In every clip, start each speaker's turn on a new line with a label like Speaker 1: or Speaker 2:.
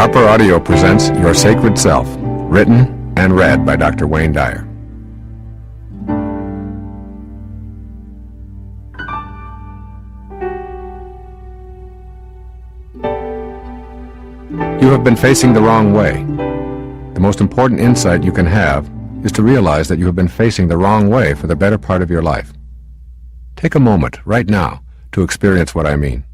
Speaker 1: Harper Audio presents Your Sacred Self, written and read by Dr. Wayne Dyer. You have been facing the wrong way. The most important insight you can have is to realize that you have been facing the wrong way for the better part of your life. Take a moment right now to experience what I mean.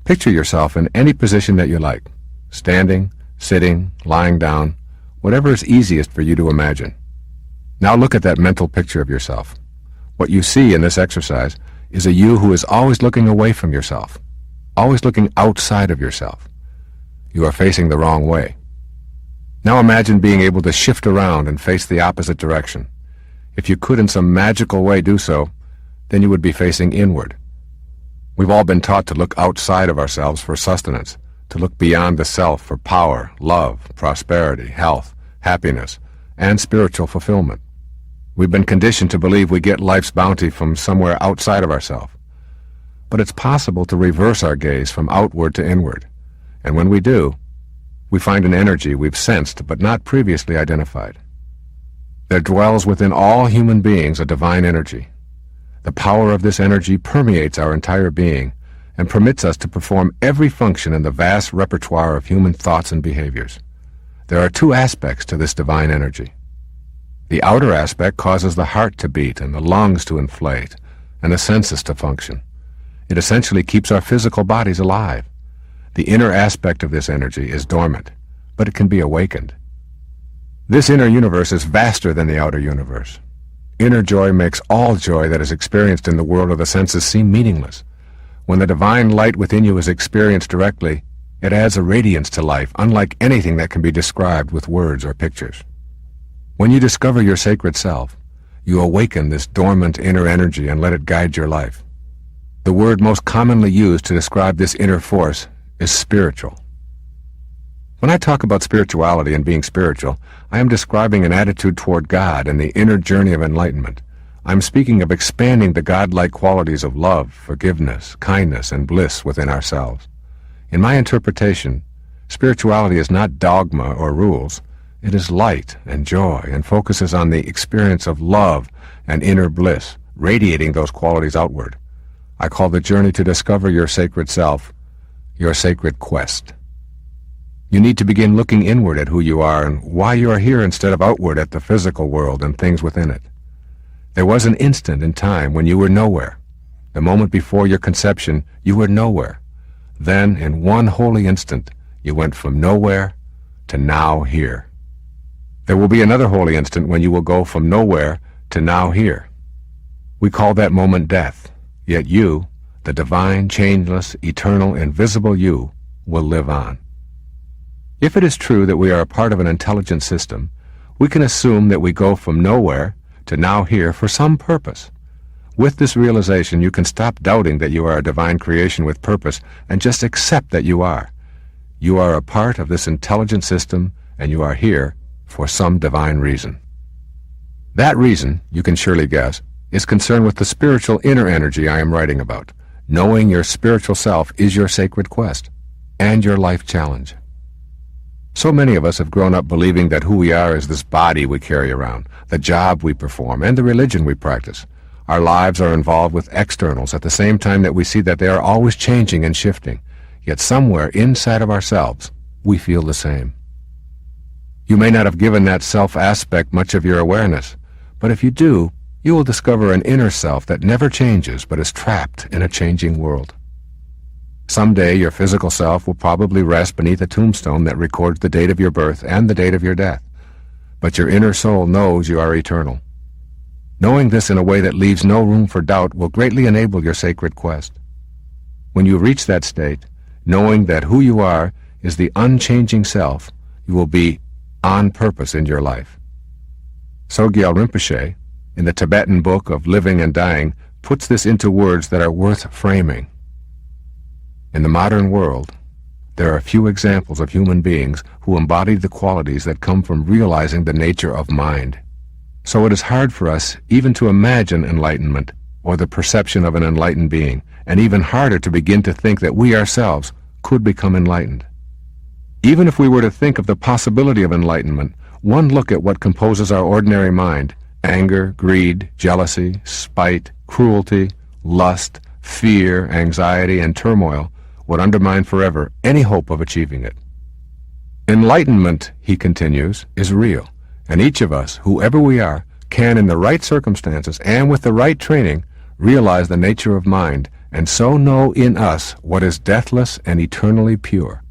Speaker 1: Picture yourself in any position that you like. Standing, sitting, lying down, whatever is easiest for you to imagine. Now look at that mental picture of yourself. What you see in this exercise is a you who is always looking away from yourself, always looking outside of yourself. You are facing the wrong way. Now imagine being able to shift around and face the opposite direction. If you could in some magical way do so, then you would be facing inward. We've all been taught to look outside of ourselves for sustenance, to look beyond the self for power, love, prosperity, health, happiness, and spiritual fulfillment. We've been conditioned to believe we get life's bounty from somewhere outside of ourselves. But it's possible to reverse our gaze from outward to inward. And when we do, we find an energy we've sensed but not previously identified. There dwells within all human beings a divine energy. The power of this energy permeates our entire being and permits us to perform every function in the vast repertoire of human thoughts and behaviors. There are two aspects to this divine energy. The outer aspect causes the heart to beat and the lungs to inflate and the senses to function. It essentially keeps our physical bodies alive. The inner aspect of this energy is dormant, but it can be awakened. This inner universe is vaster than the outer universe. Inner joy makes all joy that is experienced in the world of the senses seem meaningless. When the divine light within you is experienced directly, it adds a radiance to life unlike anything that can be described with words or pictures. When you discover your sacred self, you awaken this dormant inner energy and let it guide your life. The word most commonly used to describe this inner force is spiritual. When I talk about spirituality and being spiritual, I am describing an attitude toward God and the inner journey of enlightenment. I'm speaking of expanding the godlike qualities of love, forgiveness, kindness, and bliss within ourselves. In my interpretation, spirituality is not dogma or rules. It is light and joy and focuses on the experience of love and inner bliss, radiating those qualities outward. I call the journey to discover your sacred self your sacred quest. You need to begin looking inward at who you are and why you are here instead of outward at the physical world and things within it. There was an instant in time when you were nowhere. The moment before your conception, you were nowhere. Then, in one holy instant, you went from nowhere to now here. There will be another holy instant when you will go from nowhere to now here. We call that moment death, yet you, the divine, changeless, eternal, invisible you, will live on. If it is true that we are a part of an intelligent system, we can assume that we go from nowhere to now here for some purpose. With this realization, you can stop doubting that you are a divine creation with purpose and just accept that you are. You are a part of this intelligent system, and you are here for some divine reason. That reason, you can surely guess, is concerned with the spiritual inner energy I am writing about. Knowing your spiritual self is your sacred quest and your life challenge. So many of us have grown up believing that who we are is this body we carry around, the job we perform, and the religion we practice. Our lives are involved with externals at the same time that we see that they are always changing and shifting. Yet somewhere inside of ourselves, we feel the same. You may not have given that self aspect much of your awareness, but if you do, you will discover an inner self that never changes but is trapped in a changing world. Someday your physical self will probably rest beneath a tombstone that records the date of your birth and the date of your death. But your inner soul knows you are eternal. Knowing this in a way that leaves no room for doubt will greatly enable your sacred quest. When you reach that state, knowing that who you are is the unchanging self, you will be on purpose in your life. Sogyal Rinpoche, in the Tibetan book of Living and Dying, puts this into words that are worth framing. In the modern world, there are few examples of human beings who embodied the qualities that come from realizing the nature of mind. So it is hard for us even to imagine enlightenment or the perception of an enlightened being, and even harder to begin to think that we ourselves could become enlightened. Even if we were to think of the possibility of enlightenment, one look at what composes our ordinary mind, anger, greed, jealousy, spite, cruelty, lust, fear, anxiety, and turmoil, would undermine forever any hope of achieving it. Enlightenment, he continues, is real, and each of us, whoever we are, can, in the right circumstances and with the right training, realize the nature of mind, and so know in us what is deathless and eternally pure.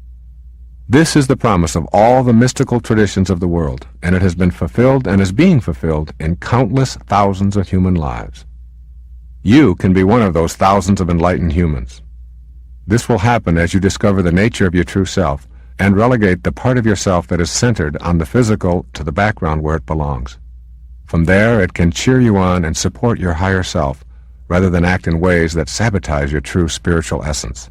Speaker 1: This is the promise of all the mystical traditions of the world, and it has been fulfilled and is being fulfilled in countless thousands of human lives. You can be one of those thousands of enlightened humans. This will happen as you discover the nature of your true self and relegate the part of yourself that is centered on the physical to the background where it belongs. From there, it can cheer you on and support your higher self, rather than act in ways that sabotage your true spiritual essence.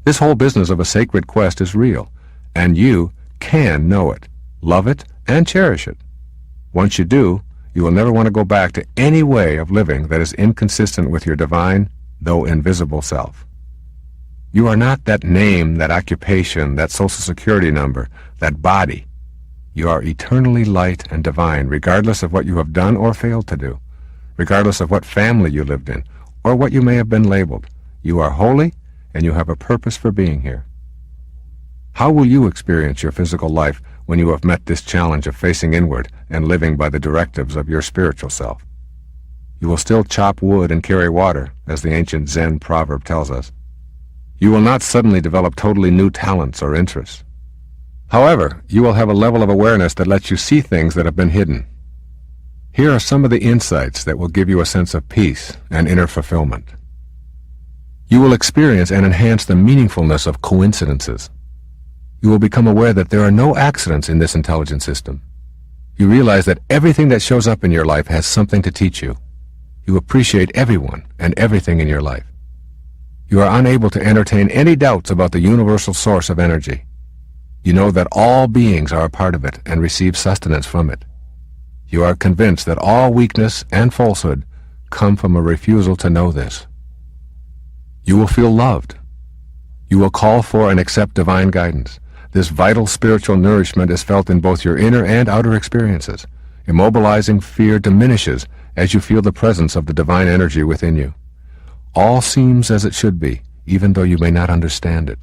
Speaker 1: This whole business of a sacred quest is real, and you can know it, love it, and cherish it. Once you do, you will never want to go back to any way of living that is inconsistent with your divine, though invisible self. You are not that name, that occupation, that social security number, that body. You are eternally light and divine, regardless of what you have done or failed to do, regardless of what family you lived in, or what you may have been labeled. You are holy, and you have a purpose for being here. How will you experience your physical life when you have met this challenge of facing inward and living by the directives of your spiritual self? You will still chop wood and carry water, as the ancient Zen proverb tells us. You will not suddenly develop totally new talents or interests. However, you will have a level of awareness that lets you see things that have been hidden. Here are some of the insights that will give you a sense of peace and inner fulfillment. You will experience and enhance the meaningfulness of coincidences. You will become aware that there are no accidents in this intelligent system. You realize that everything that shows up in your life has something to teach you. You appreciate everyone and everything in your life. You are unable to entertain any doubts about the universal source of energy. You know that all beings are a part of it and receive sustenance from it. You are convinced that all weakness and falsehood come from a refusal to know this. You will feel loved. You will call for and accept divine guidance. This vital spiritual nourishment is felt in both your inner and outer experiences. Immobilizing fear diminishes as you feel the presence of the divine energy within you. All seems as it should be, even though you may not understand it.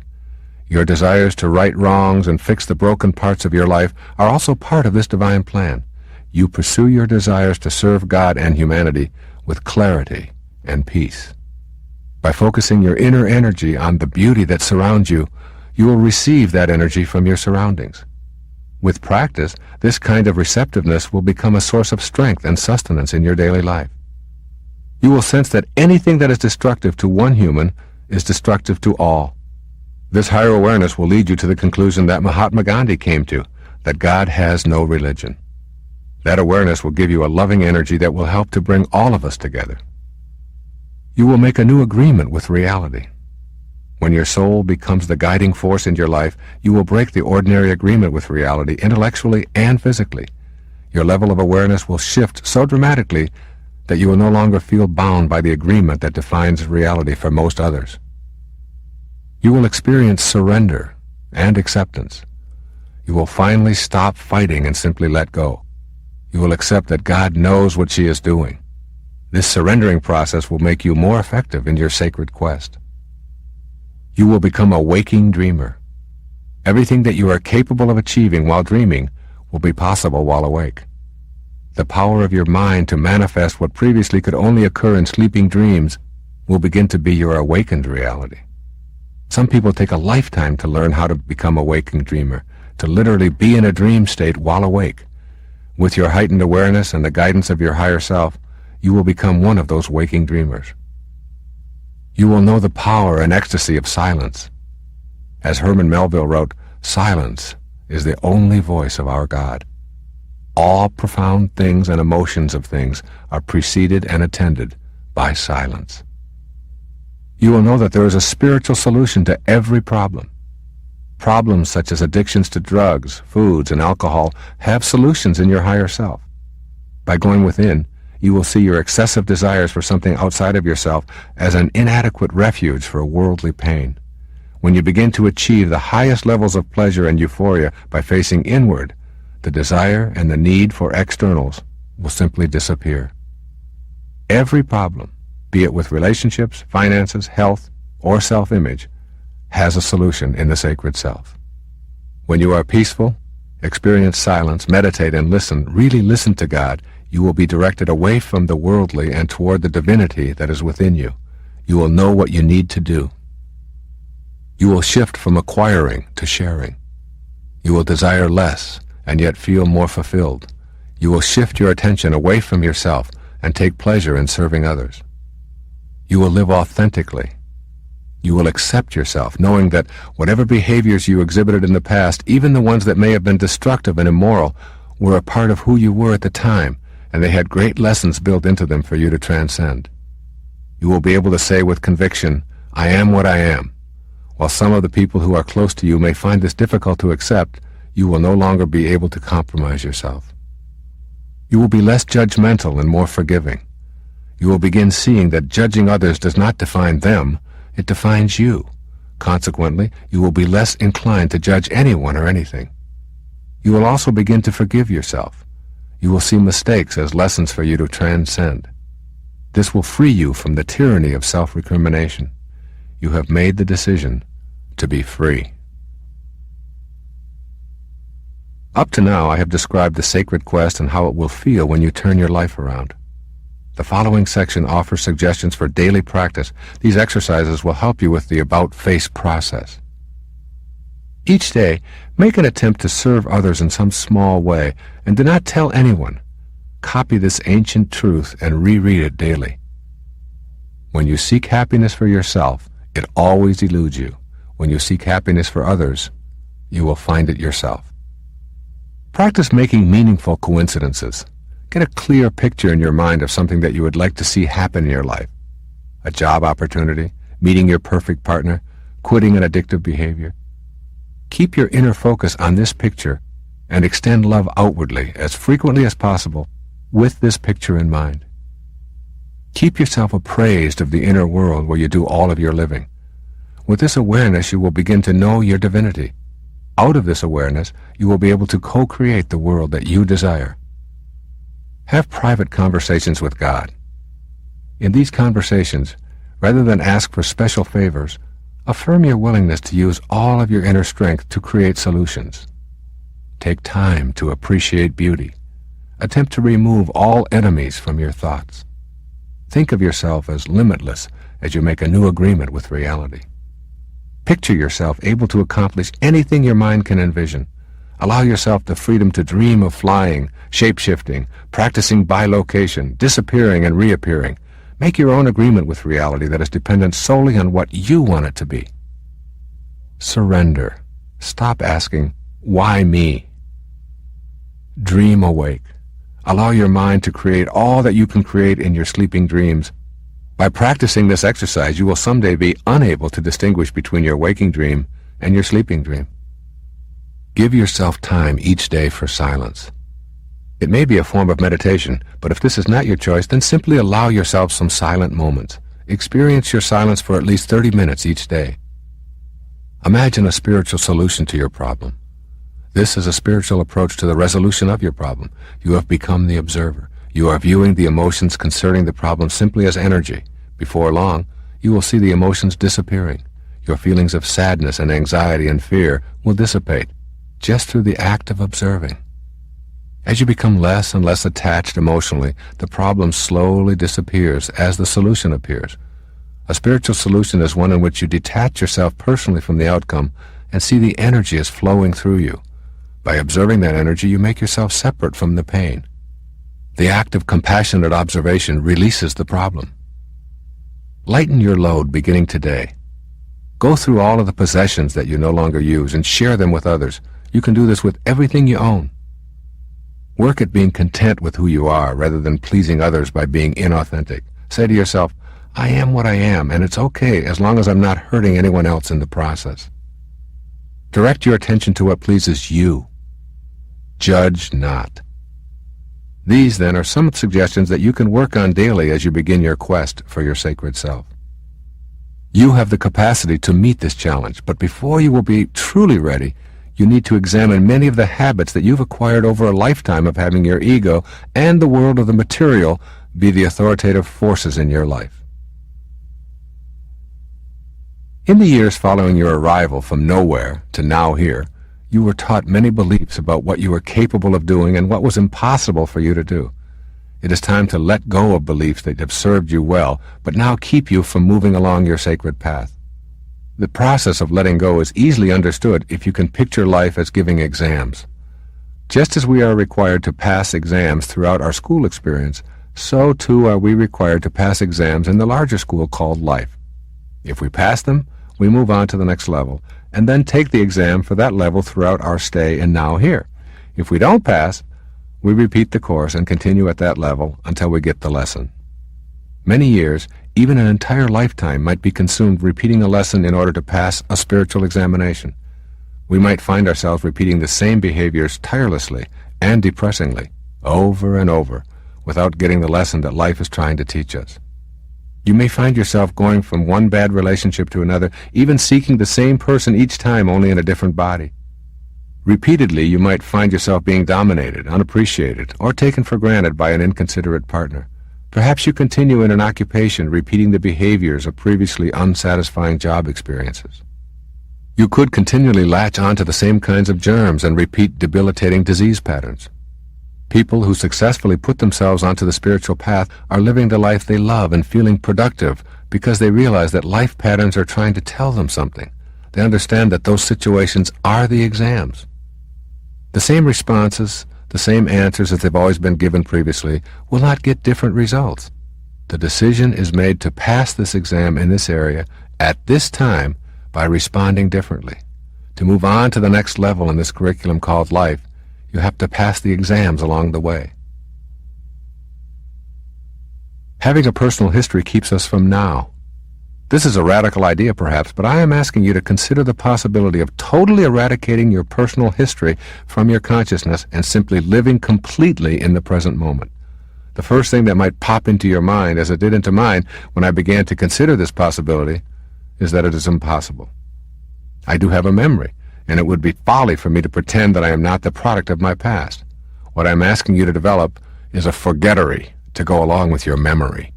Speaker 1: Your desires to right wrongs and fix the broken parts of your life are also part of this divine plan. You pursue your desires to serve God and humanity with clarity and peace. By focusing your inner energy on the beauty that surrounds you, you will receive that energy from your surroundings. With practice, this kind of receptiveness will become a source of strength and sustenance in your daily life. You will sense that anything that is destructive to one human is destructive to all. This higher awareness will lead you to the conclusion that Mahatma Gandhi came to, that God has no religion. That awareness will give you a loving energy that will help to bring all of us together. You will make a new agreement with reality. When your soul becomes the guiding force in your life, you will break the ordinary agreement with reality intellectually and physically. Your level of awareness will shift so dramatically that you will no longer feel bound by the agreement that defines reality for most others. You will experience surrender and acceptance. You will finally stop fighting and simply let go. You will accept that God knows what she is doing. This surrendering process will make you more effective in your sacred quest. You will become a waking dreamer. Everything that you are capable of achieving while dreaming will be possible while awake. The power of your mind to manifest what previously could only occur in sleeping dreams will begin to be your awakened reality. Some people take a lifetime to learn how to become a waking dreamer, to literally be in a dream state while awake. With your heightened awareness and the guidance of your higher self, you will become one of those waking dreamers. You will know the power and ecstasy of silence. As Herman Melville wrote, "Silence is the only voice of our God. All profound things and emotions of things are preceded and attended by silence." You will know that there is a spiritual solution to every problem. Problems such as addictions to drugs, foods, and alcohol have solutions in your higher self. By going within, you will see your excessive desires for something outside of yourself as an inadequate refuge for worldly pain. when you begin to achieve the highest levels of pleasure and euphoria by facing inward, the desire and the need for externals will simply disappear. Every problem, be it with relationships, finances, health, or self-image, has a solution in the sacred self. When you are peaceful, experience silence, meditate, and listen, really listen to God, you will be directed away from the worldly and toward the divinity that is within you. You will know what you need to do. You will shift from acquiring to sharing. You will desire less and yet feel more fulfilled. You will shift your attention away from yourself and take pleasure in serving others. You will live authentically. You will accept yourself, knowing that whatever behaviors you exhibited in the past, even the ones that may have been destructive and immoral, were a part of who you were at the time, and they had great lessons built into them for you to transcend. You will be able to say with conviction, "I am what I am." While some of the people who are close to you may find this difficult to accept, you will no longer be able to compromise yourself. You will be less judgmental and more forgiving. You will begin seeing that judging others does not define them, it defines you. Consequently, you will be less inclined to judge anyone or anything. You will also begin to forgive yourself. You will see mistakes as lessons for you to transcend. This will free you from the tyranny of self-recrimination. You have made the decision to be free. Up to now, I have described the sacred quest and how it will feel when you turn your life around. The following section offers suggestions for daily practice. These exercises will help you with the about-face process. Each day, make an attempt to serve others in some small way, and do not tell anyone. Copy this ancient truth and reread it daily. When you seek happiness for yourself, it always eludes you. When you seek happiness for others, you will find it yourself. Practice making meaningful coincidences. Get a clear picture in your mind of something that you would like to see happen in your life. A job opportunity, meeting your perfect partner, quitting an addictive behavior. Keep your inner focus on this picture and extend love outwardly as frequently as possible with this picture in mind. Keep yourself appraised of the inner world where you do all of your living. With this awareness, you will begin to know your divinity. Out of this awareness, you will be able to co-create the world that you desire. Have private conversations with God. In these conversations, rather than ask for special favors, affirm your willingness to use all of your inner strength to create solutions. Take time to appreciate beauty. Attempt to remove all enemies from your thoughts. Think of yourself as limitless as you make a new agreement with reality. Picture yourself able to accomplish anything your mind can envision. Allow yourself the freedom to dream of flying, shape-shifting, practicing bilocation, disappearing and reappearing. Make your own agreement with reality that is dependent solely on what you want it to be. Surrender. Stop asking, "Why me?" Dream awake. Allow your mind to create all that you can create in your sleeping dreams. By practicing this exercise, you will someday be unable to distinguish between your waking dream and your sleeping dream. Give yourself time each day for silence. It may be a form of meditation, but if this is not your choice, then simply allow yourself some silent moments. Experience your silence for at least 30 minutes each day. Imagine a spiritual solution to your problem. This is a spiritual approach to the resolution of your problem. You have become the observer. You are viewing the emotions concerning the problem simply as energy. Before long, you will see the emotions disappearing. Your feelings of sadness and anxiety and fear will dissipate just through the act of observing. As you become less and less attached emotionally, the problem slowly disappears as the solution appears. A spiritual solution is one in which you detach yourself personally from the outcome and see the energy as flowing through you. By observing that energy, you make yourself separate from the pain. The act of compassionate observation releases the problem. Lighten your load beginning today. Go through all of the possessions that you no longer use and share them with others. You can do this with everything you own. Work at being content with who you are rather than pleasing others by being inauthentic. Say to yourself, "I am what I am, and it's okay as long as I'm not hurting anyone else in the process." Direct your attention to what pleases you. Judge not. These, then, are some suggestions that you can work on daily as you begin your quest for your sacred self. You have the capacity to meet this challenge, but before you will be truly ready, you need to examine many of the habits that you've acquired over a lifetime of having your ego and the world of the material be the authoritative forces in your life. In the years following your arrival from nowhere to now here, you were taught many beliefs about what you were capable of doing and what was impossible for you to do. It is time to let go of beliefs that have served you well, but now keep you from moving along your sacred path. The process of letting go is easily understood if you can picture life as giving exams. Just as we are required to pass exams throughout our school experience, so too are we required to pass exams in the larger school called life. If we pass them, we move on to the next level, and then take the exam for that level throughout our stay in now here. If we don't pass, we repeat the course and continue at that level until we get the lesson. Many years, even an entire lifetime, might be consumed repeating a lesson in order to pass a spiritual examination. We might find ourselves repeating the same behaviors tirelessly and depressingly, over and over, without getting the lesson that life is trying to teach us. You may find yourself going from one bad relationship to another, even seeking the same person each time, only in a different body. Repeatedly, you might find yourself being dominated, unappreciated, or taken for granted by an inconsiderate partner. Perhaps you continue in an occupation repeating the behaviors of previously unsatisfying job experiences. You could continually latch onto the same kinds of germs and repeat debilitating disease patterns. People who successfully put themselves onto the spiritual path are living the life they love and feeling productive because they realize that life patterns are trying to tell them something. They understand that those situations are the exams. The same responses, the same answers that they've always been given previously, will not get different results. The decision is made to pass this exam in this area at this time by responding differently. To move on to the next level in this curriculum called life, you have to pass the exams along the way. Having a personal history keeps us from now. This is a radical idea, perhaps, but I am asking you to consider the possibility of totally eradicating your personal history from your consciousness and simply living completely in the present moment. The first thing that might pop into your mind, as it did into mine when I began to consider this possibility, is that it is impossible. I do have a memory, and it would be folly for me to pretend that I am not the product of my past. What I am asking you to develop is a forgettery to go along with your memory.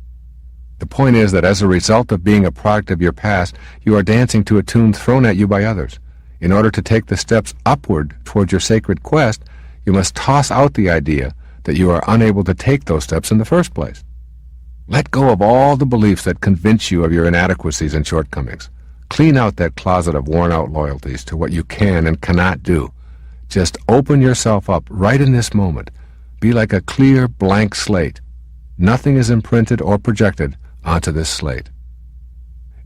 Speaker 1: The point is that as a result of being a product of your past, you are dancing to a tune thrown at you by others. In order to take the steps upward toward your sacred quest, you must toss out the idea that you are unable to take those steps in the first place. Let go of all the beliefs that convince you of your inadequacies and shortcomings. Clean out that closet of worn-out loyalties to what you can and cannot do. Just open yourself up right in this moment. Be like a clear, blank slate. Nothing is imprinted or projected onto this slate.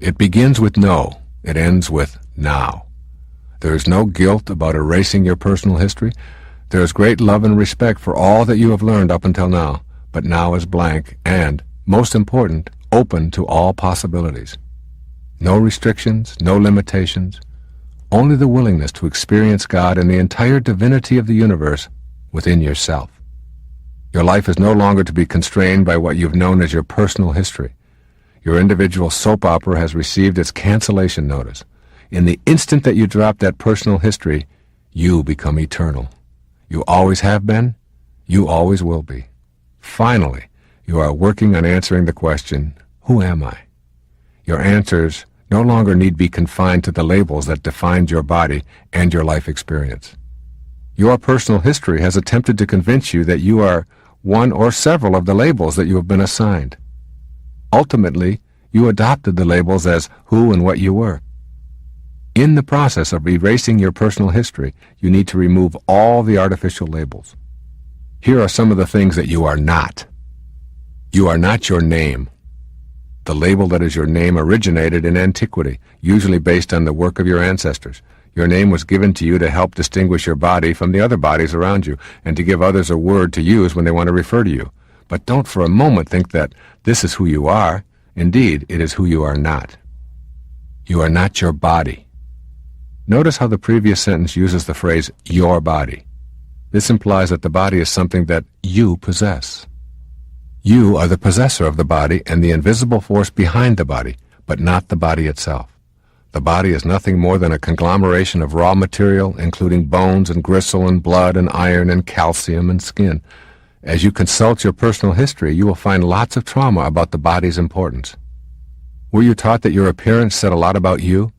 Speaker 1: It begins with no. It ends with now. There is no guilt about erasing your personal history. There is great love and respect for all that you have learned up until now, but now is blank and, most important, open to all possibilities. No restrictions, no limitations, only the willingness to experience God and the entire divinity of the universe within yourself. Your life is no longer to be constrained by what you've known as your personal history. Your individual soap opera has received its cancellation notice. In the instant that you drop that personal history, you become eternal. You always have been, you always will be. Finally, you are working on answering the question, who am I? Your answers no longer need be confined to the labels that defined your body and your life experience. Your personal history has attempted to convince you that you are one or several of the labels that you have been assigned. Ultimately, you adopted the labels as who and what you were. In the process of erasing your personal history, you need to remove all the artificial labels. Here are some of the things that you are not. You are not your name. The label that is your name originated in antiquity, usually based on the work of your ancestors. Your name was given to you to help distinguish your body from the other bodies around you, and to give others a word to use when they want to refer to you. But don't for a moment think that this is who you are. Indeed, it is who you are not. You are not your body. Notice how the previous sentence uses the phrase, your body. This implies that the body is something that you possess. You are the possessor of the body and the invisible force behind the body, but not the body itself. The body is nothing more than a conglomeration of raw material, including bones and gristle and blood and iron and calcium and skin. As you consult your personal history, you will find lots of trauma about the body's importance. Were you taught that your appearance said a lot about you?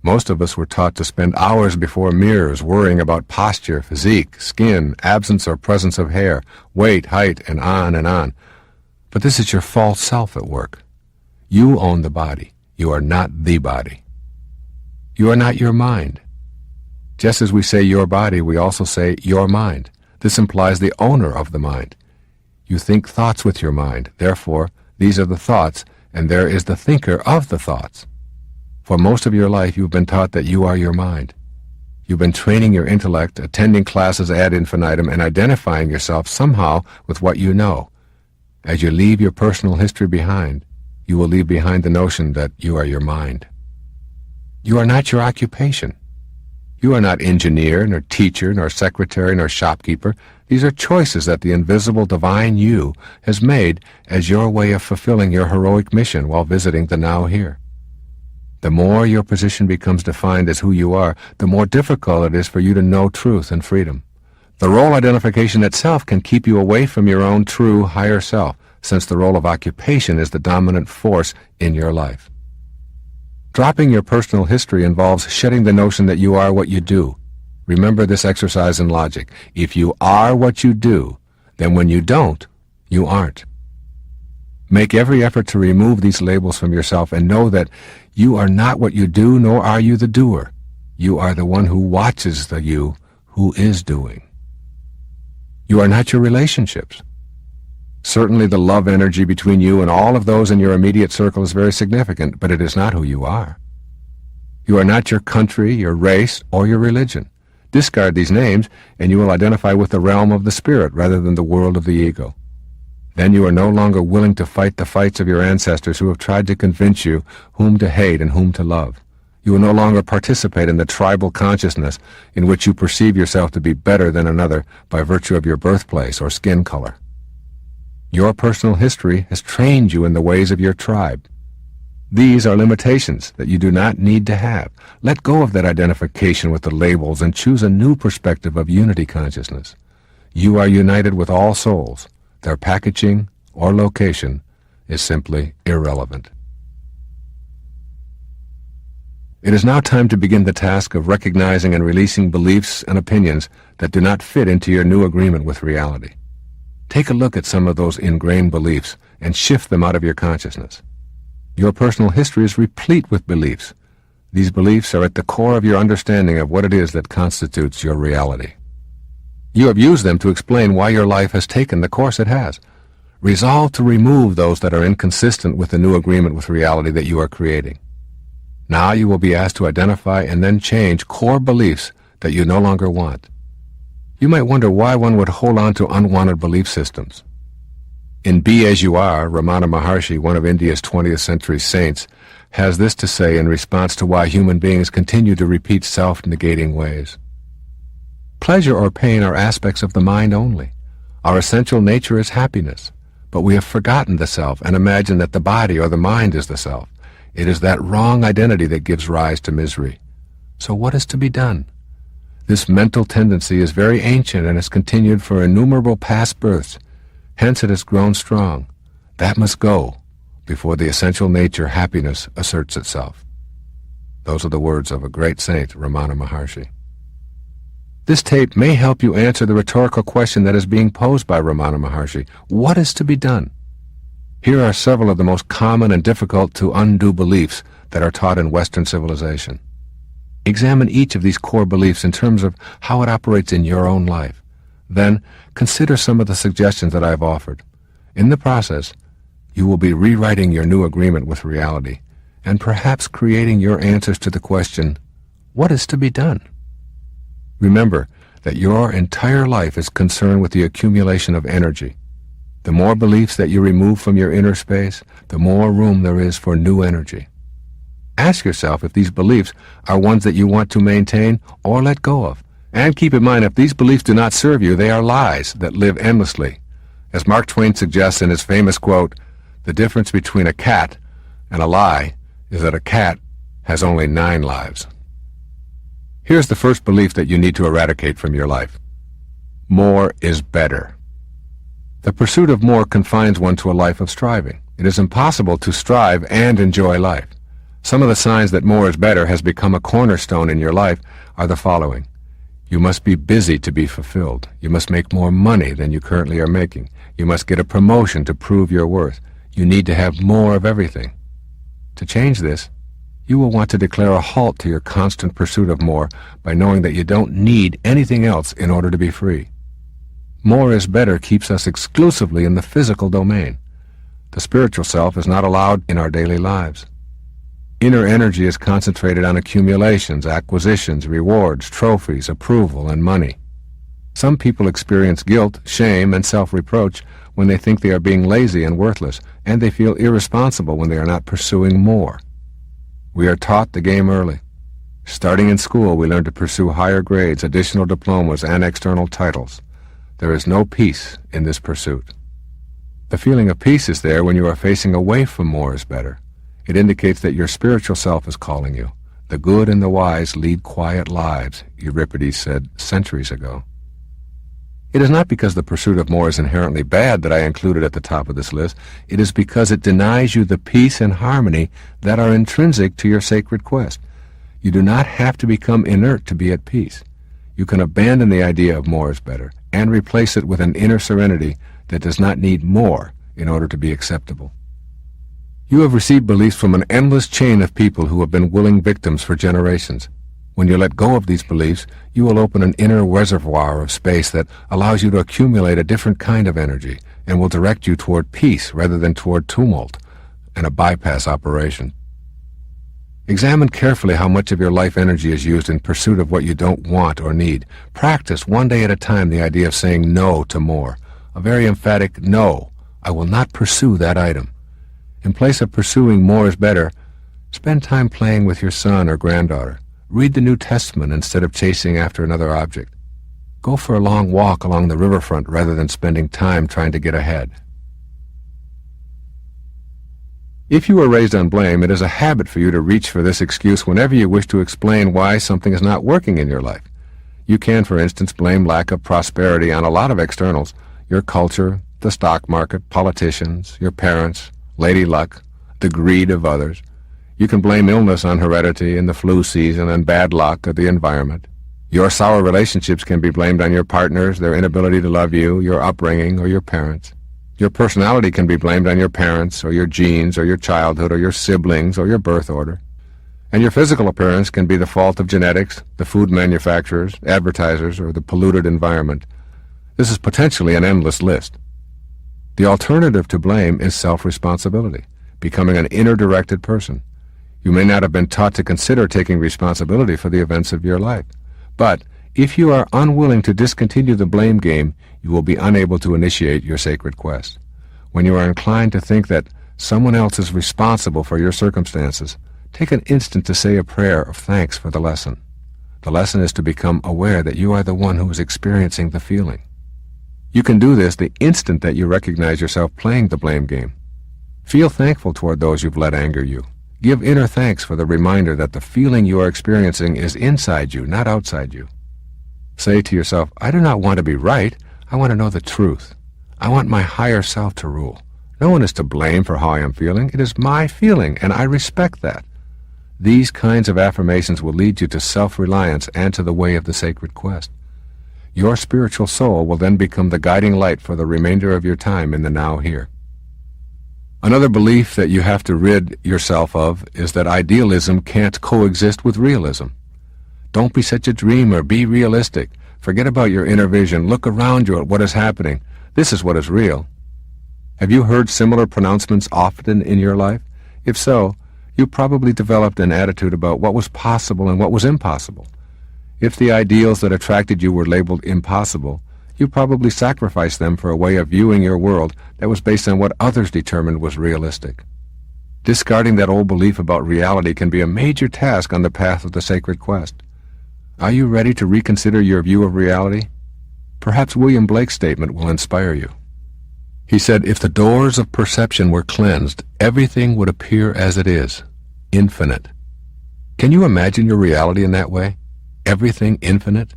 Speaker 1: Most of us were taught to spend hours before mirrors worrying about posture, physique, skin, absence or presence of hair, weight, height, and on and on. But this is your false self at work. You own the body. You are not the body. You are not your mind. Just as we say your body, we also say your mind. This implies the owner of the mind. You think thoughts with your mind. Therefore, these are the thoughts, and there is the thinker of the thoughts. For most of your life, you've been taught that you are your mind. You've been training your intellect, attending classes ad infinitum, and identifying yourself somehow with what you know. As you leave your personal history behind, you will leave behind the notion that you are your mind. You are not your occupation. You are not engineer, nor teacher, nor secretary, nor shopkeeper. These are choices that the invisible divine you has made as your way of fulfilling your heroic mission while visiting the now here. The more your position becomes defined as who you are, the more difficult it is for you to know truth and freedom. The role identification itself can keep you away from your own true higher self, since the role of occupation is the dominant force in your life. Dropping your personal history involves shedding the notion that you are what you do. Remember this exercise in logic. If you are what you do, then when you don't, you aren't. Make every effort to remove these labels from yourself and know that you are not what you do, nor are you the doer. You are the one who watches the you who is doing. You are not your relationships. Certainly the love energy between you and all of those in your immediate circle is very significant, but it is not who you are. You are not your country, your race, or your religion. Discard these names, and you will identify with the realm of the spirit rather than the world of the ego. Then you are no longer willing to fight the fights of your ancestors who have tried to convince you whom to hate and whom to love. You will no longer participate in the tribal consciousness in which you perceive yourself to be better than another by virtue of your birthplace or skin color. Your personal history has trained you in the ways of your tribe. These are limitations that you do not need to have. Let go of that identification with the labels and choose a new perspective of unity consciousness. You are united with all souls. Their packaging or location is simply irrelevant. It is now time to begin the task of recognizing and releasing beliefs and opinions that do not fit into your new agreement with reality. Take a look at some of those ingrained beliefs and shift them out of your consciousness. Your personal history is replete with beliefs. These beliefs are at the core of your understanding of what it is that constitutes your reality. You have used them to explain why your life has taken the course it has. Resolve to remove those that are inconsistent with the new agreement with reality that you are creating. Now you will be asked to identify and then change core beliefs that you no longer want. You might wonder why one would hold on to unwanted belief systems. In Be As You Are, Ramana Maharshi, one of India's 20th century saints, has this to say in response to why human beings continue to repeat self-negating ways. Pleasure or pain are aspects of the mind only. Our essential nature is happiness, but we have forgotten the self and imagine that the body or the mind is the self. It is that wrong identity that gives rise to misery. So what is to be done? This mental tendency is very ancient and has continued for innumerable past births. Hence it has grown strong. That must go before the essential nature, happiness, asserts itself. Those are the words of a great saint, Ramana Maharshi. This tape may help you answer the rhetorical question that is being posed by Ramana Maharshi. What is to be done? Here are several of the most common and difficult to undo beliefs that are taught in Western civilization. Examine each of these core beliefs in terms of how it operates in your own life. Then, consider some of the suggestions that I have offered. In the process, you will be rewriting your new agreement with reality, and perhaps creating your answers to the question, what is to be done? Remember that your entire life is concerned with the accumulation of energy. The more beliefs that you remove from your inner space, the more room there is for new energy. Ask yourself if these beliefs are ones that you want to maintain or let go of. And keep in mind, if these beliefs do not serve you, they are lies that live endlessly. As Mark Twain suggests in his famous quote, the difference between a cat and a lie is that a cat has only 9 lives. Here's the first belief that you need to eradicate from your life. More is better. The pursuit of more confines one to a life of striving. It is impossible to strive and enjoy life. Some of the signs that more is better has become a cornerstone in your life are the following. You must be busy to be fulfilled. You must make more money than you currently are making. You must get a promotion to prove your worth. You need to have more of everything. To change this, you will want to declare a halt to your constant pursuit of more by knowing that you don't need anything else in order to be free. More is better keeps us exclusively in the physical domain. The spiritual self is not allowed in our daily lives. Inner energy is concentrated on accumulations, acquisitions, rewards, trophies, approval, and money. Some people experience guilt, shame, and self-reproach when they think they are being lazy and worthless, and they feel irresponsible when they are not pursuing more. We are taught the game early. Starting in school, we learn to pursue higher grades, additional diplomas, and external titles. There is no peace in this pursuit. The feeling of peace is there when you are facing away from more is better. It indicates that your spiritual self is calling you. The good and the wise lead quiet lives, Euripides said centuries ago. It is not because the pursuit of more is inherently bad that I include it at the top of this list. It is because it denies you the peace and harmony that are intrinsic to your sacred quest. You do not have to become inert to be at peace. You can abandon the idea of more is better and replace it with an inner serenity that does not need more in order to be acceptable. You have received beliefs from an endless chain of people who have been willing victims for generations. When you let go of these beliefs, you will open an inner reservoir of space that allows you to accumulate a different kind of energy and will direct you toward peace rather than toward tumult and a bypass operation. Examine carefully how much of your life energy is used in pursuit of what you don't want or need. Practice one day at a time the idea of saying no to more. A very emphatic no. I will not pursue that item. In place of pursuing more is better, spend time playing with your son or granddaughter. Read the New Testament instead of chasing after another object. Go for a long walk along the riverfront rather than spending time trying to get ahead. If you were raised on blame, it is a habit for you to reach for this excuse whenever you wish to explain why something is not working in your life. You can, for instance, blame lack of prosperity on a lot of externals, your culture, the stock market, politicians, your parents, lady luck, the greed of others. You can blame illness on heredity and the flu season and bad luck of the environment. Your sour relationships can be blamed on your partners, their inability to love you, your upbringing, or your parents. Your personality can be blamed on your parents, or your genes, or your childhood, or your siblings, or your birth order. And your physical appearance can be the fault of genetics, the food manufacturers, advertisers, or the polluted environment. This is potentially an endless list. The alternative to blame is self-responsibility, becoming an inner-directed person. You may not have been taught to consider taking responsibility for the events of your life. But if you are unwilling to discontinue the blame game, you will be unable to initiate your sacred quest. When you are inclined to think that someone else is responsible for your circumstances, take an instant to say a prayer of thanks for the lesson. The lesson is to become aware that you are the one who is experiencing the feeling. You can do this the instant that you recognize yourself playing the blame game. Feel thankful toward those you've let anger you. Give inner thanks for the reminder that the feeling you are experiencing is inside you, not outside you. Say to yourself, I do not want to be right. I want to know the truth. I want my higher self to rule. No one is to blame for how I am feeling. It is my feeling, and I respect that. These kinds of affirmations will lead you to self-reliance and to the way of the sacred quest. Your spiritual soul will then become the guiding light for the remainder of your time in the now here. Another belief that you have to rid yourself of is that idealism can't coexist with realism. Don't be such a dreamer. Be realistic. Forget about your inner vision. Look around you at what is happening. This is what is real. Have you heard similar pronouncements often in your life? If so, you probably developed an attitude about what was possible and what was impossible. If the ideals that attracted you were labeled impossible, you probably sacrificed them for a way of viewing your world that was based on what others determined was realistic. Discarding that old belief about reality can be a major task on the path of the sacred quest. Are you ready to reconsider your view of reality? Perhaps William Blake's statement will inspire you. He said, if the doors of perception were cleansed, everything would appear as it is. infinite. Can you imagine your reality in that way? Everything infinite?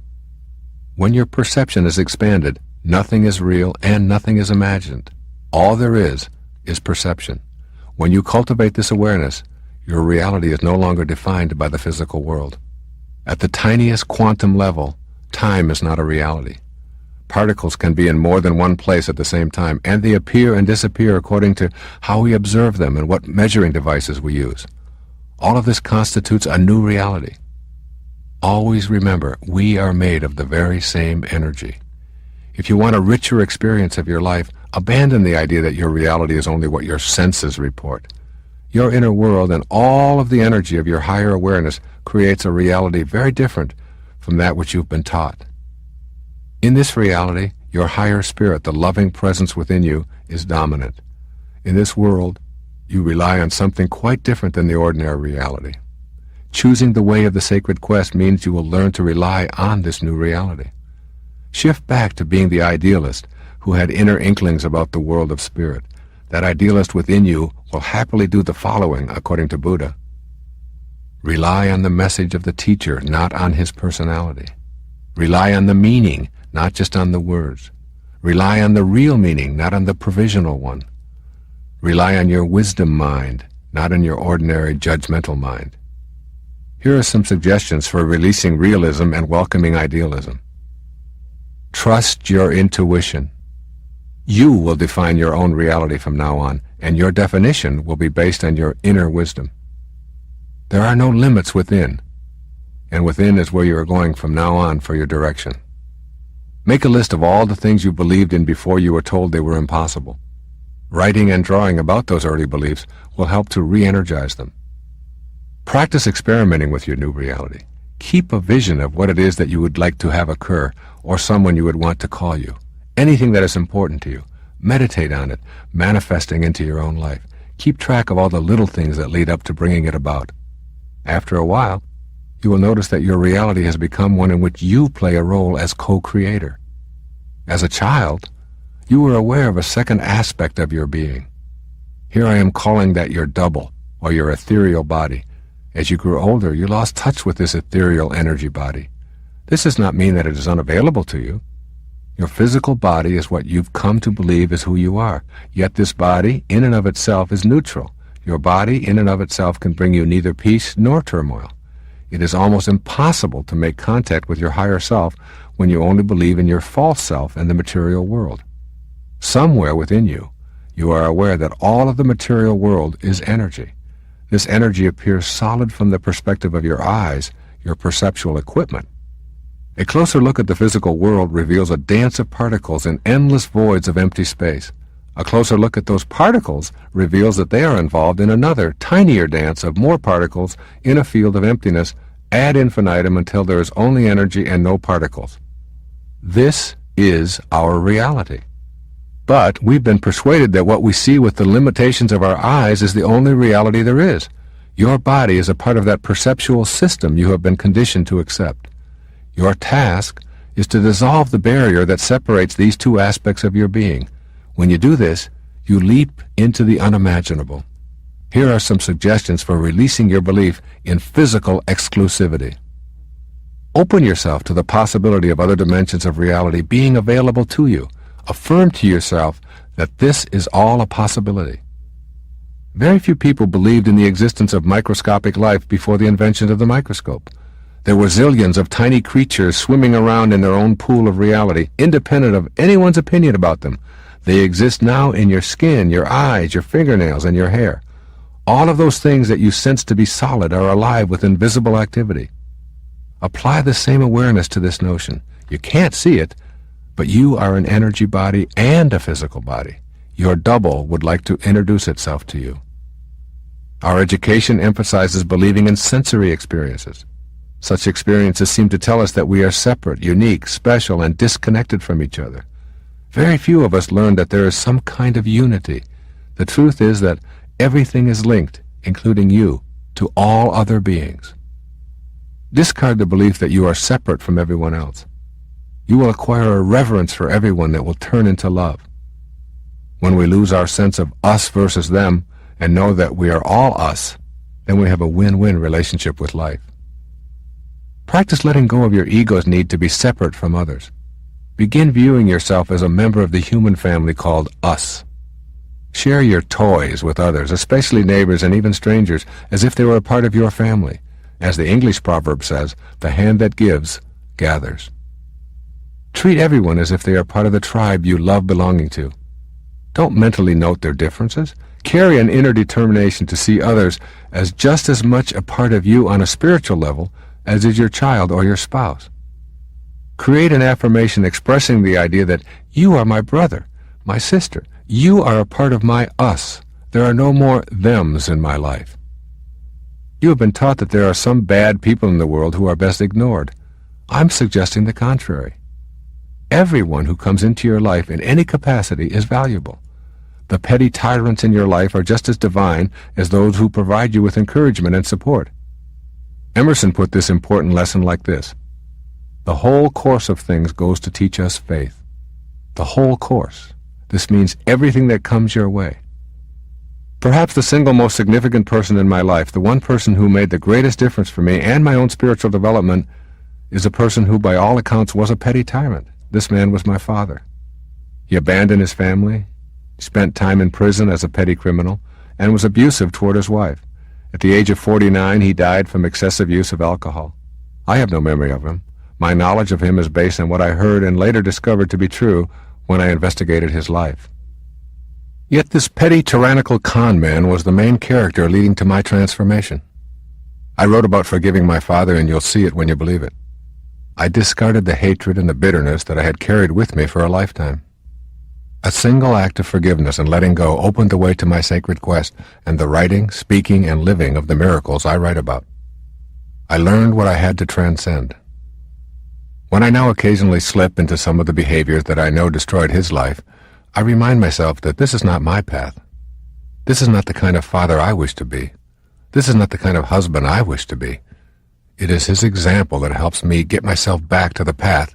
Speaker 1: When your perception is expanded, nothing is real and nothing is imagined. All there is perception. When you cultivate this awareness, your reality is no longer defined by the physical world. At the tiniest quantum level, time is not a reality. Particles can be in more than one place at the same time, and they appear and disappear according to how we observe them and what measuring devices we use. All of this constitutes a new reality. Always remember, we are made of the very same energy. If you want a richer experience of your life, abandon the idea that your reality is only what your senses report. Your inner world and all of the energy of your higher awareness creates a reality very different from that which you've been taught. In this reality, your higher spirit, the loving presence within you, is dominant. In this world, you rely on something quite different than the ordinary reality. Choosing the way of the sacred quest means you will learn to rely on this new reality. Shift back to being the idealist who had inner inklings about the world of spirit. That idealist within you will happily do the following according to Buddha. Rely on the message of the teacher, not on his personality. Rely on the meaning, not just on the words. Rely on the real meaning, not on the provisional one. Rely on your wisdom mind, not on your ordinary judgmental mind. Here are some suggestions for releasing realism and welcoming idealism. Trust your intuition. You will define your own reality from now on, and your definition will be based on your inner wisdom. There are no limits within, and within is where you are going from now on for your direction. Make a list of all the things you believed in before you were told they were impossible. Writing and drawing about those early beliefs will help to re-energize them. Practice experimenting with your new reality. Keep a vision of what it is that you would like to have occur, or someone you would want to call you. Anything that is important to you. Meditate on it, manifesting into your own life. Keep track of all the little things that lead up to bringing it about. After a while, you will notice that your reality has become one in which you play a role as co-creator. As a child, you were aware of a second aspect of your being. Here I am calling that your double, or your ethereal body. As you grew older, you lost touch with this ethereal energy body. This does not mean that it is unavailable to you. Your physical body is what you've come to believe is who you are. Yet this body, in and of itself, is neutral. Your body, in and of itself, can bring you neither peace nor turmoil. It is almost impossible to make contact with your higher self when you only believe in your false self and the material world. Somewhere within you, you are aware that all of the material world is energy. This energy appears solid from the perspective of your eyes, your perceptual equipment. A closer look at the physical world reveals a dance of particles in endless voids of empty space. A closer look at those particles reveals that they are involved in another, tinier dance of more particles in a field of emptiness ad infinitum until there is only energy and no particles. This is our reality. But we've been persuaded that what we see with the limitations of our eyes is the only reality there is. Your body is a part of that perceptual system you have been conditioned to accept. Your task is to dissolve the barrier that separates these two aspects of your being. When you do this, you leap into the unimaginable. Here are some suggestions for releasing your belief in physical exclusivity. Open yourself to the possibility of other dimensions of reality being available to you. Affirm to yourself that this is all a possibility. Very few people believed in the existence of microscopic life before the invention of the microscope. There were zillions of tiny creatures swimming around in their own pool of reality, independent of anyone's opinion about them. They exist now in your skin, your eyes, your fingernails, and your hair. All of those things that you sense to be solid are alive with invisible activity. Apply the same awareness to this notion. You can't see it, but you are an energy body and a physical body. Your double would like to introduce itself to you. Our education emphasizes believing in sensory experiences. Such experiences seem to tell us that we are separate, unique, special, and disconnected from each other. Very few of us learn that there is some kind of unity. The truth is that everything is linked, including you, to all other beings. Discard the belief that you are separate from everyone else. You will acquire a reverence for everyone that will turn into love. When we lose our sense of us versus them and know that we are all us, then we have a win-win relationship with life. Practice letting go of your ego's need to be separate from others. Begin viewing yourself as a member of the human family called us. Share your toys with others, especially neighbors and even strangers, as if they were a part of your family. As the English proverb says, the hand that gives, gathers. Treat everyone as if they are part of the tribe you love belonging to. Don't mentally note their differences. Carry an inner determination to see others as just as much a part of you on a spiritual level as is your child or your spouse. Create an affirmation expressing the idea that you are my brother, my sister. You are a part of my us. There are no more thems in my life. You have been taught that there are some bad people in the world who are best ignored. I'm suggesting the contrary. Everyone who comes into your life in any capacity is valuable. The petty tyrants in your life are just as divine as those who provide you with encouragement and support. Emerson put this important lesson like this: the whole course of things goes to teach us faith. The whole course. This means everything that comes your way. Perhaps the single most significant person in my life, the one person who made the greatest difference for me and my own spiritual development, is a person who by all accounts was a petty tyrant. This man was my father. He abandoned his family, spent time in prison as a petty criminal, and was abusive toward his wife. At the age of 49, he died from excessive use of alcohol. I have no memory of him. My knowledge of him is based on what I heard and later discovered to be true when I investigated his life. Yet this petty, tyrannical con man was the main character leading to my transformation. I wrote about forgiving my father, and you'll see it when you believe it. I discarded the hatred and the bitterness that I had carried with me for a lifetime. A single act of forgiveness and letting go opened the way to my sacred quest and the writing, speaking, and living of the miracles I write about. I learned what I had to transcend. When I now occasionally slip into some of the behaviors that I know destroyed his life, I remind myself that this is not my path. This is not the kind of father I wish to be. This is not the kind of husband I wish to be. It is his example that helps me get myself back to the path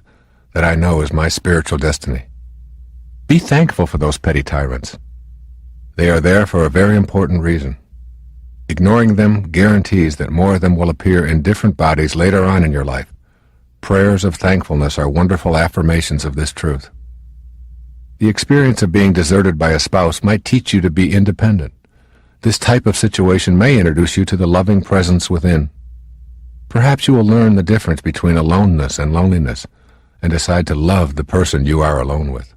Speaker 1: that I know is my spiritual destiny. Be thankful for those petty tyrants. They are there for a very important reason. Ignoring them guarantees that more of them will appear in different bodies later on in your life. Prayers of thankfulness are wonderful affirmations of this truth. The experience of being deserted by a spouse might teach you to be independent. This type of situation may introduce you to the loving presence within. Perhaps you will learn the difference between aloneness and loneliness and decide to love the person you are alone with.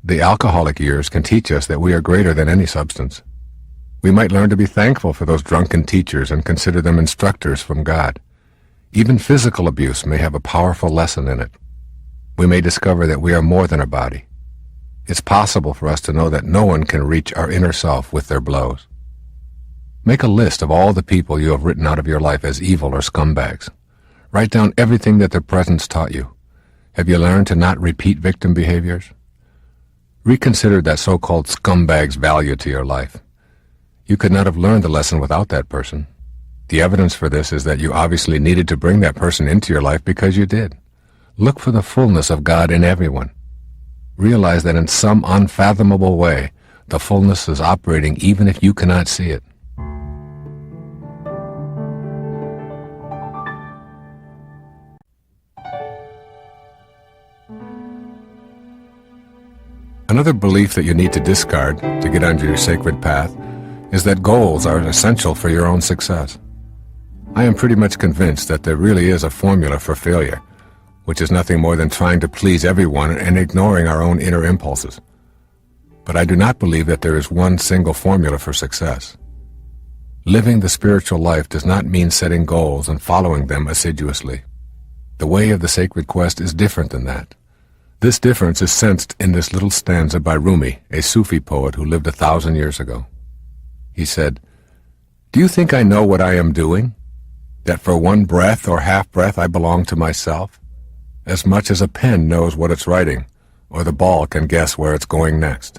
Speaker 1: The alcoholic years can teach us that we are greater than any substance. We might learn to be thankful for those drunken teachers and consider them instructors from God. Even physical abuse may have a powerful lesson in it. We may discover that we are more than a body. It's possible for us to know that no one can reach our inner self with their blows. Make a list of all the people you have written out of your life as evil or scumbags. Write down everything that their presence taught you. Have you learned to not repeat victim behaviors? Reconsider that so-called scumbag's value to your life. You could not have learned the lesson without that person. The evidence for this is that you obviously needed to bring that person into your life because you did. Look for the fullness of God in everyone. Realize that in some unfathomable way, the fullness is operating even if you cannot see it. Another belief that you need to discard to get onto your sacred path is that goals are essential for your own success. I am pretty much convinced that there really is a formula for failure, which is nothing more than trying to please everyone and ignoring our own inner impulses. But I do not believe that there is one single formula for success. Living the spiritual life does not mean setting goals and following them assiduously. The way of the sacred quest is different than that. This difference is sensed in this little stanza by Rumi, a Sufi poet who lived 1,000 years ago. He said, "Do you think I know what I am doing? That for one breath or half-breath I belong to myself? As much as a pen knows what it's writing, or the ball can guess where it's going next."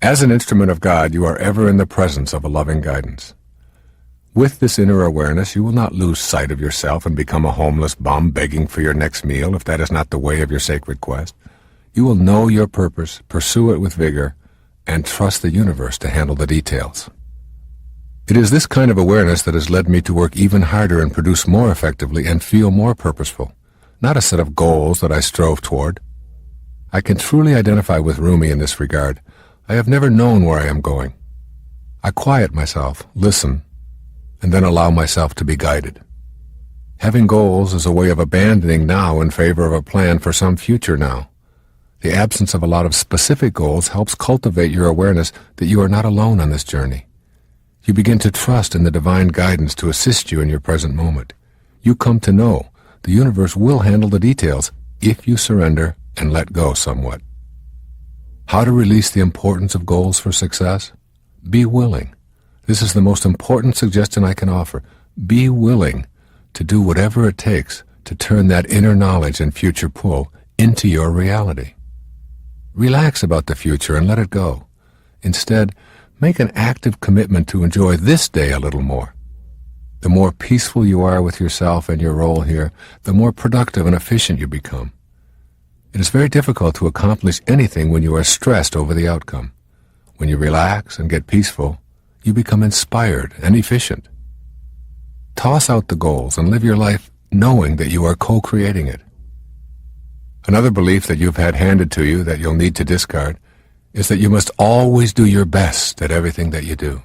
Speaker 1: As an instrument of God, you are ever in the presence of a loving guidance. With this inner awareness, you will not lose sight of yourself and become a homeless bum begging for your next meal if that is not the way of your sacred quest. You will know your purpose, pursue it with vigor, and trust the universe to handle the details. It is this kind of awareness that has led me to work even harder and produce more effectively and feel more purposeful, not a set of goals that I strove toward. I can truly identify with Rumi in this regard. I have never known where I am going. I quiet myself, listen, and then allow myself to be guided. Having goals is a way of abandoning now in favor of a plan for some future now. The absence of a lot of specific goals helps cultivate your awareness that you are not alone on this journey. You begin to trust in the divine guidance to assist you in your present moment. You come to know the universe will handle the details if you surrender and let go somewhat. How to release the importance of goals for success? Be willing. This is the most important suggestion I can offer. Be willing to do whatever it takes to turn that inner knowledge and future pull into your reality. Relax about the future and let it go. Instead, make an active commitment to enjoy this day a little more. The more peaceful you are with yourself and your role here, the more productive and efficient you become. It is very difficult to accomplish anything when you are stressed over the outcome. When you relax and get peaceful, you become inspired and efficient. Toss out the goals and live your life knowing that you are co-creating it. Another belief that you've had handed to you that you'll need to discard is that you must always do your best at everything that you do.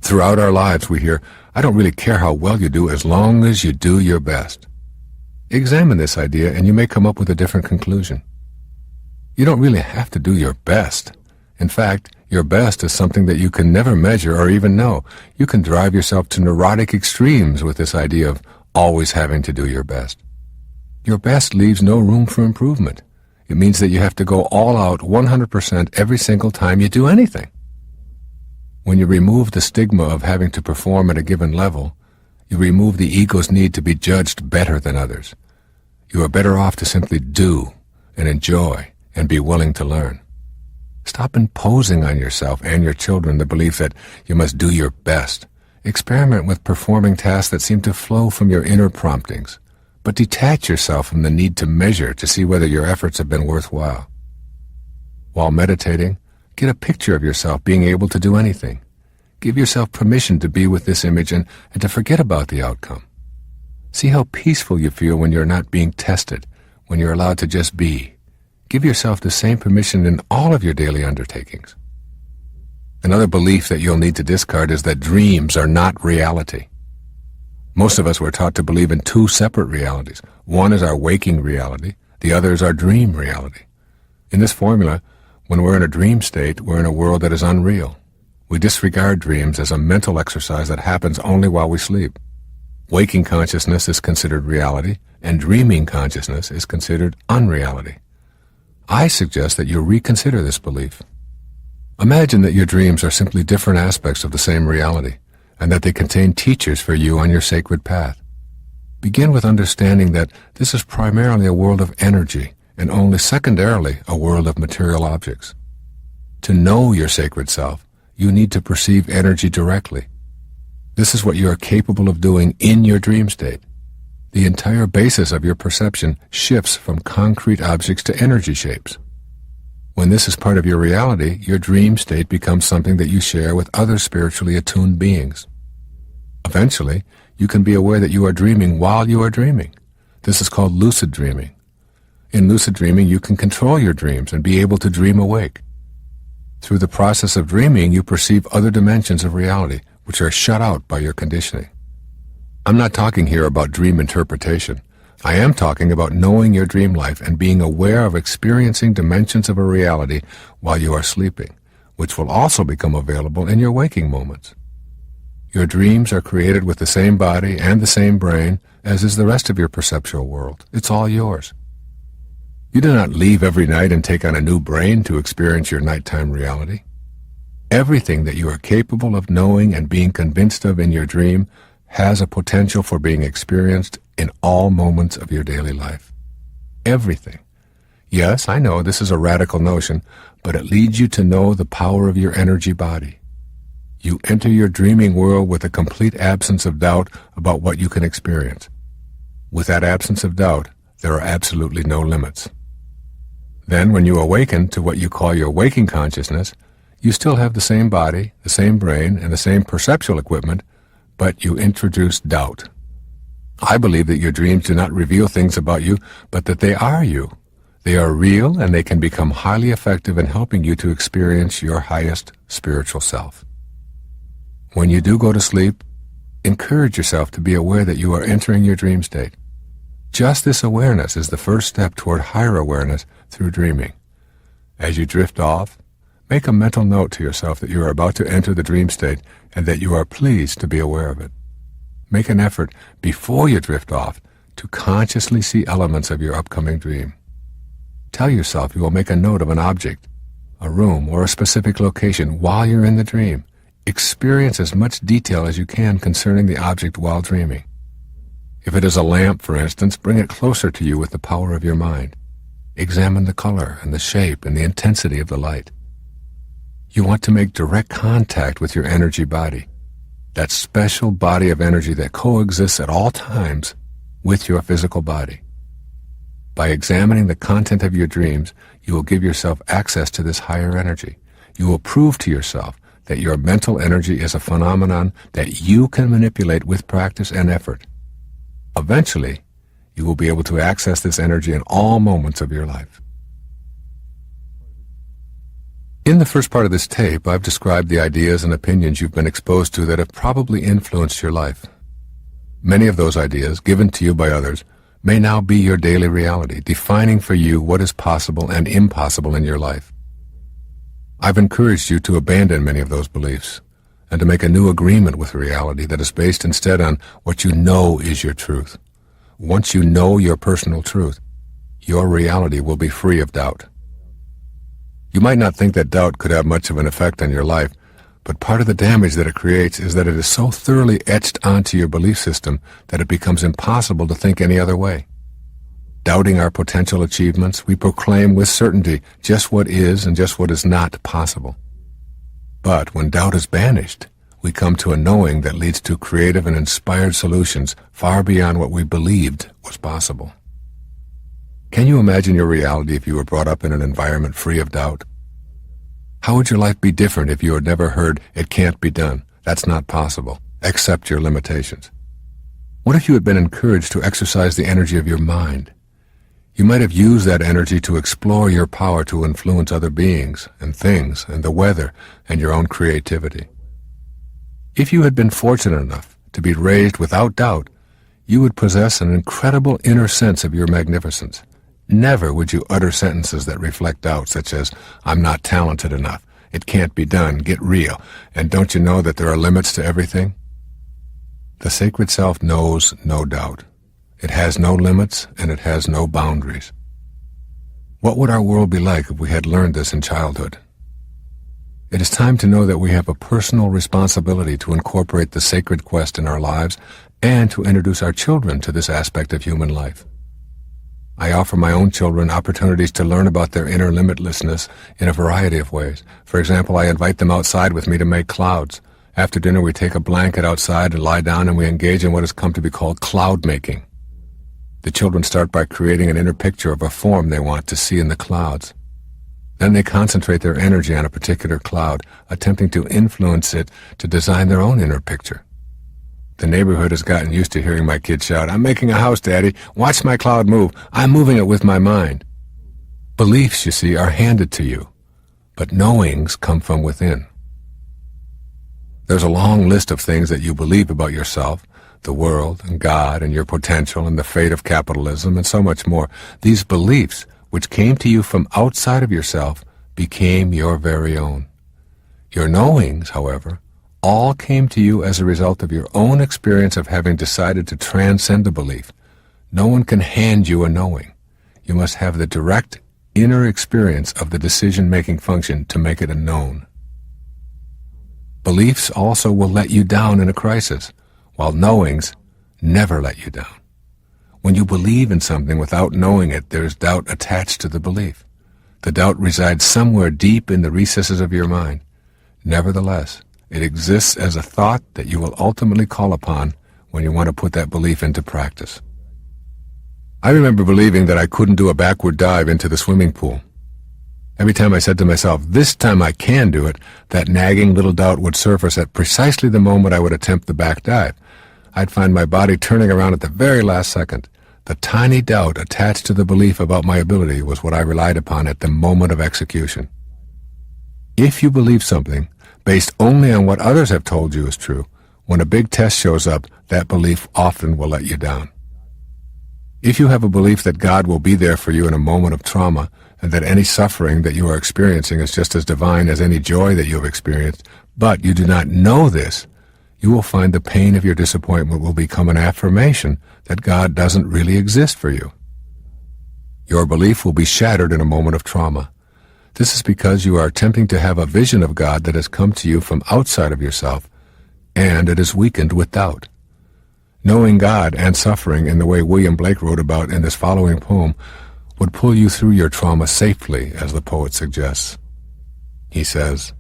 Speaker 1: Throughout our lives we hear, I don't really care how well you do as long as you do your best. Examine this idea and you may come up with a different conclusion. You don't really have to do your best. In fact, your best is something that you can never measure or even know. You can drive yourself to neurotic extremes with this idea of always having to do your best. Your best leaves no room for improvement. It means that you have to go all out 100% every single time you do anything. When you remove the stigma of having to perform at a given level, you remove the ego's need to be judged better than others. You are better off to simply do and enjoy and be willing to learn. Stop imposing on yourself and your children the belief that you must do your best. Experiment with performing tasks that seem to flow from your inner promptings, but detach yourself from the need to measure to see whether your efforts have been worthwhile. While meditating, get a picture of yourself being able to do anything. Give yourself permission to be with this image and to forget about the outcome. See how peaceful you feel when you're not being tested, when you're allowed to just be. Give yourself the same permission in all of your daily undertakings. Another belief that you'll need to discard is that dreams are not reality. Most of us were taught to believe in two separate realities. One is our waking reality, the other is our dream reality. In this formula, when we're in a dream state, we're in a world that is unreal. We disregard dreams as a mental exercise that happens only while we sleep. Waking consciousness is considered reality, and dreaming consciousness is considered unreality. I suggest that you reconsider this belief. Imagine that your dreams are simply different aspects of the same reality, and that they contain teachers for you on your sacred path. Begin with understanding that this is primarily a world of energy, and only secondarily a world of material objects. To know your sacred self, you need to perceive energy directly. This is what you are capable of doing in your dream state. The entire basis of your perception shifts from concrete objects to energy shapes. When this is part of your reality, your dream state becomes something that you share with other spiritually attuned beings. Eventually, you can be aware that you are dreaming while you are dreaming. This is called lucid dreaming. In lucid dreaming, you can control your dreams and be able to dream awake. Through the process of dreaming, you perceive other dimensions of reality, which are shut out by your conditioning. I'm not talking here about dream interpretation. I am talking about knowing your dream life and being aware of experiencing dimensions of a reality while you are sleeping, which will also become available in your waking moments. Your dreams are created with the same body and the same brain as is the rest of your perceptual world. It's all yours. You do not leave every night and take on a new brain to experience your nighttime reality. Everything that you are capable of knowing and being convinced of in your dream has a potential for being experienced in all moments of your daily life. Everything. Yes, I know this is a radical notion, but it leads you to know the power of your energy body. You enter your dreaming world with a complete absence of doubt about what you can experience. With that absence of doubt, there are absolutely no limits. Then, when you awaken to what you call your waking consciousness, You still have the same body, the same brain, and the same perceptual equipment, but you introduce doubt. I believe that your dreams do not reveal things about you, but that they are you. They are real, and they can become highly effective in helping you to experience your highest spiritual self. When you do go to sleep, encourage yourself to be aware that you are entering your dream state. Just this awareness is the first step toward higher awareness through dreaming. As you drift off, make a mental note to yourself that you are about to enter the dream state and that you are pleased to be aware of it. Make an effort before you drift off to consciously see elements of your upcoming dream. Tell yourself you will make a note of an object, a room, or a specific location while you're in the dream. Experience as much detail as you can concerning the object while dreaming. If it is a lamp, for instance, bring it closer to you with the power of your mind. Examine the color and the shape and the intensity of the light. You want to make direct contact with your energy body, that special body of energy that coexists at all times with your physical body. By examining the content of your dreams, you will give yourself access to this higher energy. You will prove to yourself that your mental energy is a phenomenon that you can manipulate with practice and effort. Eventually, you will be able to access this energy in all moments of your life. In the first part of this tape, I've described the ideas and opinions you've been exposed to that have probably influenced your life. Many of those ideas, given to you by others, may now be your daily reality, defining for you what is possible and impossible in your life. I've encouraged you to abandon many of those beliefs and to make a new agreement with reality that is based instead on what you know is your truth. Once you know your personal truth, your reality will be free of doubt. You might not think that doubt could have much of an effect on your life, but part of the damage that it creates is that it is so thoroughly etched onto your belief system that it becomes impossible to think any other way. Doubting our potential achievements, we proclaim with certainty just what is and just what is not possible. But when doubt is banished, we come to a knowing that leads to creative and inspired solutions far beyond what we believed was possible. Can you imagine your reality if you were brought up in an environment free of doubt? How would your life be different if you had never heard, "It can't be done, that's not possible, accept your limitations"? What if you had been encouraged to exercise the energy of your mind? You might have used that energy to explore your power to influence other beings and things and the weather and your own creativity. If you had been fortunate enough to be raised without doubt, you would possess an incredible inner sense of your magnificence. Never would you utter sentences that reflect doubt, such as, "I'm not talented enough, it can't be done, get real, and don't you know that there are limits to everything?" The sacred self knows no doubt. It has no limits, and it has no boundaries. What would our world be like if we had learned this in childhood? It is time to know that we have a personal responsibility to incorporate the sacred quest in our lives and to introduce our children to this aspect of human life. I offer my own children opportunities to learn about their inner limitlessness in a variety of ways. For example, I invite them outside with me to make clouds. After dinner, we take a blanket outside and lie down, and we engage in what has come to be called cloud making. The children start by creating an inner picture of a form they want to see in the clouds. Then they concentrate their energy on a particular cloud, attempting to influence it to design their own inner picture. The neighborhood has gotten used to hearing my kids shout, "I'm making a house, Daddy. Watch my cloud move. I'm moving it with my mind." Beliefs, you see, are handed to you, but knowings come from within. There's a long list of things that you believe about yourself, the world, and God, and your potential, and the fate of capitalism, and so much more. These beliefs, which came to you from outside of yourself, became your very own. Your knowings, however, all came to you as a result of your own experience of having decided to transcend a belief. No one can hand you a knowing. You must have the direct inner experience of the decision-making function to make it a known. Beliefs also will let you down in a crisis, while knowings never let you down. When you believe in something without knowing it, there is doubt attached to the belief. The doubt resides somewhere deep in the recesses of your mind. Nevertheless, it exists as a thought that you will ultimately call upon when you want to put that belief into practice. I remember believing that I couldn't do a backward dive into the swimming pool. Every time I said to myself, "This time I can do it," that nagging little doubt would surface at precisely the moment I would attempt the back dive. I'd find my body turning around at the very last second. The tiny doubt attached to the belief about my ability was what I relied upon at the moment of execution. If you believe something based only on what others have told you is true, when a big test shows up, that belief often will let you down. If you have a belief that God will be there for you in a moment of trauma, and that any suffering that you are experiencing is just as divine as any joy that you have experienced, but you do not know this, you will find the pain of your disappointment will become an affirmation that God doesn't really exist for you. Your belief will be shattered in a moment of trauma. This is because you are attempting to have a vision of God that has come to you from outside of yourself, and it is weakened with doubt. Knowing God and suffering in the way William Blake wrote about in this following poem would pull you through your trauma safely, as the poet suggests. He says,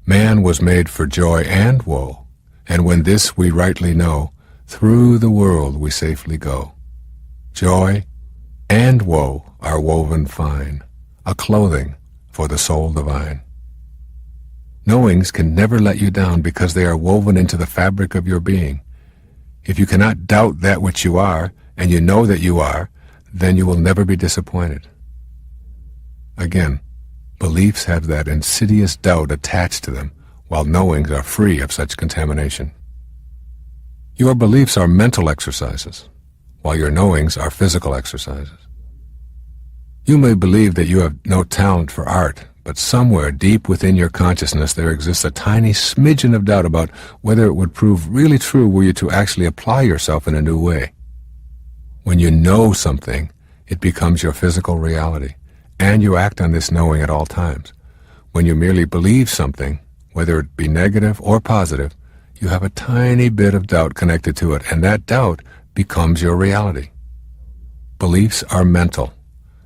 Speaker 1: "Man was made for joy and woe, and when this we rightly know, through the world we safely go. Joy and woe are woven fine, a clothing for the soul divine." Knowings can never let you down because they are woven into the fabric of your being. If you cannot doubt that which you are, and you know that you are, then you will never be disappointed. Again, beliefs have that insidious doubt attached to them, while knowings are free of such contamination. Your beliefs are mental exercises, while your knowings are physical exercises. You may believe that you have no talent for art, but somewhere deep within your consciousness there exists a tiny smidgen of doubt about whether it would prove really true were you to actually apply yourself in a new way. When you know something, it becomes your physical reality, and you act on this knowing at all times. When you merely believe something, whether it be negative or positive, you have a tiny bit of doubt connected to it, and that doubt becomes your reality. Beliefs are mental.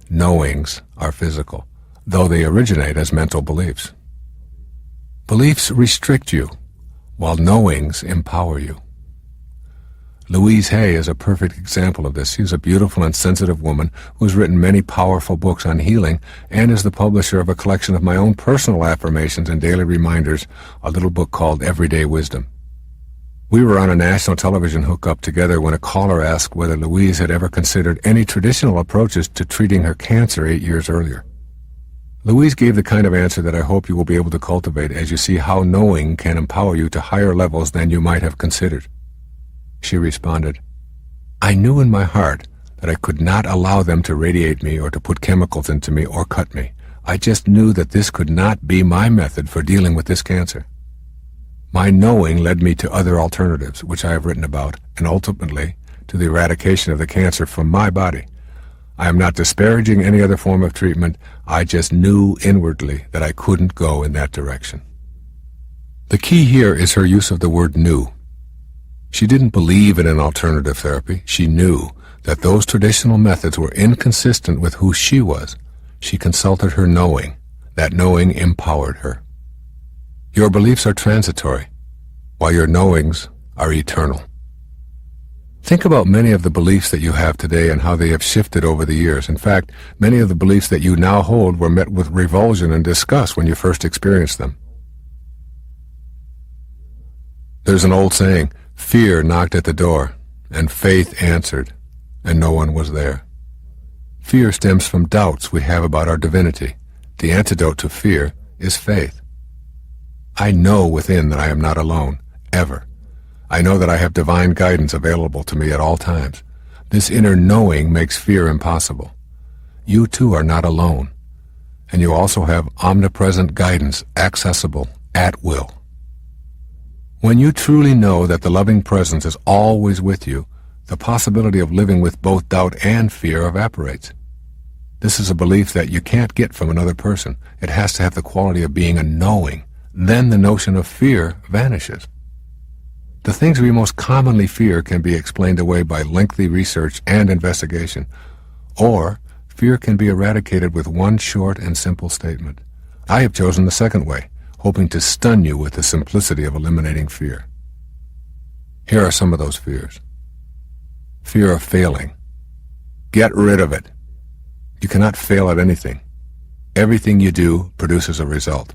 Speaker 1: Knowings are physical, though they originate as mental beliefs. Beliefs restrict you, while knowings empower you. Louise Hay is a perfect example of this. She is a beautiful and sensitive woman who has written many powerful books on healing and is the publisher of a collection of my own personal affirmations and daily reminders, a little book called Everyday Wisdom. We were on a national television hookup together when a caller asked whether Louise had ever considered any traditional approaches to treating her cancer 8 years earlier. Louise gave the kind of answer that I hope you will be able to cultivate as you see how knowing can empower you to higher levels than you might have considered. She responded, "I knew in my heart that I could not allow them to radiate me or to put chemicals into me or cut me. I just knew that this could not be my method for dealing with this cancer. My knowing led me to other alternatives, which I have written about, and ultimately to the eradication of the cancer from my body. I am not disparaging any other form of treatment. I just knew inwardly that I couldn't go in that direction." The key here is her use of the word knew. She didn't believe in an alternative therapy. She knew that those traditional methods were inconsistent with who she was. She consulted her knowing. That knowing empowered her. Your beliefs are transitory, while your knowings are eternal. Think about many of the beliefs that you have today and how they have shifted over the years. In fact, many of the beliefs that you now hold were met with revulsion and disgust when you first experienced them. There's an old saying, fear knocked at the door, and faith answered, and no one was there. Fear stems from doubts we have about our divinity. The antidote to fear is faith. I know within that I am not alone, ever. I know that I have divine guidance available to me at all times. This inner knowing makes fear impossible. You too are not alone, and you also have omnipresent guidance accessible at will. When you truly know that the loving presence is always with you, the possibility of living with both doubt and fear evaporates. This is a belief that you can't get from another person. It has to have the quality of being a knowing. Then the notion of fear vanishes. The things we most commonly fear can be explained away by lengthy research and investigation, or fear can be eradicated with one short and simple statement. I have chosen the second way, hoping to stun you with the simplicity of eliminating fear. Here are some of those fears. Fear of failing. Get rid of it. You cannot fail at anything. Everything you do produces a result.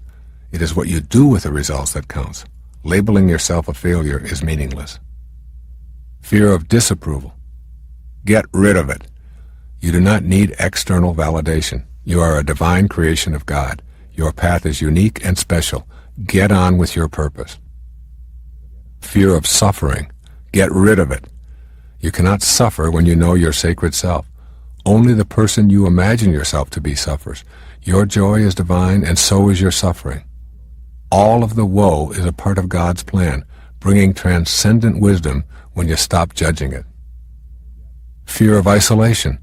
Speaker 1: It is what you do with the results that counts. Labeling yourself a failure is meaningless. Fear of disapproval. Get rid of it. You do not need external validation. You are a divine creation of God. Your path is unique and special. Get on with your purpose. Fear of suffering. Get rid of it. You cannot suffer when you know your sacred self. Only the person you imagine yourself to be suffers. Your joy is divine, and so is your suffering. All of the woe is a part of God's plan, bringing transcendent wisdom when you stop judging it. Fear of isolation.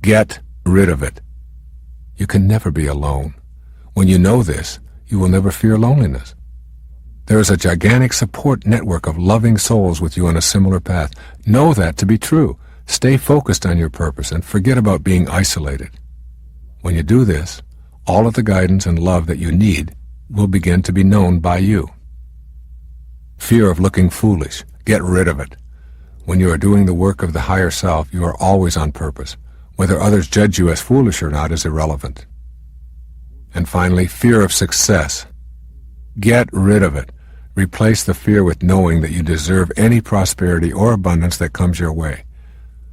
Speaker 1: Get rid of it. You can never be alone. When you know this, you will never fear loneliness. There is a gigantic support network of loving souls with you on a similar path. Know that to be true. Stay focused on your purpose and forget about being isolated. When you do this, all of the guidance and love that you need will begin to be known by you. Fear of looking foolish. Get rid of it. When you are doing the work of the higher self, you are always on purpose. Whether others judge you as foolish or not is irrelevant. And finally, fear of success. Get rid of it. Replace the fear with knowing that you deserve any prosperity or abundance that comes your way.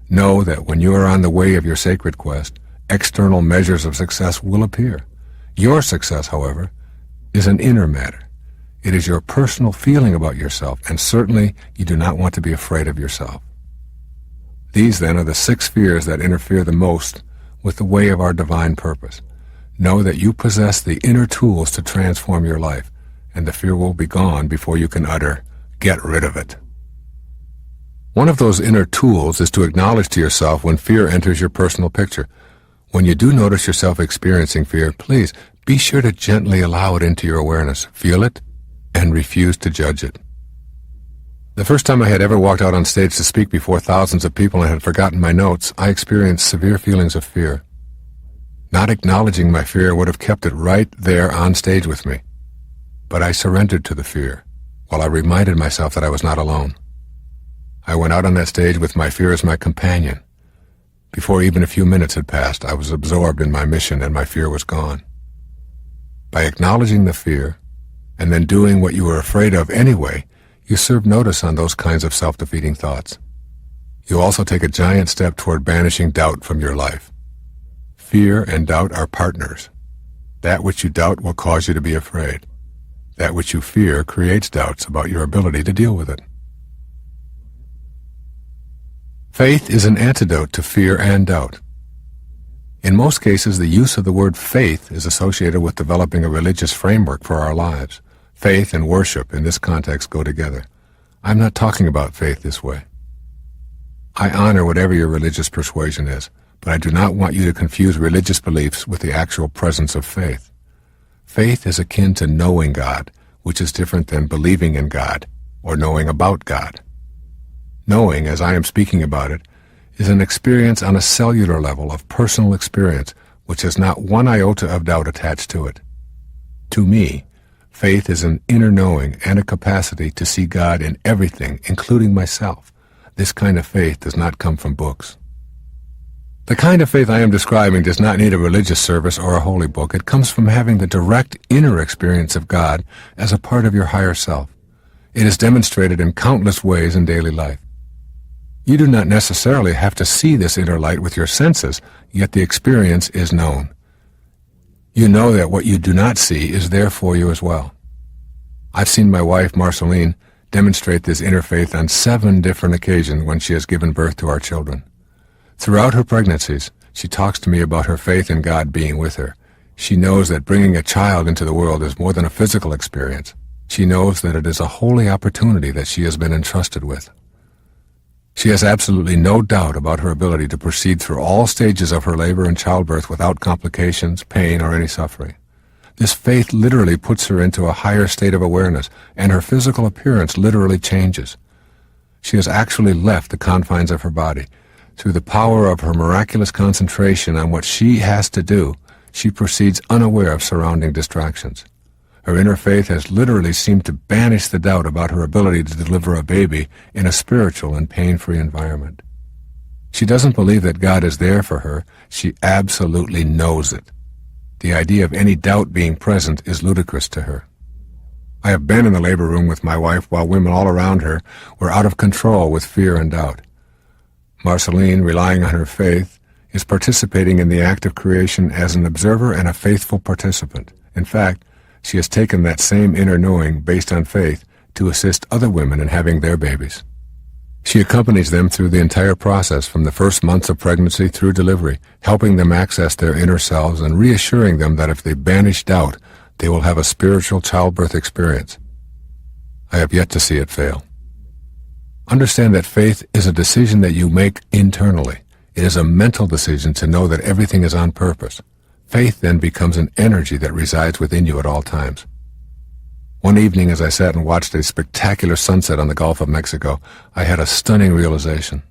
Speaker 1: Know that when you are on the way of your sacred quest, external measures of success will appear. Your success, however, is an inner matter. It is your personal feeling about yourself, and certainly you do not want to be afraid of yourself. These, then, are the 6 fears that interfere the most with the way of our divine purpose. Know that you possess the inner tools to transform your life, and the fear will be gone before you can utter, "Get rid of it." One of those inner tools is to acknowledge to yourself when fear enters your personal picture. When you do notice yourself experiencing fear, please be sure to gently allow it into your awareness. Feel it and refuse to judge it. The first time I had ever walked out on stage to speak before thousands of people and had forgotten my notes, I experienced severe feelings of fear. Not acknowledging my fear would have kept it right there on stage with me. But I surrendered to the fear, while I reminded myself that I was not alone. I went out on that stage with my fear as my companion. Before even a few minutes had passed, I was absorbed in my mission and my fear was gone. By acknowledging the fear, and then doing what you were afraid of anyway, you serve notice on those kinds of self-defeating thoughts. You also take a giant step toward banishing doubt from your life. Fear and doubt are partners. That which you doubt will cause you to be afraid. That which you fear creates doubts about your ability to deal with it. Faith is an antidote to fear and doubt. In most cases, the use of the word faith is associated with developing a religious framework for our lives. Faith and worship in this context go together. I'm not talking about faith this way. I honor whatever your religious persuasion is, but I do not want you to confuse religious beliefs with the actual presence of faith. Faith is akin to knowing God, which is different than believing in God or knowing about God. Knowing, as I am speaking about it, is an experience on a cellular level of personal experience which has not one iota of doubt attached to it. To me, faith is an inner knowing and a capacity to see God in everything, including myself. This kind of faith does not come from books. The kind of faith I am describing does not need a religious service or a holy book. It comes from having the direct inner experience of God as a part of your higher self. It is demonstrated in countless ways in daily life. You do not necessarily have to see this inner light with your senses, yet the experience is known. You know that what you do not see is there for you as well. I've seen my wife, Marceline, demonstrate this inner faith on 7 different occasions when she has given birth to our children. Throughout her pregnancies, she talks to me about her faith in God being with her. She knows that bringing a child into the world is more than a physical experience. She knows that it is a holy opportunity that she has been entrusted with. She has absolutely no doubt about her ability to proceed through all stages of her labor and childbirth without complications, pain, or any suffering. This faith literally puts her into a higher state of awareness, and her physical appearance literally changes. She has actually left the confines of her body. Through the power of her miraculous concentration on what she has to do, she proceeds unaware of surrounding distractions. Her inner faith has literally seemed to banish the doubt about her ability to deliver a baby in a spiritual and pain-free environment. She doesn't believe that God is there for her. She absolutely knows it. The idea of any doubt being present is ludicrous to her. I have been in the labor room with my wife while women all around her were out of control with fear and doubt. Marceline, relying on her faith, is participating in the act of creation as an observer and a faithful participant. In fact, she has taken that same inner knowing based on faith to assist other women in having their babies. She accompanies them through the entire process from the first months of pregnancy through delivery, helping them access their inner selves and reassuring them that if they banish doubt, they will have a spiritual childbirth experience. I have yet to see it fail. Understand that faith is a decision that you make internally. It is a mental decision to know that everything is on purpose. Faith then becomes an energy that resides within you at all times. One evening as I sat and watched a spectacular sunset on the Gulf of Mexico, I had a stunning realization.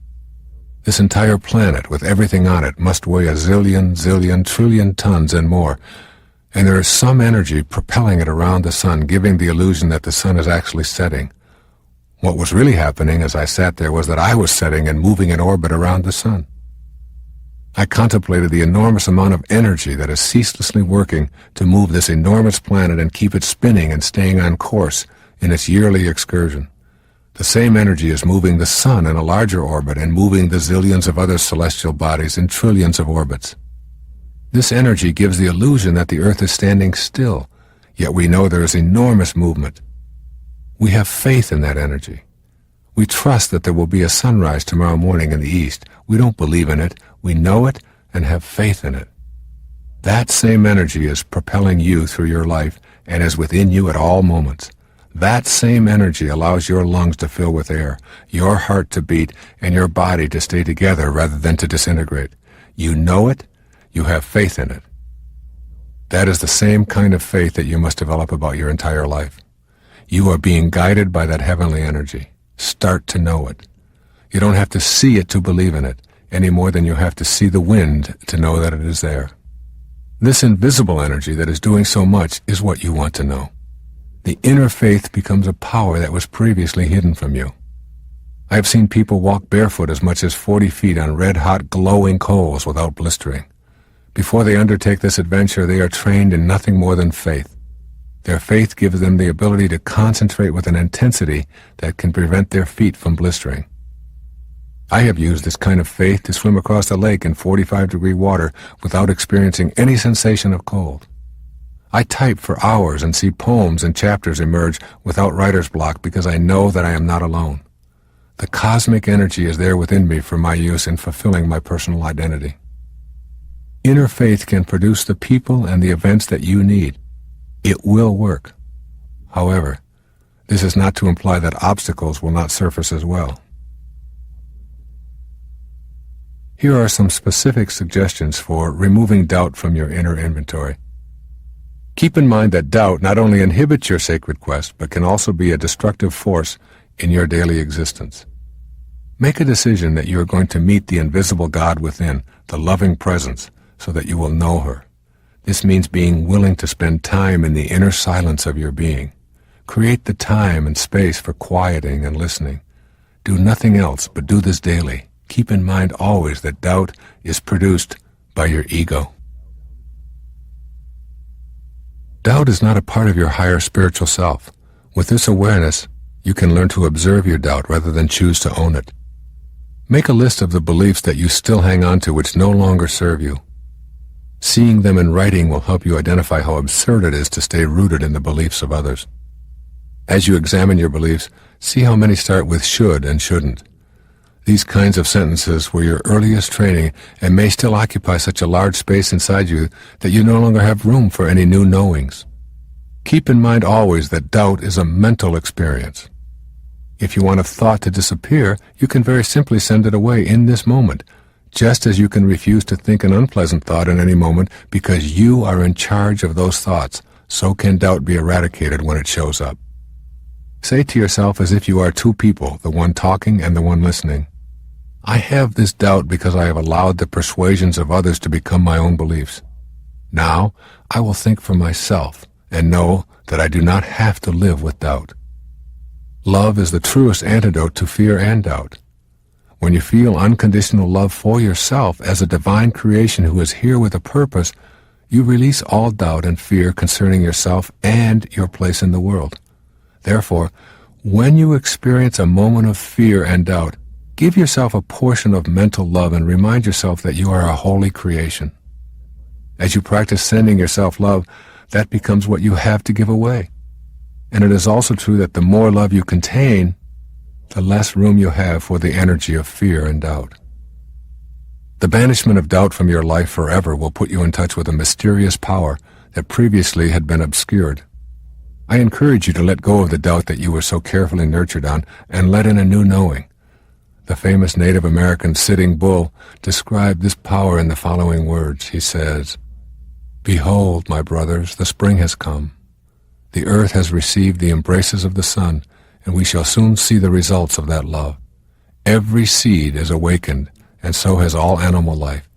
Speaker 1: This entire planet, with everything on it, must weigh a zillion, trillion tons and more, and there is some energy propelling it around the sun, giving the illusion that the sun is actually setting. What was really happening as I sat there was that I was setting and moving in orbit around the sun. I contemplated the enormous amount of energy that is ceaselessly working to move this enormous planet and keep it spinning and staying on course in its yearly excursion. The same energy is moving the sun in a larger orbit and moving the zillions of other celestial bodies in trillions of orbits. This energy gives the illusion that the Earth is standing still, yet we know there is enormous movement. We have faith in that energy. We trust that there will be a sunrise tomorrow morning in the east. We don't believe in it. We know it and have faith in it. That same energy is propelling you through your life and is within you at all moments. That same energy allows your lungs to fill with air, your heart to beat, and your body to stay together rather than to disintegrate. You know it. You have faith in it. That is the same kind of faith that you must develop about your entire life. You are being guided by that heavenly energy. Start to know it. You don't have to see it to believe in it, any more than you have to see the wind to know that it is there. This invisible energy that is doing so much is what you want to know. The inner faith becomes a power that was previously hidden from you. I have seen people walk barefoot as much as 40 feet on red-hot glowing coals without blistering. Before they undertake this adventure, they are trained in nothing more than faith. Their faith gives them the ability to concentrate with an intensity that can prevent their feet from blistering. I have used this kind of faith to swim across the lake in 45-degree water without experiencing any sensation of cold. I type for hours and see poems and chapters emerge without writer's block because I know that I am not alone. The cosmic energy is there within me for my use in fulfilling my personal identity. Inner faith can produce the people and the events that you need. It will work. However, this is not to imply that obstacles will not surface as well. Here are some specific suggestions for removing doubt from your inner inventory. Keep in mind that doubt not only inhibits your sacred quest, but can also be a destructive force in your daily existence. Make a decision that you are going to meet the invisible God within, the loving presence, so that you will know her. This means being willing to spend time in the inner silence of your being. Create the time and space for quieting and listening. Do nothing else but do this daily. Keep in mind always that doubt is produced by your ego. Doubt is not a part of your higher spiritual self. With this awareness, you can learn to observe your doubt rather than choose to own it. Make a list of the beliefs that you still hang on to which no longer serve you. Seeing them in writing will help you identify how absurd it is to stay rooted in the beliefs of others. As you examine your beliefs, see how many start with should and shouldn't. These kinds of sentences were your earliest training and may still occupy such a large space inside you that you no longer have room for any new knowings. Keep in mind always that doubt is a mental experience. If you want a thought to disappear, you can very simply send it away in this moment, just as you can refuse to think an unpleasant thought in any moment because you are in charge of those thoughts. So can doubt be eradicated when it shows up. Say to yourself as if you are two people, the one talking and the one listening. I have this doubt because I have allowed the persuasions of others to become my own beliefs. Now, I will think for myself and know that I do not have to live with doubt. Love is the truest antidote to fear and doubt. When you feel unconditional love for yourself as a divine creation who is here with a purpose, You release all doubt and fear concerning yourself and your place in the world. Therefore, when you experience a moment of fear and doubt, give yourself a portion of mental love and remind yourself that you are a holy creation. As you practice sending yourself love, that becomes what you have to give away. And it is also true that the more love you contain, the less room you have for the energy of fear and doubt. The banishment of doubt from your life forever will put you in touch with a mysterious power that previously had been obscured. I encourage you to let go of the doubt that you were so carefully nurtured on and let in a new knowing. The famous Native American Sitting Bull described this power in the following words. He says, "Behold, my brothers, the spring has come. The earth has received the embraces of the sun, and we shall soon see the results of that love. Every seed is awakened, and so has all animal life.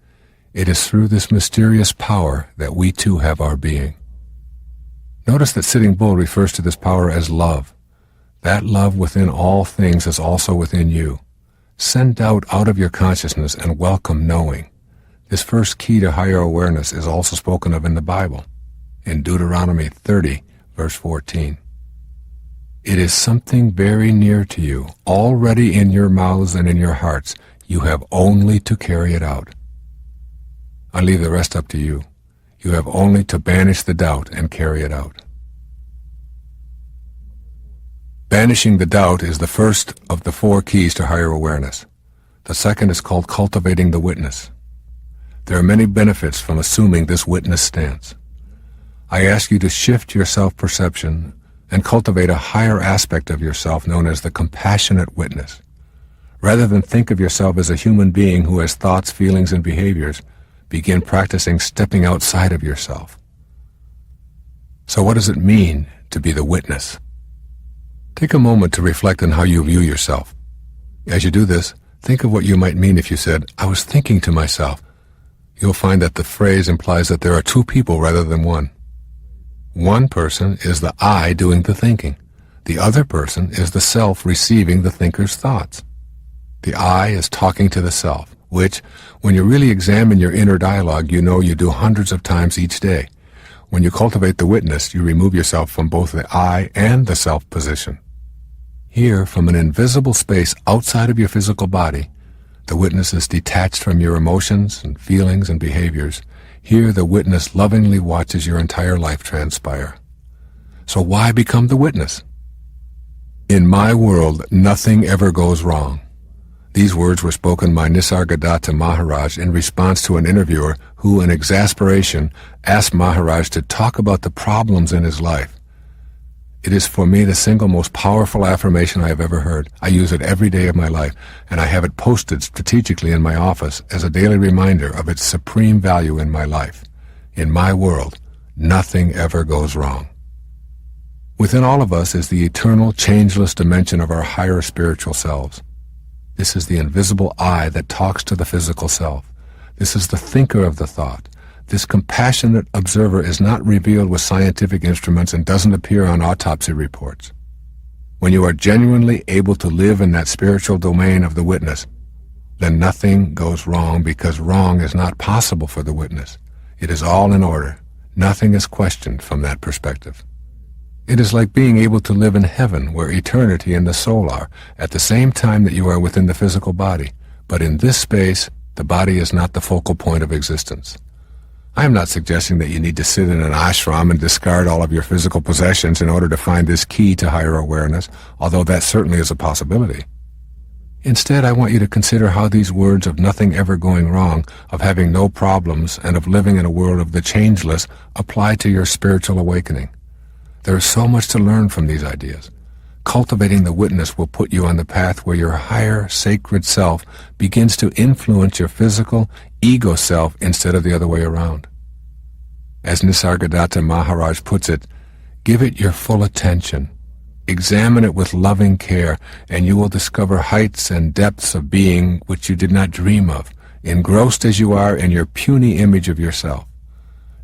Speaker 1: It is through this mysterious power that we too have our being." Notice that Sitting Bull refers to this power as love. That love within all things is also within you. Send doubt out of your consciousness and welcome knowing. This first key to higher awareness is also spoken of in the Bible, in Deuteronomy 30, verse 14. It is something very near to you, already in your mouths and in your hearts. You have only to carry it out. I leave the rest up to you. You have only to banish the doubt and carry it out. Banishing the doubt is the first of the 4 keys to higher awareness. The second is called cultivating the witness. There are many benefits from assuming this witness stance. I ask you to shift your self-perception and cultivate a higher aspect of yourself known as the compassionate witness. Rather than think of yourself as a human being who has thoughts, feelings, and behaviors, begin practicing stepping outside of yourself. So what does it mean to be the witness? Take a moment to reflect on how you view yourself. As you do this, think of what you might mean if you said, "I was thinking to myself." You'll find that the phrase implies that there are 2 people rather than one. One person is the I doing the thinking. The other person is the self receiving the thinker's thoughts. The I is talking to the self, which, when you really examine your inner dialogue, you know you do hundreds of times each day. When you cultivate the witness, you remove yourself from both the I and the self position. Here, from an invisible space outside of your physical body, the witness is detached from your emotions and feelings and behaviors. Here, the witness lovingly watches your entire life transpire. So why become the witness? In my world, nothing ever goes wrong. These words were spoken by Nisargadatta Maharaj in response to an interviewer who, in exasperation, asked Maharaj to talk about the problems in his life. It is for me the single most powerful affirmation I have ever heard. I use it every day of my life, and I have it posted strategically in my office as a daily reminder of its supreme value in my life. In my world, nothing ever goes wrong. Within all of us is the eternal, changeless dimension of our higher spiritual selves. This is the invisible I that talks to the physical self. This is the thinker of the thought. This compassionate observer is not revealed with scientific instruments and doesn't appear on autopsy reports. When you are genuinely able to live in that spiritual domain of the witness, then nothing goes wrong because wrong is not possible for the witness. It is all in order. Nothing is questioned from that perspective. It is like being able to live in heaven where eternity and the soul are at the same time that you are within the physical body. But in this space, the body is not the focal point of existence. I am not suggesting that you need to sit in an ashram and discard all of your physical possessions in order to find this key to higher awareness, although that certainly is a possibility. Instead, I want you to consider how these words of nothing ever going wrong, of having no problems, and of living in a world of the changeless apply to your spiritual awakening. There is so much to learn from these ideas. Cultivating the witness will put you on the path where your higher, sacred self begins to influence your physical, ego self instead of the other way around. As Nisargadatta Maharaj puts it, give it your full attention. Examine it with loving care, and you will discover heights and depths of being which you did not dream of, engrossed as you are in your puny image of yourself.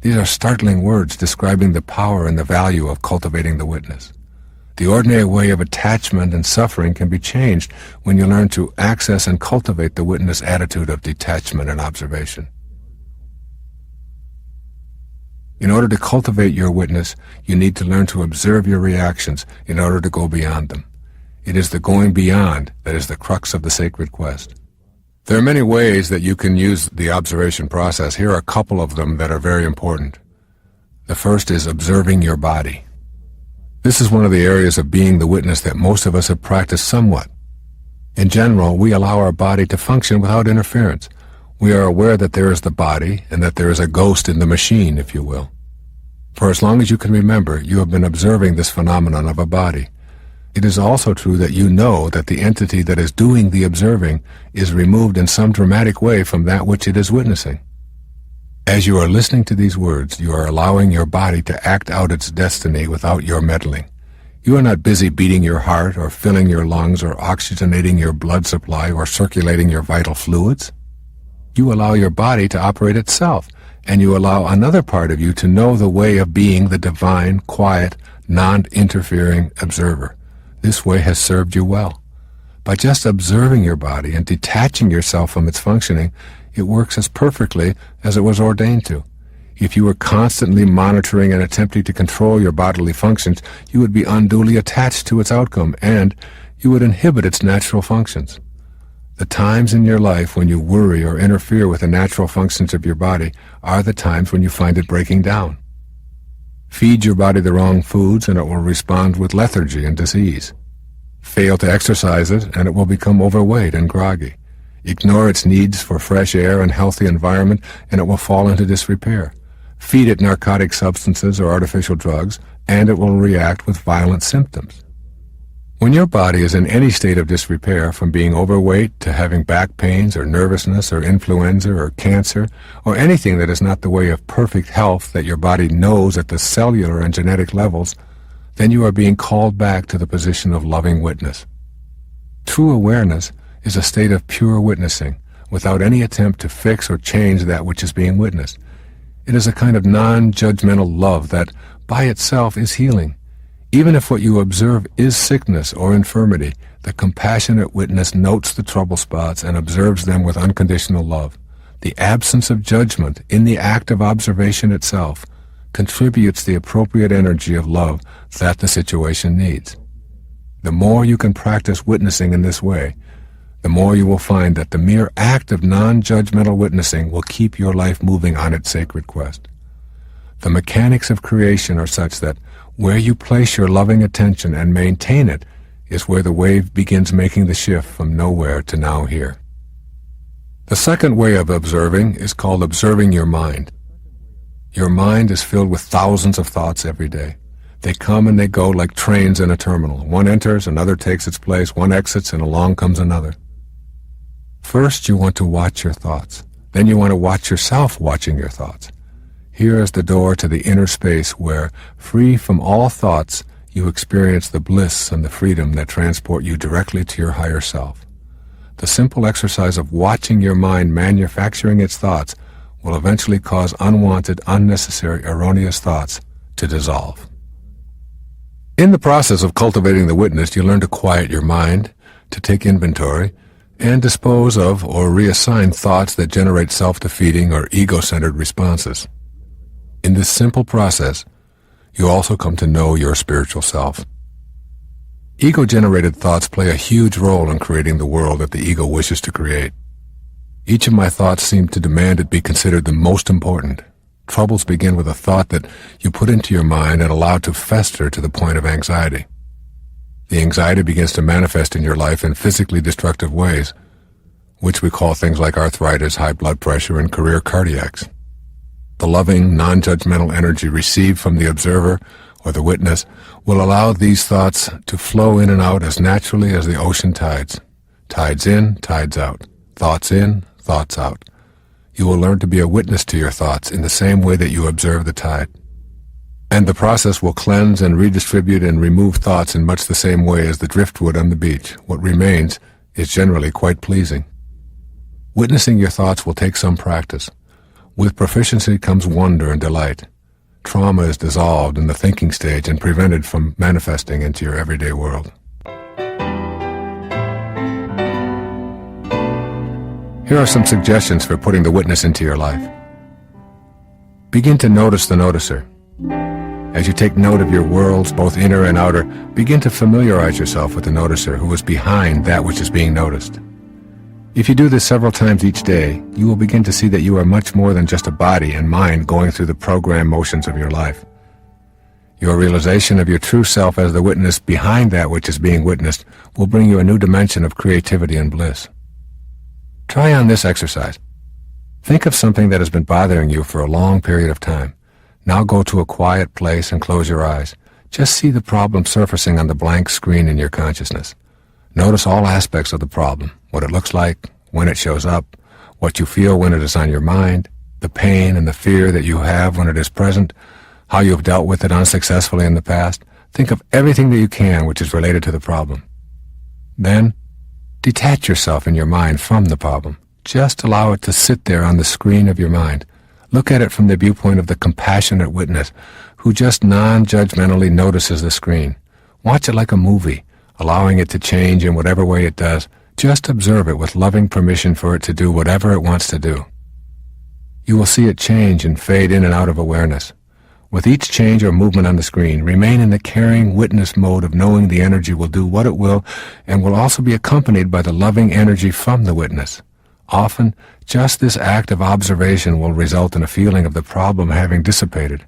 Speaker 1: These are startling words describing the power and the value of cultivating the witness. The ordinary way of attachment and suffering can be changed when you learn to access and cultivate the witness attitude of detachment and observation. In order to cultivate your witness, you need to learn to observe your reactions in order to go beyond them. It is the going beyond that is the crux of the sacred quest. There are many ways that you can use the observation process. Here are a couple of them that are very important. The first is observing your body. This is one of the areas of being the witness that most of us have practiced somewhat. In general, we allow our body to function without interference. We are aware that there is the body and that there is a ghost in the machine, if you will. For as long as you can remember, you have been observing this phenomenon of a body. It is also true that you know that the entity that is doing the observing is removed in some dramatic way from that which it is witnessing. As you are listening to these words, you are allowing your body to act out its destiny without your meddling. You are not busy beating your heart or filling your lungs or oxygenating your blood supply or circulating your vital fluids. You allow your body to operate itself, and you allow another part of you to know the way of being the divine, quiet, non-interfering observer. This way has served you well. By just observing your body and detaching yourself from its functioning, it works as perfectly as it was ordained to. If you were constantly monitoring and attempting to control your bodily functions, you would be unduly attached to its outcome, and you would inhibit its natural functions. The times in your life when you worry or interfere with the natural functions of your body are the times when you find it breaking down. Feed your body the wrong foods and it will respond with lethargy and disease. Fail to exercise it and it will become overweight and groggy. Ignore its needs for fresh air and healthy environment and it will fall into disrepair. Feed it narcotic substances or artificial drugs and it will react with violent symptoms. When your body is in any state of disrepair, from being overweight to having back pains or nervousness or influenza or cancer or anything that is not the way of perfect health that your body knows at the cellular and genetic levels, then you are being called back to the position of loving witness. True awareness is a state of pure witnessing, without any attempt to fix or change that which is being witnessed. It is a kind of non-judgmental love that, by itself, is healing. Even if what you observe is sickness or infirmity, the compassionate witness notes the trouble spots and observes them with unconditional love. The absence of judgment in the act of observation itself contributes the appropriate energy of love that the situation needs. The more you can practice witnessing in this way, the more you will find that the mere act of non-judgmental witnessing will keep your life moving on its sacred quest. The mechanics of creation are such that where you place your loving attention and maintain it is where the wave begins making the shift from nowhere to now here. The second way of observing is called observing your mind. Your mind is filled with thousands of thoughts every day. They come and they go like trains in a terminal. One enters, another takes its place, one exits, and along comes another. First, you want to watch your thoughts. Then you want to watch yourself watching your thoughts. Here is the door to the inner space where, free from all thoughts, you experience the bliss and the freedom that transport you directly to your higher self. The simple exercise of watching your mind manufacturing its thoughts will eventually cause unwanted, unnecessary, erroneous thoughts to dissolve. In the process of cultivating the witness, you learn to quiet your mind, to take inventory, and dispose of or reassign thoughts that generate self-defeating or ego-centered responses. In this simple process, you also come to know your spiritual self. Ego-generated thoughts play a huge role in creating the world that the ego wishes to create. Each of my thoughts seem to demand it be considered the most important. Troubles begin with a thought that you put into your mind and allow to fester to the point of anxiety. The anxiety begins to manifest in your life in physically destructive ways, which we call things like arthritis, high blood pressure, and career cardiacs. The loving, non-judgmental energy received from the observer or the witness will allow these thoughts to flow in and out as naturally as the ocean tides. Tides in, tides out. Thoughts in, thoughts out. You will learn to be a witness to your thoughts in the same way that you observe the tide. And the process will cleanse and redistribute and remove thoughts in much the same way as the driftwood on the beach. What remains is generally quite pleasing. Witnessing your thoughts will take some practice. With proficiency comes wonder and delight. Trauma is dissolved in the thinking stage and prevented from manifesting into your everyday world. Here are some suggestions for putting the witness into your life. Begin to notice the noticer. As you take note of your worlds, both inner and outer, begin to familiarize yourself with the noticer who is behind that which is being noticed. If you do this several times each day, you will begin to see that you are much more than just a body and mind going through the program motions of your life. Your realization of your true self as the witness behind that which is being witnessed will bring you a new dimension of creativity and bliss. Try on this exercise. Think of something that has been bothering you for a long period of time. Now go to a quiet place and close your eyes. Just see the problem surfacing on the blank screen in your consciousness. Notice all aspects of the problem, what it looks like, when it shows up, what you feel when it is on your mind, the pain and the fear that you have when it is present, how you have dealt with it unsuccessfully in the past. Think of everything that you can which is related to the problem. Then, detach yourself in your mind from the problem. Just allow it to sit there on the screen of your mind. Look at it from the viewpoint of the compassionate witness who just non-judgmentally notices the screen. Watch it like a movie, allowing it to change in whatever way it does. Just observe it with loving permission for it to do whatever it wants to do. You will see it change and fade in and out of awareness. With each change or movement on the screen, remain in the caring witness mode of knowing the energy will do what it will and will also be accompanied by the loving energy from the witness. Often, just this act of observation will result in a feeling of the problem having dissipated.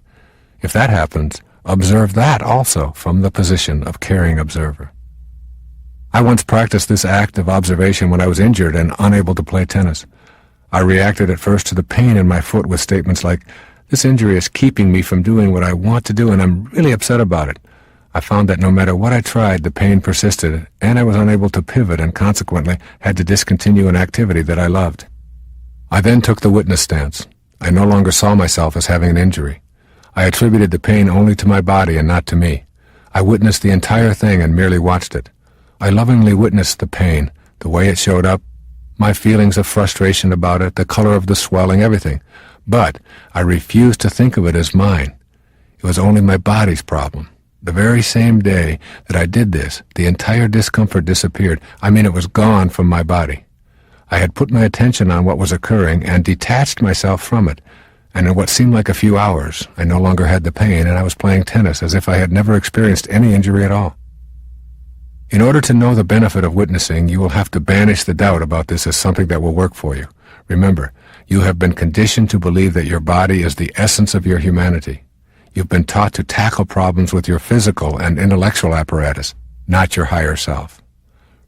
Speaker 1: If that happens, observe that also from the position of caring observer. I once practiced this act of observation when I was injured and unable to play tennis. I reacted at first to the pain in my foot with statements like, "This injury is keeping me from doing what I want to do and I'm really upset about it." I found that no matter what I tried, the pain persisted, and I was unable to pivot and consequently had to discontinue an activity that I loved. I then took the witness stance. I no longer saw myself as having an injury. I attributed the pain only to my body and not to me. I witnessed the entire thing and merely watched it. I lovingly witnessed the pain, the way it showed up, my feelings of frustration about it, the color of the swelling, everything. But I refused to think of it as mine. It was only my body's problem. The very same day that I did this, the entire discomfort disappeared. I mean, it was gone from my body. I had put my attention on what was occurring and detached myself from it, and in what seemed like a few hours, I no longer had the pain and I was playing tennis as if I had never experienced any injury at all. In order to know the benefit of witnessing, you will have to banish the doubt about this as something that will work for you. Remember, you have been conditioned to believe that your body is the essence of your humanity. You've been taught to tackle problems with your physical and intellectual apparatus, not your higher self.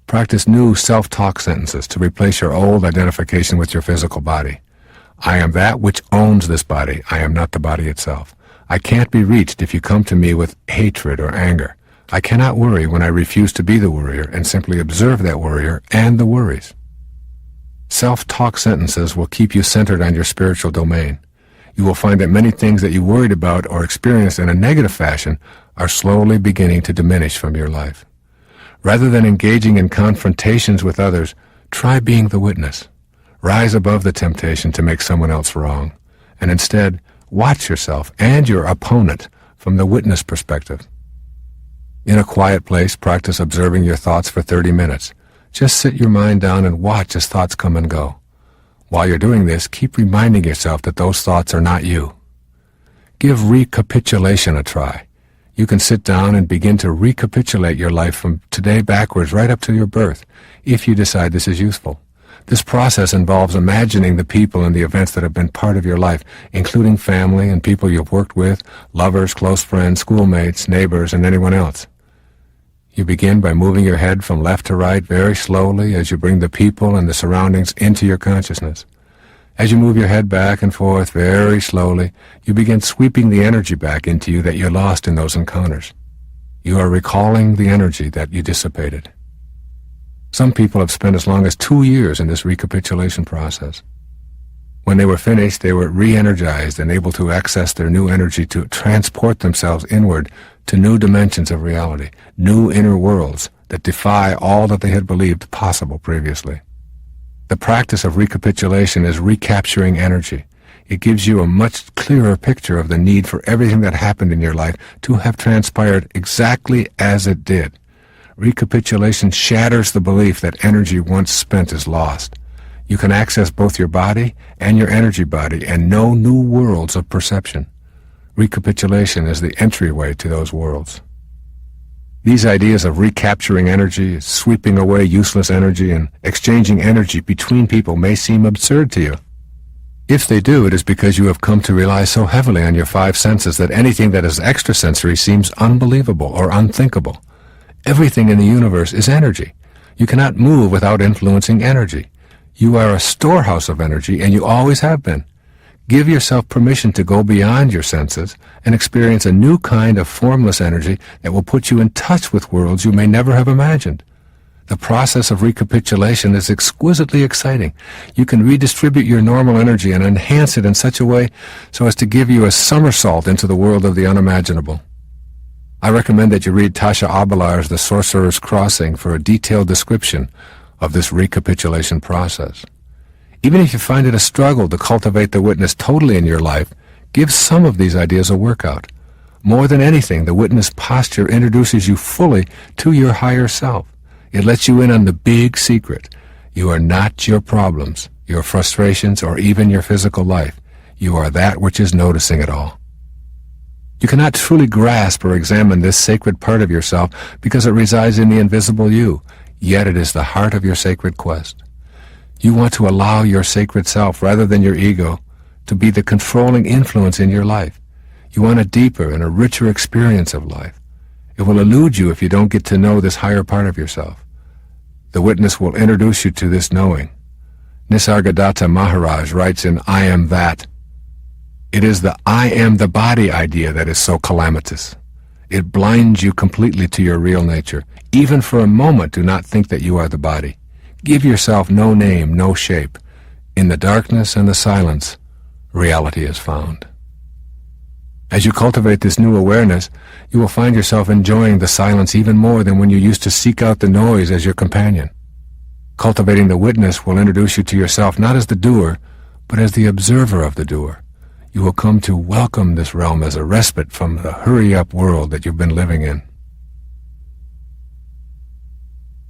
Speaker 1: Practice new self-talk sentences to replace your old identification with your physical body. I am that which owns this body. I am not the body itself. I can't be reached if you come to me with hatred or anger. I cannot worry when I refuse to be the worrier and simply observe that worrier and the worries. Self-talk sentences will keep you centered on your spiritual domain. You will find that many things that you worried about or experienced in a negative fashion are slowly beginning to diminish from your life. Rather than engaging in confrontations with others, try being the witness. Rise above the temptation to make someone else wrong, and instead watch yourself and your opponent from the witness perspective. In a quiet place, practice observing your thoughts for 30 minutes. Just sit your mind down and watch as thoughts come and go. While you're doing this, keep reminding yourself that those thoughts are not you. Give recapitulation a try. You can sit down and begin to recapitulate your life from today backwards right up to your birth, if you decide this is useful. This process involves imagining the people and the events that have been part of your life, including family and people you've worked with, lovers, close friends, schoolmates, neighbors, and anyone else. You begin by moving your head from left to right very slowly as you bring the people and the surroundings into your consciousness. As you move your head back and forth very slowly, you begin sweeping the energy back into you that you lost in those encounters. You are recalling the energy that you dissipated. Some people have spent as long as 2 years in this recapitulation process. When they were finished, they were re-energized and able to access their new energy to transport themselves inward to new dimensions of reality, new inner worlds that defy all that they had believed possible previously. The practice of recapitulation is recapturing energy. It gives you a much clearer picture of the need for everything that happened in your life to have transpired exactly as it did. Recapitulation shatters the belief that energy once spent is lost. You can access both your body and your energy body and know new worlds of perception. Recapitulation is the entryway to those worlds. These ideas of recapturing energy, sweeping away useless energy, and exchanging energy between people may seem absurd to you. If they do, it is because you have come to rely so heavily on your five senses that anything that is extrasensory seems unbelievable or unthinkable. Everything in the universe is energy. You cannot move without influencing energy. You are a storehouse of energy, and you always have been. Give yourself permission to go beyond your senses and experience a new kind of formless energy that will put you in touch with worlds you may never have imagined. The process of recapitulation is exquisitely exciting. You can redistribute your normal energy and enhance it in such a way so as to give you a somersault into the world of the unimaginable. I recommend that you read Tasha Abelar's The Sorcerer's Crossing for a detailed description of this recapitulation process. Even if you find it a struggle to cultivate the witness totally in your life, give some of these ideas a workout. More than anything, the witness posture introduces you fully to your higher self. It lets you in on the big secret. You are not your problems, your frustrations, or even your physical life. You are that which is noticing it all. You cannot truly grasp or examine this sacred part of yourself because it resides in the invisible you, yet it is the heart of your sacred quest. You want to allow your sacred self, rather than your ego, to be the controlling influence in your life. You want a deeper and a richer experience of life. It will elude you if you don't get to know this higher part of yourself. The witness will introduce you to this knowing. Nisargadatta Maharaj writes in I Am That, "It is the I am the body idea that is so calamitous. It blinds you completely to your real nature. Even for a moment do not think that you are the body. Give yourself no name, no shape. In the darkness and the silence, reality is found." As you cultivate this new awareness, you will find yourself enjoying the silence even more than when you used to seek out the noise as your companion. Cultivating the witness will introduce you to yourself not as the doer, but as the observer of the doer. You will come to welcome this realm as a respite from the hurry-up world that you've been living in.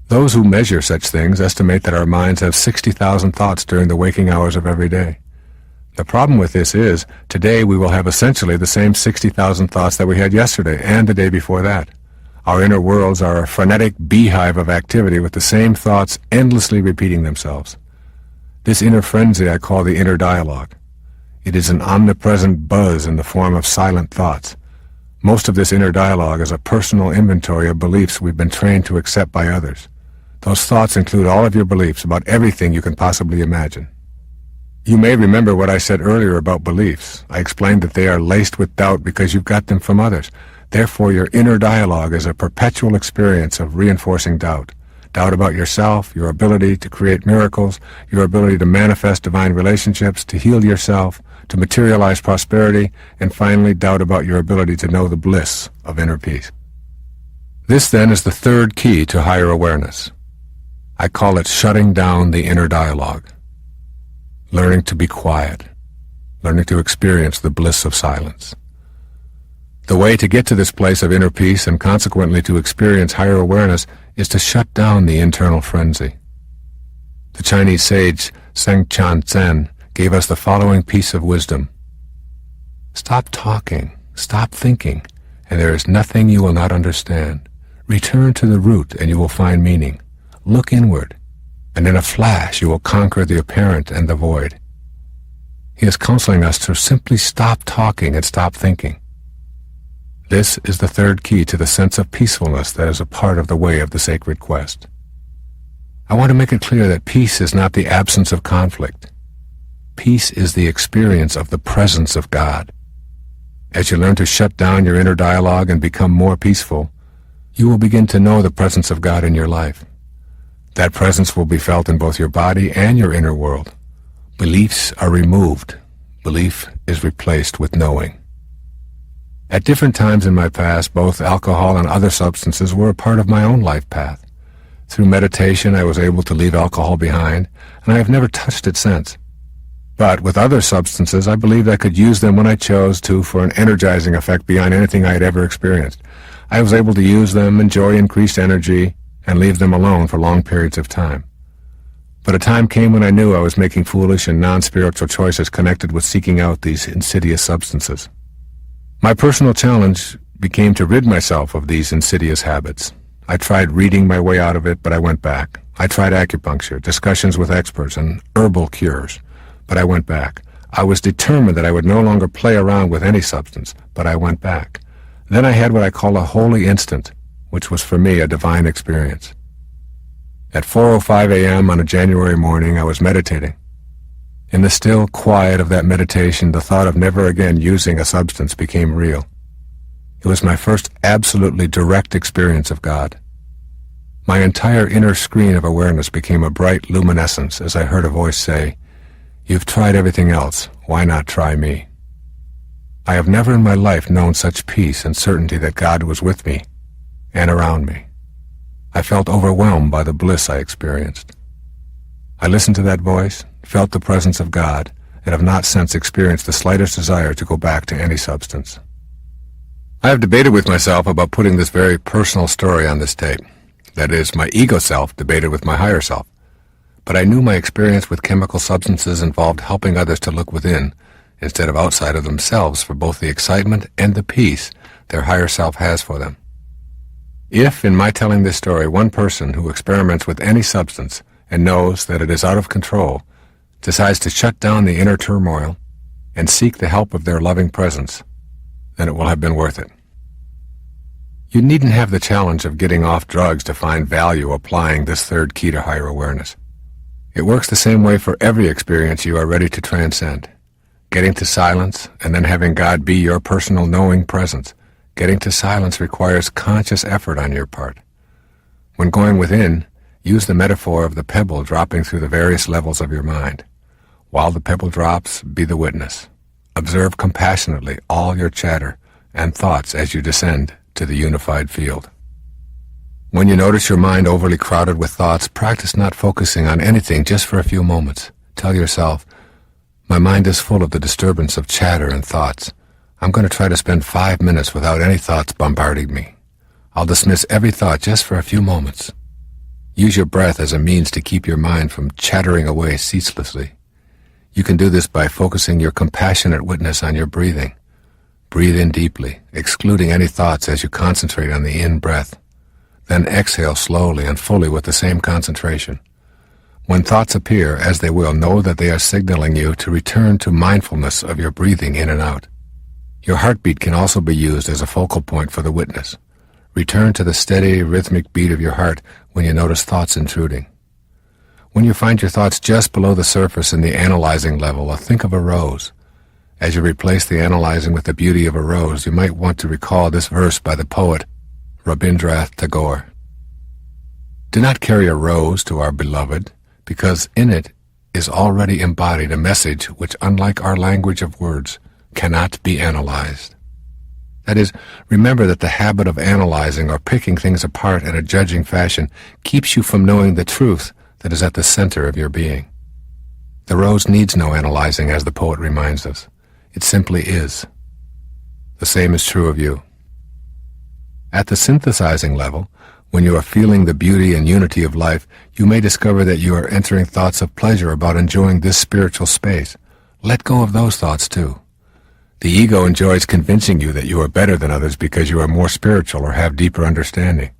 Speaker 1: Those who measure such things estimate that our minds have 60,000 thoughts during the waking hours of every day. The problem with this is, today we will have essentially the same 60,000 thoughts that we had yesterday and the day before that. Our inner worlds are a frenetic beehive of activity with the same thoughts endlessly repeating themselves. This inner frenzy I call the inner dialogue. It is an omnipresent buzz in the form of silent thoughts. Most of this inner dialogue is a personal inventory of beliefs we've been trained to accept by others. Those thoughts include all of your beliefs about everything you can possibly imagine. You may remember what I said earlier about beliefs. I explained that they are laced with doubt because you've got them from others. Therefore, your inner dialogue is a perpetual experience of reinforcing doubt. Doubt about yourself, your ability to create miracles, your ability to manifest divine relationships, to heal yourself, to materialize prosperity, and finally doubt about your ability to know the bliss of inner peace. This, then, is the third key to higher awareness. I call it shutting down the inner dialogue. Learning to be quiet. Learning to experience the bliss of silence. The way to get to this place of inner peace and consequently to experience higher awareness is to shut down the internal frenzy. The Chinese sage Sengchan Tsen gave us the following piece of wisdom. Stop talking, stop thinking, and there is nothing you will not understand. Return to the root and you will find meaning. Look inward, and in a flash you will conquer the apparent and the void. He is counseling us to simply stop talking and stop thinking. This is the third key to the sense of peacefulness that is a part of the way of the sacred quest. I want to make it clear that peace is not the absence of conflict. Peace is the experience of the presence of God. As you learn to shut down your inner dialogue and become more peaceful, you will begin to know the presence of God in your life. That presence will be felt in both your body and your inner world. Beliefs are removed. Belief is replaced with knowing. At different times in my past, both alcohol and other substances were a part of my own life path. Through meditation, I was able to leave alcohol behind, and I have never touched it since. But with other substances, I believed I could use them when I chose to for an energizing effect beyond anything I had ever experienced. I was able to use them, enjoy increased energy, and leave them alone for long periods of time. But a time came when I knew I was making foolish and non-spiritual choices connected with seeking out these insidious substances. My personal challenge became to rid myself of these insidious habits. I tried reading my way out of it, but I went back. I tried acupuncture, discussions with experts, and herbal cures, but I went back. I was determined that I would no longer play around with any substance, but I went back. Then I had what I call a holy instant, which was for me a divine experience. At 4:05 a.m. on a January morning, I was meditating. In the still quiet of that meditation, the thought of never again using a substance became real. It was my first absolutely direct experience of God. My entire inner screen of awareness became a bright luminescence as I heard a voice say, "You've tried everything else. Why not try me?" I have never in my life known such peace and certainty that God was with me and around me. I felt overwhelmed by the bliss I experienced. I listened to that voice, felt the presence of God, and have not since experienced the slightest desire to go back to any substance. I have debated with myself about putting this very personal story on this tape. That is, my ego self debated with my higher self. But I knew my experience with chemical substances involved helping others to look within, instead of outside of themselves, for both the excitement and the peace their higher self has for them. If, in my telling this story, one person who experiments with any substance and knows that it is out of control decides to shut down the inner turmoil and seek the help of their loving presence, then it will have been worth it. You needn't have the challenge of getting off drugs to find value applying this third key to higher awareness. It works the same way for every experience you are ready to transcend. Getting to silence and then having God be your personal knowing presence. Getting to silence requires conscious effort on your part. When going within, use the metaphor of the pebble dropping through the various levels of your mind. While the pebble drops, be the witness. Observe compassionately all your chatter and thoughts as you descend to the unified field. When you notice your mind overly crowded with thoughts, practice not focusing on anything just for a few moments. Tell yourself, "My mind is full of the disturbance of chatter and thoughts. I'm going to try to spend 5 minutes without any thoughts bombarding me. I'll dismiss every thought just for a few moments." Use your breath as a means to keep your mind from chattering away ceaselessly. You can do this by focusing your compassionate witness on your breathing. Breathe in deeply, excluding any thoughts as you concentrate on the in-breath. Then exhale slowly and fully with the same concentration. When thoughts appear, as they will, know that they are signaling you to return to mindfulness of your breathing in and out. Your heartbeat can also be used as a focal point for the witness. Return to the steady, rhythmic beat of your heart when you notice thoughts intruding. When you find your thoughts just below the surface in the analyzing level, think of a rose. As you replace the analyzing with the beauty of a rose, you might want to recall this verse by the poet Rabindranath Tagore. "Do not carry a rose to our beloved, because in it is already embodied a message which, unlike our language of words, cannot be analyzed." That is, remember that the habit of analyzing or picking things apart in a judging fashion keeps you from knowing the truth that is at the center of your being. The rose needs no analyzing, as the poet reminds us. It simply is. The same is true of you. At the synthesizing level, when you are feeling the beauty and unity of life, you may discover that you are entering thoughts of pleasure about enjoying this spiritual space. Let go of those thoughts too. The ego enjoys convincing you that you are better than others because you are more spiritual or have deeper understanding.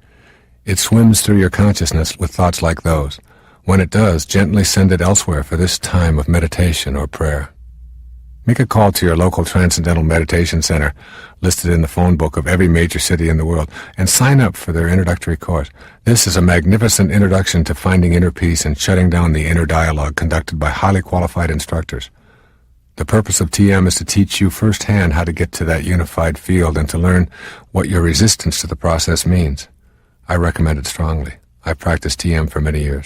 Speaker 1: It swims through your consciousness with thoughts like those. When it does, gently send it elsewhere for this time of meditation or prayer. Make a call to your local Transcendental Meditation Center, listed in the phone book of every major city in the world, and sign up for their introductory course. This is a magnificent introduction to finding inner peace and shutting down the inner dialogue conducted by highly qualified instructors. The purpose of TM is to teach you firsthand how to get to that unified field and to learn what your resistance to the process means. I recommend it strongly. I've practiced TM for many years.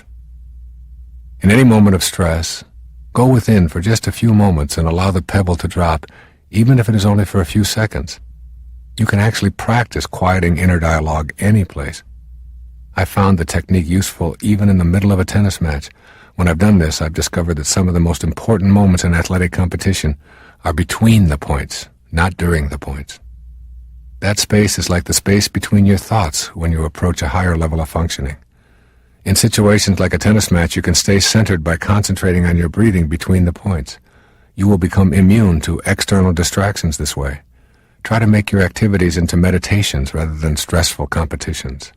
Speaker 1: In any moment of stress, go within for just a few moments and allow the pebble to drop, even if it is only for a few seconds. You can actually practice quieting inner dialogue any place. I found the technique useful even in the middle of a tennis match. When I've done this, I've discovered that some of the most important moments in athletic competition are between the points, not during the points. That space is like the space between your thoughts when you approach a higher level of functioning. In situations like a tennis match, you can stay centered by concentrating on your breathing between the points. You will become immune to external distractions this way. Try to make your activities into meditations rather than stressful competitions.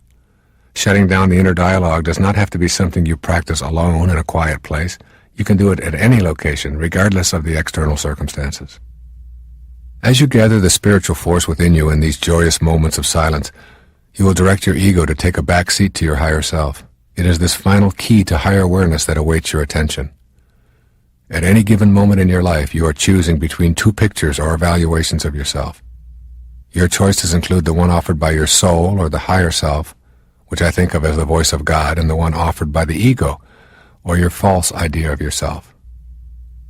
Speaker 1: Shutting down the inner dialogue does not have to be something you practice alone in a quiet place. You can do it at any location, regardless of the external circumstances. As you gather the spiritual force within you in these joyous moments of silence, you will direct your ego to take a back seat to your higher self. It is this final key to higher awareness that awaits your attention. At any given moment in your life, you are choosing between two pictures or evaluations of yourself. Your choices include the one offered by your soul or the higher self, which I think of as the voice of God, and the one offered by the ego, or your false idea of yourself.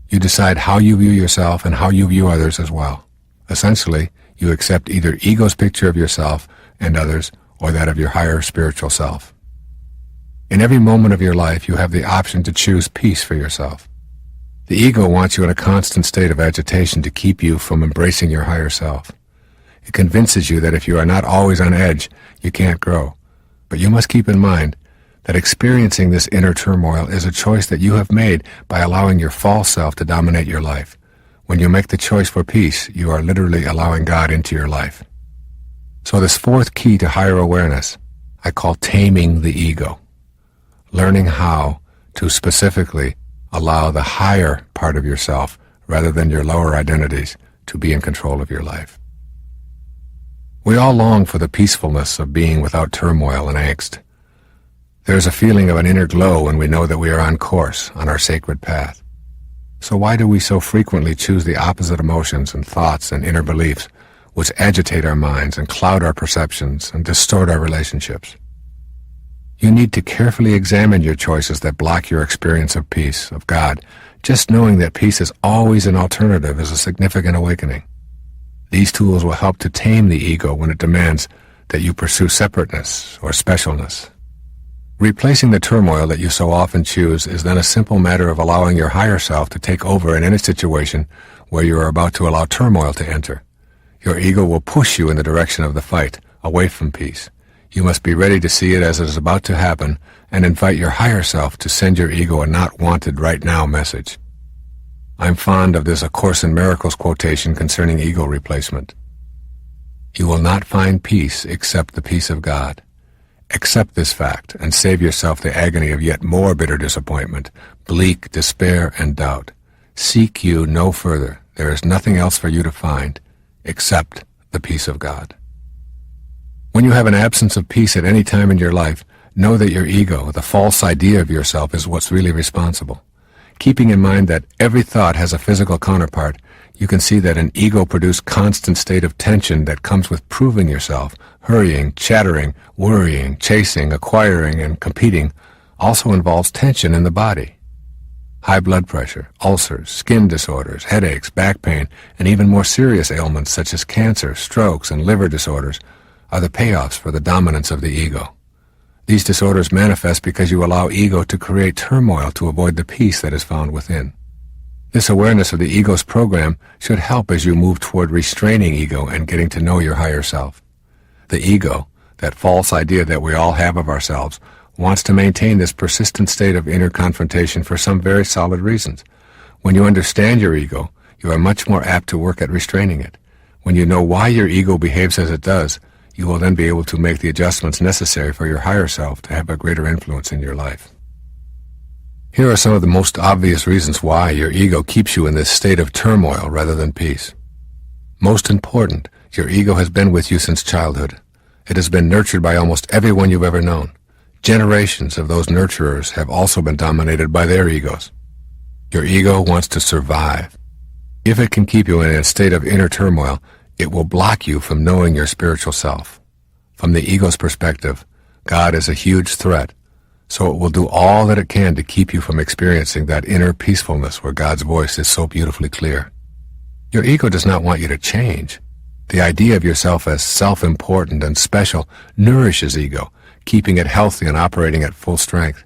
Speaker 1: You decide how you view yourself and how you view others as well. Essentially, you accept either ego's picture of yourself and others, or that of your higher spiritual self. In every moment of your life, you have the option to choose peace for yourself. The ego wants you in a constant state of agitation to keep you from embracing your higher self. It convinces you that if you are not always on edge, you can't grow. But you must keep in mind that experiencing this inner turmoil is a choice that you have made by allowing your false self to dominate your life. When you make the choice for peace, you are literally allowing God into your life. So this fourth key to higher awareness, I call taming the ego. Learning how to specifically allow the higher part of yourself, rather than your lower identities, to be in control of your life. We all long for the peacefulness of being without turmoil and angst. There is a feeling of an inner glow when we know that we are on course, on our sacred path. So why do we so frequently choose the opposite emotions and thoughts and inner beliefs, which agitate our minds and cloud our perceptions and distort our relationships? You need to carefully examine your choices that block your experience of peace, of God. Just knowing that peace is always an alternative is a significant awakening. These tools will help to tame the ego when it demands that you pursue separateness or specialness. Replacing the turmoil that you so often choose is then a simple matter of allowing your higher self to take over in any situation where you are about to allow turmoil to enter. Your ego will push you in the direction of the fight, away from peace. You must be ready to see it as it is about to happen and invite your higher self to send your ego a not wanted right now message. I'm fond of this A Course in Miracles quotation concerning ego replacement. You will not find peace except the peace of God. Accept this fact and save yourself the agony of yet more bitter disappointment, bleak despair and doubt. Seek you no further. There is nothing else for you to find except the peace of God. When you have an absence of peace at any time in your life, know that your ego, the false idea of yourself, is what's really responsible. Keeping in mind that every thought has a physical counterpart, you can see that an ego-produced constant state of tension that comes with proving yourself, hurrying, chattering, worrying, chasing, acquiring, and competing also involves tension in the body. High blood pressure, ulcers, skin disorders, headaches, back pain, and even more serious ailments such as cancer, strokes, and liver disorders are the payoffs for the dominance of the ego. These disorders manifest because you allow ego to create turmoil to avoid the peace that is found within. This awareness of the ego's program should help as you move toward restraining ego and getting to know your higher self. The ego, that false idea that we all have of ourselves, wants to maintain this persistent state of inner confrontation for some very solid reasons. When you understand your ego, you are much more apt to work at restraining it. When you know why your ego behaves as it does, you will then be able to make the adjustments necessary for your higher self to have a greater influence in your life. Here are some of the most obvious reasons why your ego keeps you in this state of turmoil rather than peace. Most important, your ego has been with you since childhood. It has been nurtured by almost everyone you've ever known. Generations of those nurturers have also been dominated by their egos. Your ego wants to survive. If it can keep you in a state of inner turmoil, it will block you from knowing your spiritual self. From the ego's perspective, God is a huge threat, so it will do all that it can to keep you from experiencing that inner peacefulness where God's voice is so beautifully clear. Your ego does not want you to change. The idea of yourself as self-important and special nourishes ego, keeping it healthy and operating at full strength.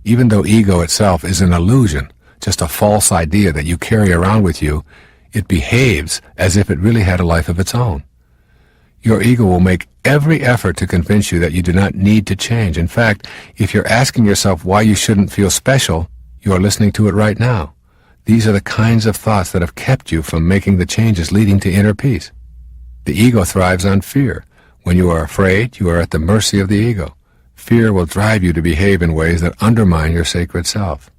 Speaker 1: Even though ego itself is an illusion, just a false idea that you carry around with you, it behaves as if it really had a life of its own. Your ego will make every effort to convince you that you do not need to change. In fact, if you're asking yourself why you shouldn't feel special, you are listening to it right now. These are the kinds of thoughts that have kept you from making the changes leading to inner peace. The ego thrives on fear. When you are afraid, you are at the mercy of the ego. Fear will drive you to behave in ways that undermine your sacred self.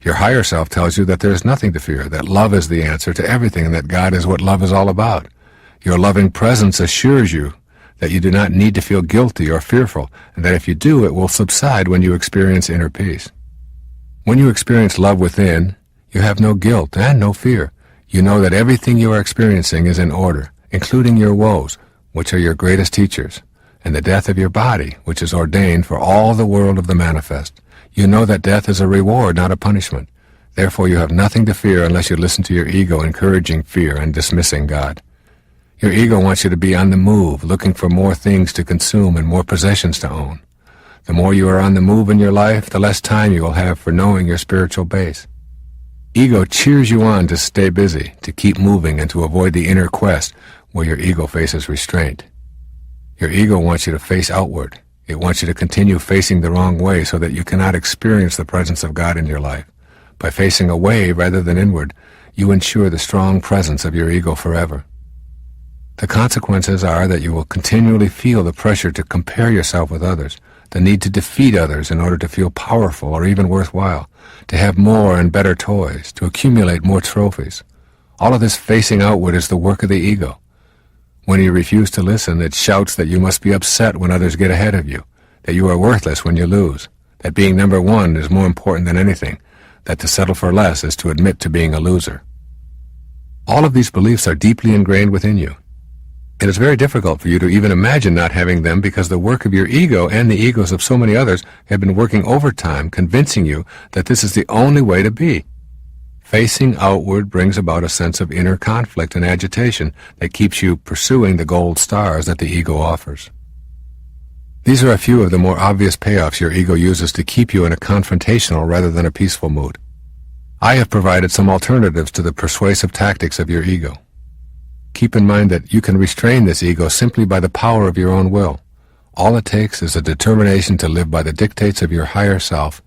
Speaker 1: Your higher self tells you that there is nothing to fear, that love is the answer to everything, and that God is what love is all about. Your loving presence assures you that you do not need to feel guilty or fearful, and that if you do, it will subside when you experience inner peace. When you experience love within, you have no guilt and no fear. You know that everything you are experiencing is in order, including your woes, which are your greatest teachers, and the death of your body, which is ordained for all the world of the manifest. You know that death is a reward, not a punishment. Therefore you have nothing to fear unless you listen to your ego encouraging fear and dismissing God. Your ego wants you to be on the move, looking for more things to consume and more possessions to own. The more you are on the move in your life, the less time you will have for knowing your spiritual base. Ego cheers you on to stay busy, to keep moving, and to avoid the inner quest where your ego faces restraint. Your ego wants you to face outward. It wants you to continue facing the wrong way so that you cannot experience the presence of God in your life. By facing away rather than inward, you ensure the strong presence of your ego forever. The consequences are that you will continually feel the pressure to compare yourself with others, the need to defeat others in order to feel powerful or even worthwhile, to have more and better toys, to accumulate more trophies. All of this facing outward is the work of the ego. When you refuse to listen, it shouts that you must be upset when others get ahead of you, that you are worthless when you lose, that being number one is more important than anything, that to settle for less is to admit to being a loser. All of these beliefs are deeply ingrained within you. It is very difficult for you to even imagine not having them because the work of your ego and the egos of so many others have been working overtime, convincing you that this is the only way to be. Facing outward brings about a sense of inner conflict and agitation that keeps you pursuing the gold stars that the ego offers. These are a few of the more obvious payoffs your ego uses to keep you in a confrontational rather than a peaceful mood. I have provided some alternatives to the persuasive tactics of your ego. Keep in mind that you can restrain this ego simply by the power of your own will. All it takes is a determination to live by the dictates of your higher self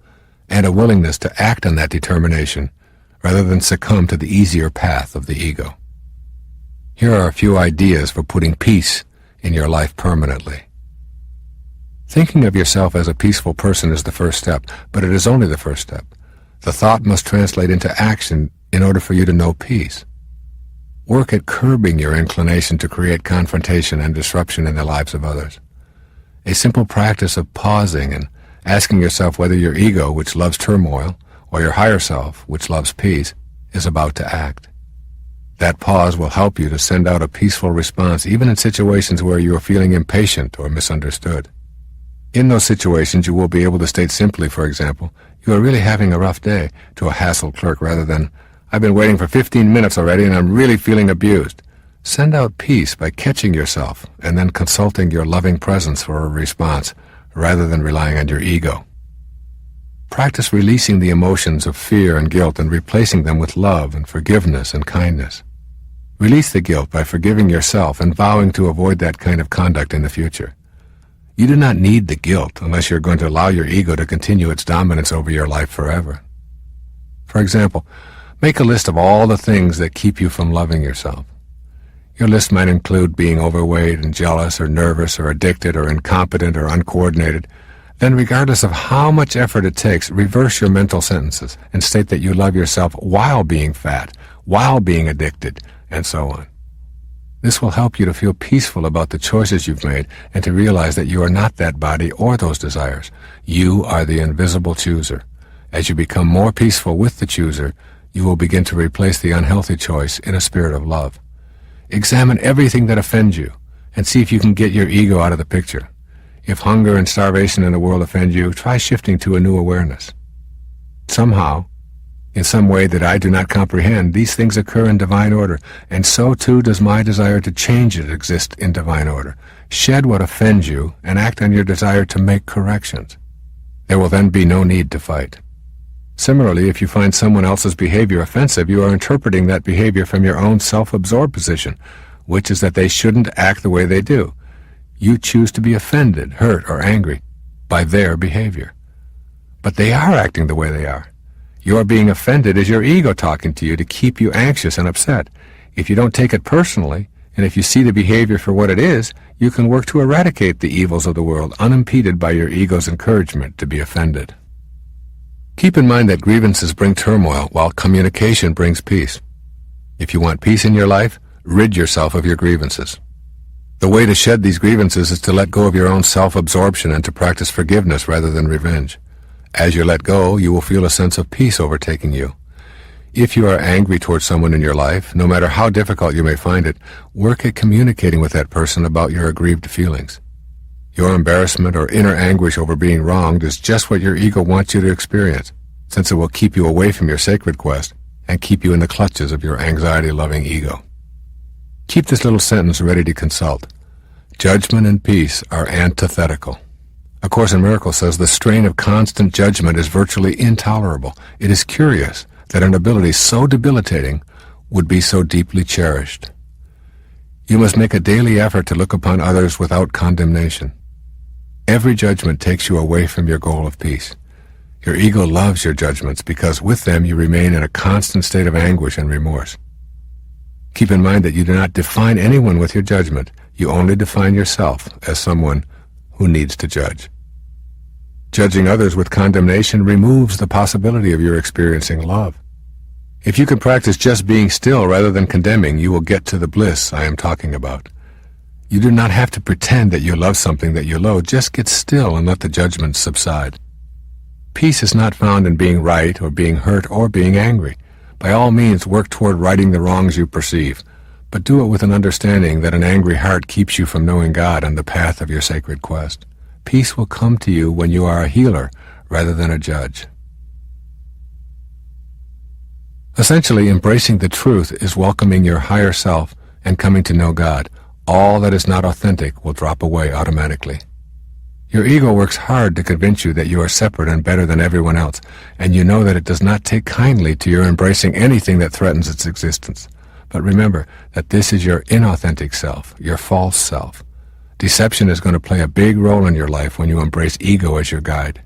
Speaker 1: and a willingness to act on that determination rather than succumb to the easier path of the ego. Here are a few ideas for putting peace in your life permanently. Thinking of yourself as a peaceful person is the first step, but it is only the first step. The thought must translate into action in order for you to know peace. Work at curbing your inclination to create confrontation and disruption in the lives of others. A simple practice of pausing and asking yourself whether your ego, which loves turmoil, or your higher self, which loves peace, is about to act. That pause will help you to send out a peaceful response even in situations where you are feeling impatient or misunderstood. In those situations, you will be able to state simply, for example, "You are really having a rough day," to a hassled clerk rather than, "I've been waiting for 15 minutes already and I'm really feeling abused." Send out peace by catching yourself and then consulting your loving presence for a response rather than relying on your ego. Practice releasing the emotions of fear and guilt and replacing them with love and forgiveness and kindness. Release the guilt by forgiving yourself and vowing to avoid that kind of conduct in the future. You do not need the guilt unless you're going to allow your ego to continue its dominance over your life forever. For example, make a list of all the things that keep you from loving yourself. Your list might include being overweight and jealous or nervous or addicted or incompetent or uncoordinated. Then, regardless of how much effort it takes, reverse your mental sentences and state that you love yourself while being fat, while being addicted, and so on. This will help you to feel peaceful about the choices you've made and to realize that you are not that body or those desires. You are the invisible chooser. As you become more peaceful with the chooser, you will begin to replace the unhealthy choice in a spirit of love. Examine everything that offends you and see if you can get your ego out of the picture. If hunger and starvation in the world offend you, try shifting to a new awareness. Somehow, in some way that I do not comprehend, these things occur in divine order, and so too does my desire to change it exist in divine order. Shed what offends you and act on your desire to make corrections. There will then be no need to fight. Similarly, if you find someone else's behavior offensive, you are interpreting that behavior from your own self-absorbed position, which is that they shouldn't act the way they do. You choose to be offended, hurt, or angry by their behavior. But they are acting the way they are. Your being offended is your ego talking to you to keep you anxious and upset. If you don't take it personally, and if you see the behavior for what it is, you can work to eradicate the evils of the world unimpeded by your ego's encouragement to be offended. Keep in mind that grievances bring turmoil while communication brings peace. If you want peace in your life, rid yourself of your grievances. The way to shed these grievances is to let go of your own self-absorption and to practice forgiveness rather than revenge. As you let go, you will feel a sense of peace overtaking you. If you are angry towards someone in your life, no matter how difficult you may find it, work at communicating with that person about your aggrieved feelings. Your embarrassment or inner anguish over being wronged is just what your ego wants you to experience, since it will keep you away from your sacred quest and keep you in the clutches of your anxiety-loving ego. Keep this little sentence ready to consult. Judgment and peace are antithetical. A Course in Miracles says the strain of constant judgment is virtually intolerable. It is curious that an ability so debilitating would be so deeply cherished. You must make a daily effort to look upon others without condemnation. Every judgment takes you away from your goal of peace. Your ego loves your judgments because with them you remain in a constant state of anguish and remorse. Keep in mind that you do not define anyone with your judgment. You only define yourself as someone who needs to judge. Judging others with condemnation removes the possibility of your experiencing love. If you can practice just being still rather than condemning, you will get to the bliss I am talking about. You do not have to pretend that you love something that you loathe. Just get still and let the judgments subside. Peace is not found in being right or being hurt or being angry. By all means, work toward righting the wrongs you perceive, but do it with an understanding that an angry heart keeps you from knowing God on the path of your sacred quest. Peace will come to you when you are a healer rather than a judge. Essentially, embracing the truth is welcoming your higher self and coming to know God. All that is not authentic will drop away automatically. Your ego works hard to convince you that you are separate and better than everyone else, and you know that it does not take kindly to your embracing anything that threatens its existence. But remember that this is your inauthentic self, your false self. Deception is going to play a big role in your life when you embrace ego as your guide.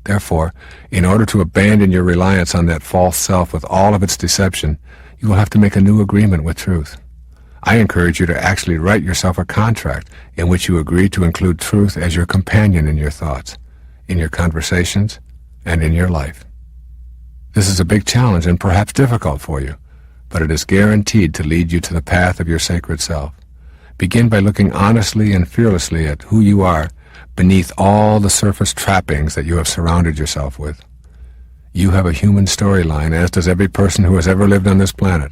Speaker 1: Therefore, in order to abandon your reliance on that false self with all of its deception, you will have to make a new agreement with truth. I encourage you to actually write yourself a contract in which you agree to include truth as your companion in your thoughts, in your conversations, and in your life. This is a big challenge and perhaps difficult for you, but it is guaranteed to lead you to the path of your sacred self. Begin by looking honestly and fearlessly at who you are beneath all the surface trappings that you have surrounded yourself with. You have a human storyline, as does every person who has ever lived on this planet.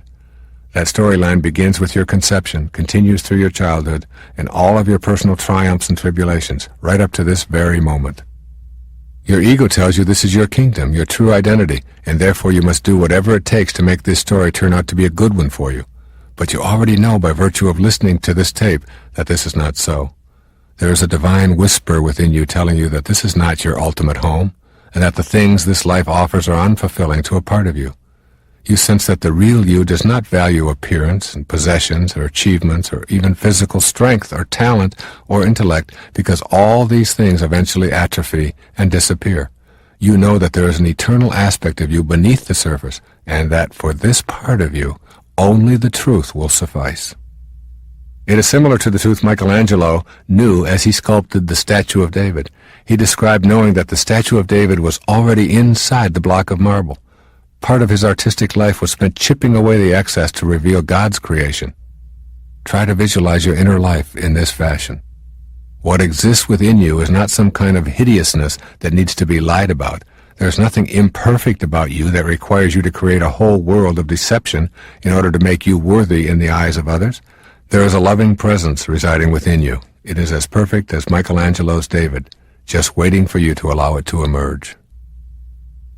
Speaker 1: That storyline begins with your conception, continues through your childhood, and all of your personal triumphs and tribulations, right up to this very moment. Your ego tells you this is your kingdom, your true identity, and therefore you must do whatever it takes to make this story turn out to be a good one for you. But you already know by virtue of listening to this tape that this is not so. There is a divine whisper within you telling you that this is not your ultimate home, and that the things this life offers are unfulfilling to a part of you. You sense that the real you does not value appearance and possessions or achievements or even physical strength or talent or intellect, because all these things eventually atrophy and disappear. You know that there is an eternal aspect of you beneath the surface, and that for this part of you, only the truth will suffice. It is similar to the truth Michelangelo knew as he sculpted the statue of David. He described knowing that the statue of David was already inside the block of marble. Part of his artistic life was spent chipping away the excess to reveal God's creation. Try to visualize your inner life in this fashion. What exists within you is not some kind of hideousness that needs to be lied about. There is nothing imperfect about you that requires you to create a whole world of deception in order to make you worthy in the eyes of others. There is a loving presence residing within you. It is as perfect as Michelangelo's David, just waiting for you to allow it to emerge.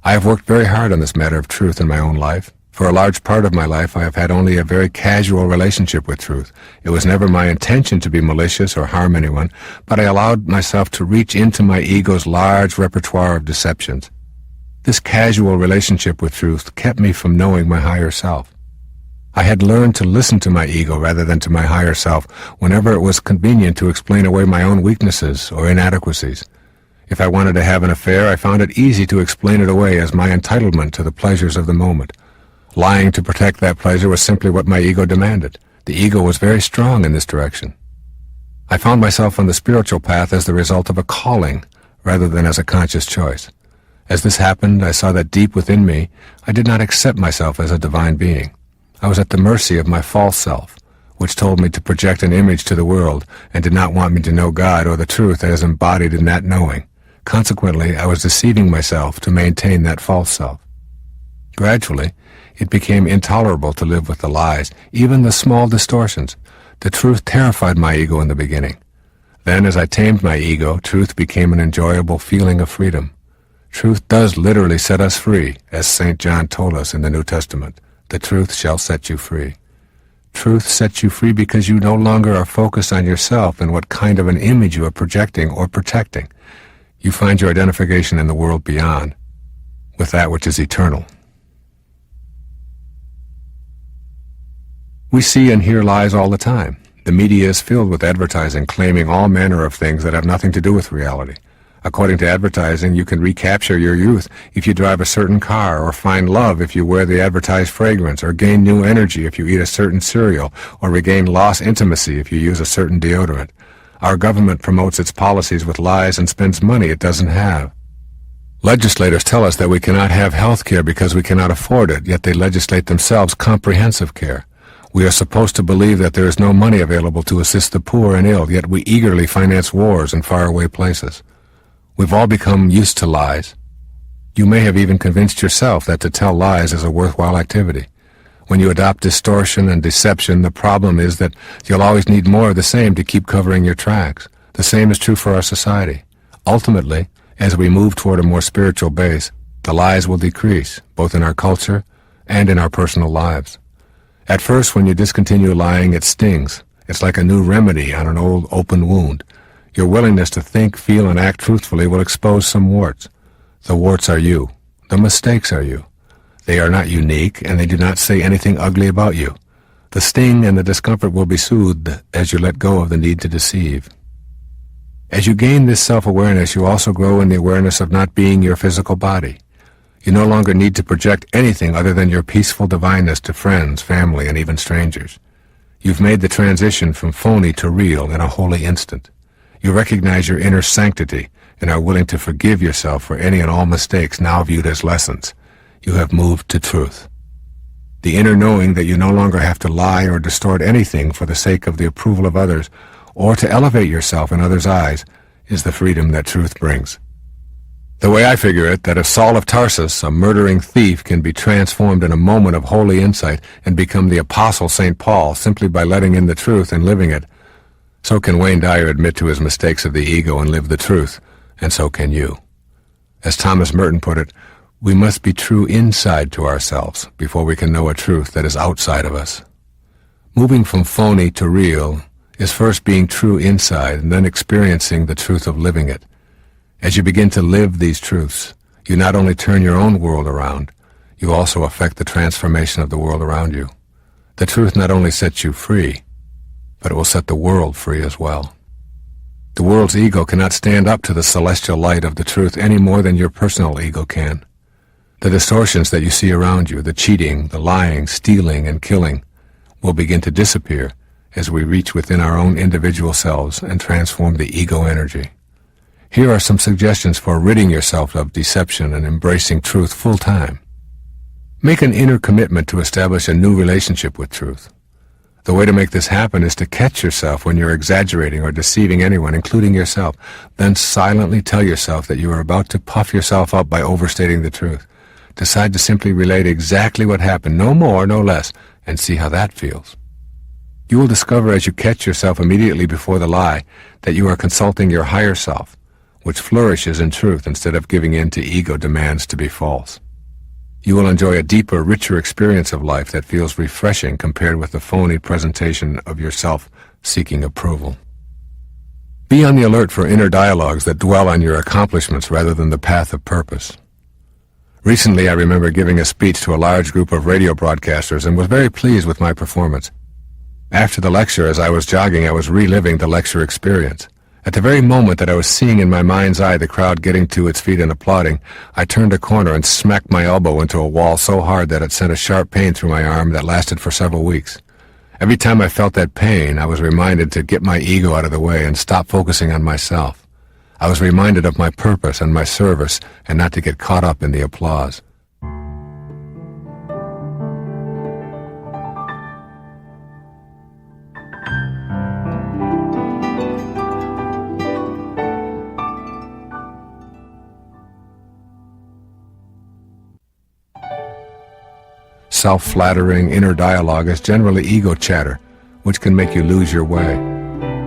Speaker 1: I have worked very hard on this matter of truth in my own life. For a large part of my life, I have had only a very casual relationship with truth. It was never my intention to be malicious or harm anyone, but I allowed myself to reach into my ego's large repertoire of deceptions. This casual relationship with truth kept me from knowing my higher self. I had learned to listen to my ego rather than to my higher self whenever it was convenient to explain away my own weaknesses or inadequacies. If I wanted to have an affair, I found it easy to explain it away as my entitlement to the pleasures of the moment. Lying to protect that pleasure was simply what my ego demanded. The ego was very strong in this direction. I found myself on the spiritual path as the result of a calling rather than as a conscious choice. As this happened, I saw that deep within me, I did not accept myself as a divine being. I was at the mercy of my false self, which told me to project an image to the world and did not want me to know God or the truth as embodied in that knowing. Consequently, I was deceiving myself to maintain that false self. Gradually, it became intolerable to live with the lies, even the small distortions. The truth terrified my ego in the beginning. Then, as I tamed my ego, truth became an enjoyable feeling of freedom. Truth does literally set us free, as St. John told us in the New Testament. The truth shall set you free. Truth sets you free because you no longer are focused on yourself and what kind of an image you are projecting or protecting. You find your identification in the world beyond, with that which is eternal. We see and hear lies all the time. The media is filled with advertising claiming all manner of things that have nothing to do with reality. According to advertising, you can recapture your youth if you drive a certain car, or find love if you wear the advertised fragrance, or gain new energy if you eat a certain cereal, or regain lost intimacy if you use a certain deodorant. Our government promotes its policies with lies and spends money it doesn't have. Legislators tell us that we cannot have health care because we cannot afford it, yet they legislate themselves comprehensive care. We are supposed to believe that there is no money available to assist the poor and ill, yet we eagerly finance wars in faraway places. We've all become used to lies. You may have even convinced yourself that to tell lies is a worthwhile activity. When you adopt distortion and deception, the problem is that you'll always need more of the same to keep covering your tracks. The same is true for our society. Ultimately, as we move toward a more spiritual base, the lies will decrease, both in our culture and in our personal lives. At first, when you discontinue lying, it stings. It's like a new remedy on an old open wound. Your willingness to think, feel, and act truthfully will expose some warts. The warts are you. The mistakes are you. They are not unique, and they do not say anything ugly about you. The sting and the discomfort will be soothed as you let go of the need to deceive. As you gain this self-awareness, you also grow in the awareness of not being your physical body. You no longer need to project anything other than your peaceful divineness to friends, family, and even strangers. You've made the transition from phony to real in a holy instant. You recognize your inner sanctity and are willing to forgive yourself for any and all mistakes now viewed as lessons. You have moved to truth. The inner knowing that you no longer have to lie or distort anything for the sake of the approval of others or to elevate yourself in others' eyes is the freedom that truth brings. The way I figure it, that if Saul of Tarsus, a murdering thief, can be transformed in a moment of holy insight and become the apostle St. Paul simply by letting in the truth and living it, so can Wayne Dyer admit to his mistakes of the ego and live the truth, and so can you. As Thomas Merton put it, we must be true inside to ourselves before we can know a truth that is outside of us. Moving from phony to real is first being true inside and then experiencing the truth of living it. As you begin to live these truths, you not only turn your own world around, you also affect the transformation of the world around you. The truth not only sets you free, but it will set the world free as well. The world's ego cannot stand up to the celestial light of the truth any more than your personal ego can. The distortions that you see around you, the cheating, the lying, stealing, and killing, will begin to disappear as we reach within our own individual selves and transform the ego energy. Here are some suggestions for ridding yourself of deception and embracing truth full time. Make an inner commitment to establish a new relationship with truth. The way to make this happen is to catch yourself when you're exaggerating or deceiving anyone, including yourself. Then silently tell yourself that you are about to puff yourself up by overstating the truth. Decide to simply relate exactly what happened, no more, no less, and see how that feels. You will discover as you catch yourself immediately before the lie that you are consulting your higher self, which flourishes in truth instead of giving in to ego demands to be false. You will enjoy a deeper, richer experience of life that feels refreshing compared with the phony presentation of yourself seeking approval. Be on the alert for inner dialogues that dwell on your accomplishments rather than the path of purpose. Recently, I remember giving a speech to a large group of radio broadcasters and was very pleased with my performance. After the lecture, as I was jogging, I was reliving the lecture experience. At the very moment that I was seeing in my mind's eye the crowd getting to its feet and applauding, I turned a corner and smacked my elbow into a wall so hard that it sent a sharp pain through my arm that lasted for several weeks. Every time I felt that pain, I was reminded to get my ego out of the way and stop focusing on myself. I was reminded of my purpose and my service and not to get caught up in the applause. Self-flattering inner dialogue is generally ego chatter, which can make you lose your way.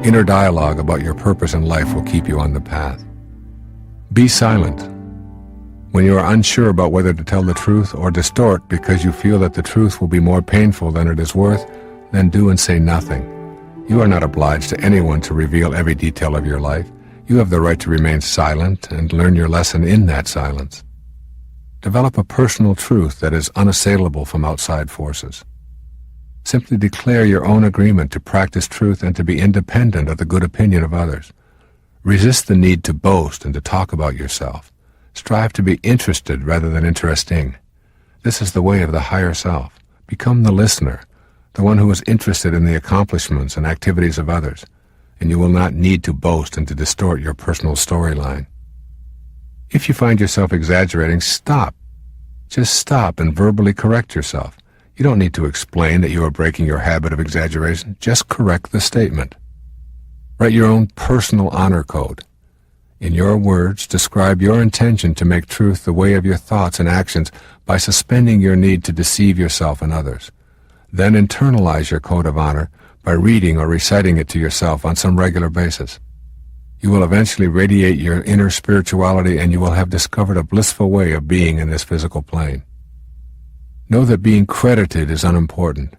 Speaker 1: Inner dialogue about your purpose in life will keep you on the path. Be silent. When you are unsure about whether to tell the truth or distort because you feel that the truth will be more painful than it is worth, then do and say nothing. You are not obliged to anyone to reveal every detail of your life. You have the right to remain silent and learn your lesson in that silence. Develop a personal truth that is unassailable from outside forces. Simply declare your own agreement to practice truth and to be independent of the good opinion of others. Resist the need to boast and to talk about yourself. Strive to be interested rather than interesting. This is the way of the higher self. Become the listener, the one who is interested in the accomplishments and activities of others, and you will not need to boast and to distort your personal storyline. If you find yourself exaggerating, stop. Just stop and verbally correct yourself. You don't need to explain that you are breaking your habit of exaggeration. Just correct the statement. Write your own personal honor code. In your words, describe your intention to make truth the way of your thoughts and actions by suspending your need to deceive yourself and others. Then internalize your code of honor by reading or reciting it to yourself on some regular basis. You will eventually radiate your inner spirituality and you will have discovered a blissful way of being in this physical plane. Know that being credited is unimportant.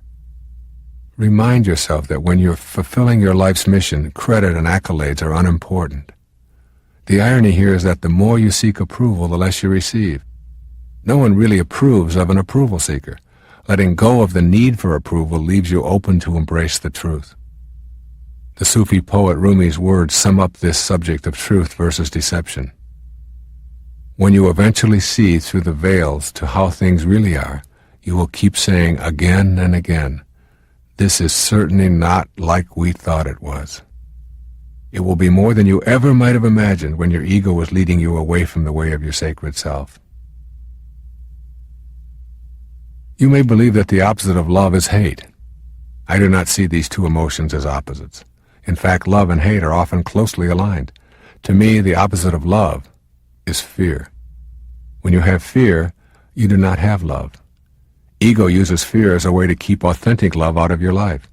Speaker 1: Remind yourself that when you're fulfilling your life's mission, credit and accolades are unimportant. The irony here is that the more you seek approval, the less you receive. No one really approves of an approval seeker. Letting go of the need for approval leaves you open to embrace the truth. The Sufi poet Rumi's words sum up this subject of truth versus deception. When you eventually see through the veils to how things really are, you will keep saying again and again, "This is certainly not like we thought it was." It will be more than you ever might have imagined when your ego was leading you away from the way of your sacred self. You may believe that the opposite of love is hate. I do not see these two emotions as opposites. In fact, love and hate are often closely aligned. To me, the opposite of love is fear. When you have fear, you do not have love. Ego uses fear as a way to keep authentic love out of your life.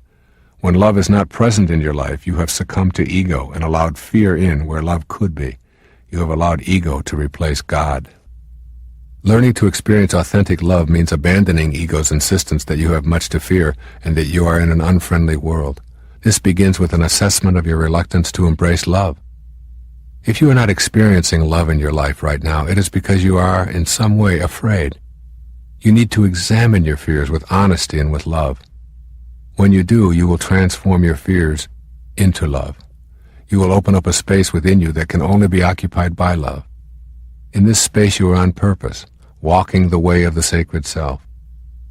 Speaker 1: When love is not present in your life, you have succumbed to ego and allowed fear in where love could be. You have allowed ego to replace God. Learning to experience authentic love means abandoning ego's insistence that you have much to fear and that you are in an unfriendly world. This begins with an assessment of your reluctance to embrace love. If you are not experiencing love in your life right now, it is because you are, in some way, afraid. You need to examine your fears with honesty and with love. When you do, you will transform your fears into love. You will open up a space within you that can only be occupied by love. In this space you are on purpose, walking the way of the sacred self.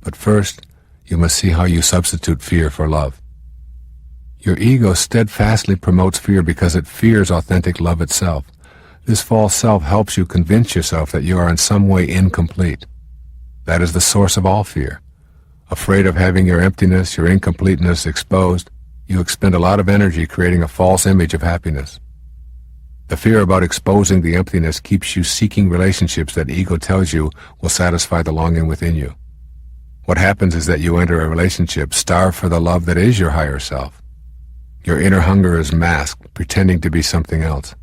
Speaker 1: But first, you must see how you substitute fear for love. Your ego steadfastly promotes fear because it fears authentic love itself. This false self helps you convince yourself that you are in some way incomplete. That is the source of all fear. Afraid of having your emptiness, your incompleteness exposed, you expend a lot of energy creating a false image of happiness. The fear about exposing the emptiness keeps you seeking relationships that ego tells you will satisfy the longing within you. What happens is that you enter a relationship starved for the love that is your higher self. Your inner hunger is masked, pretending to be something else.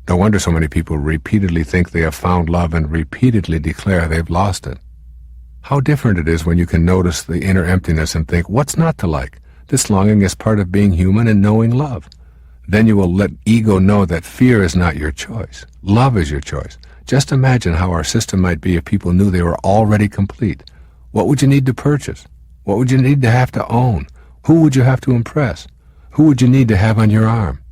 Speaker 1: No wonder so many people repeatedly think they have found love and repeatedly declare they've lost it. How different it is when you can notice the inner emptiness and think, what's not to like? This longing is part of being human and knowing love. Then you will let ego know that fear is not your choice. Love is your choice. Just imagine how our system might be if people knew they were already complete. What would you need to purchase? What would you need to have to own? Who would you have to impress? Who would you need to have on your arm?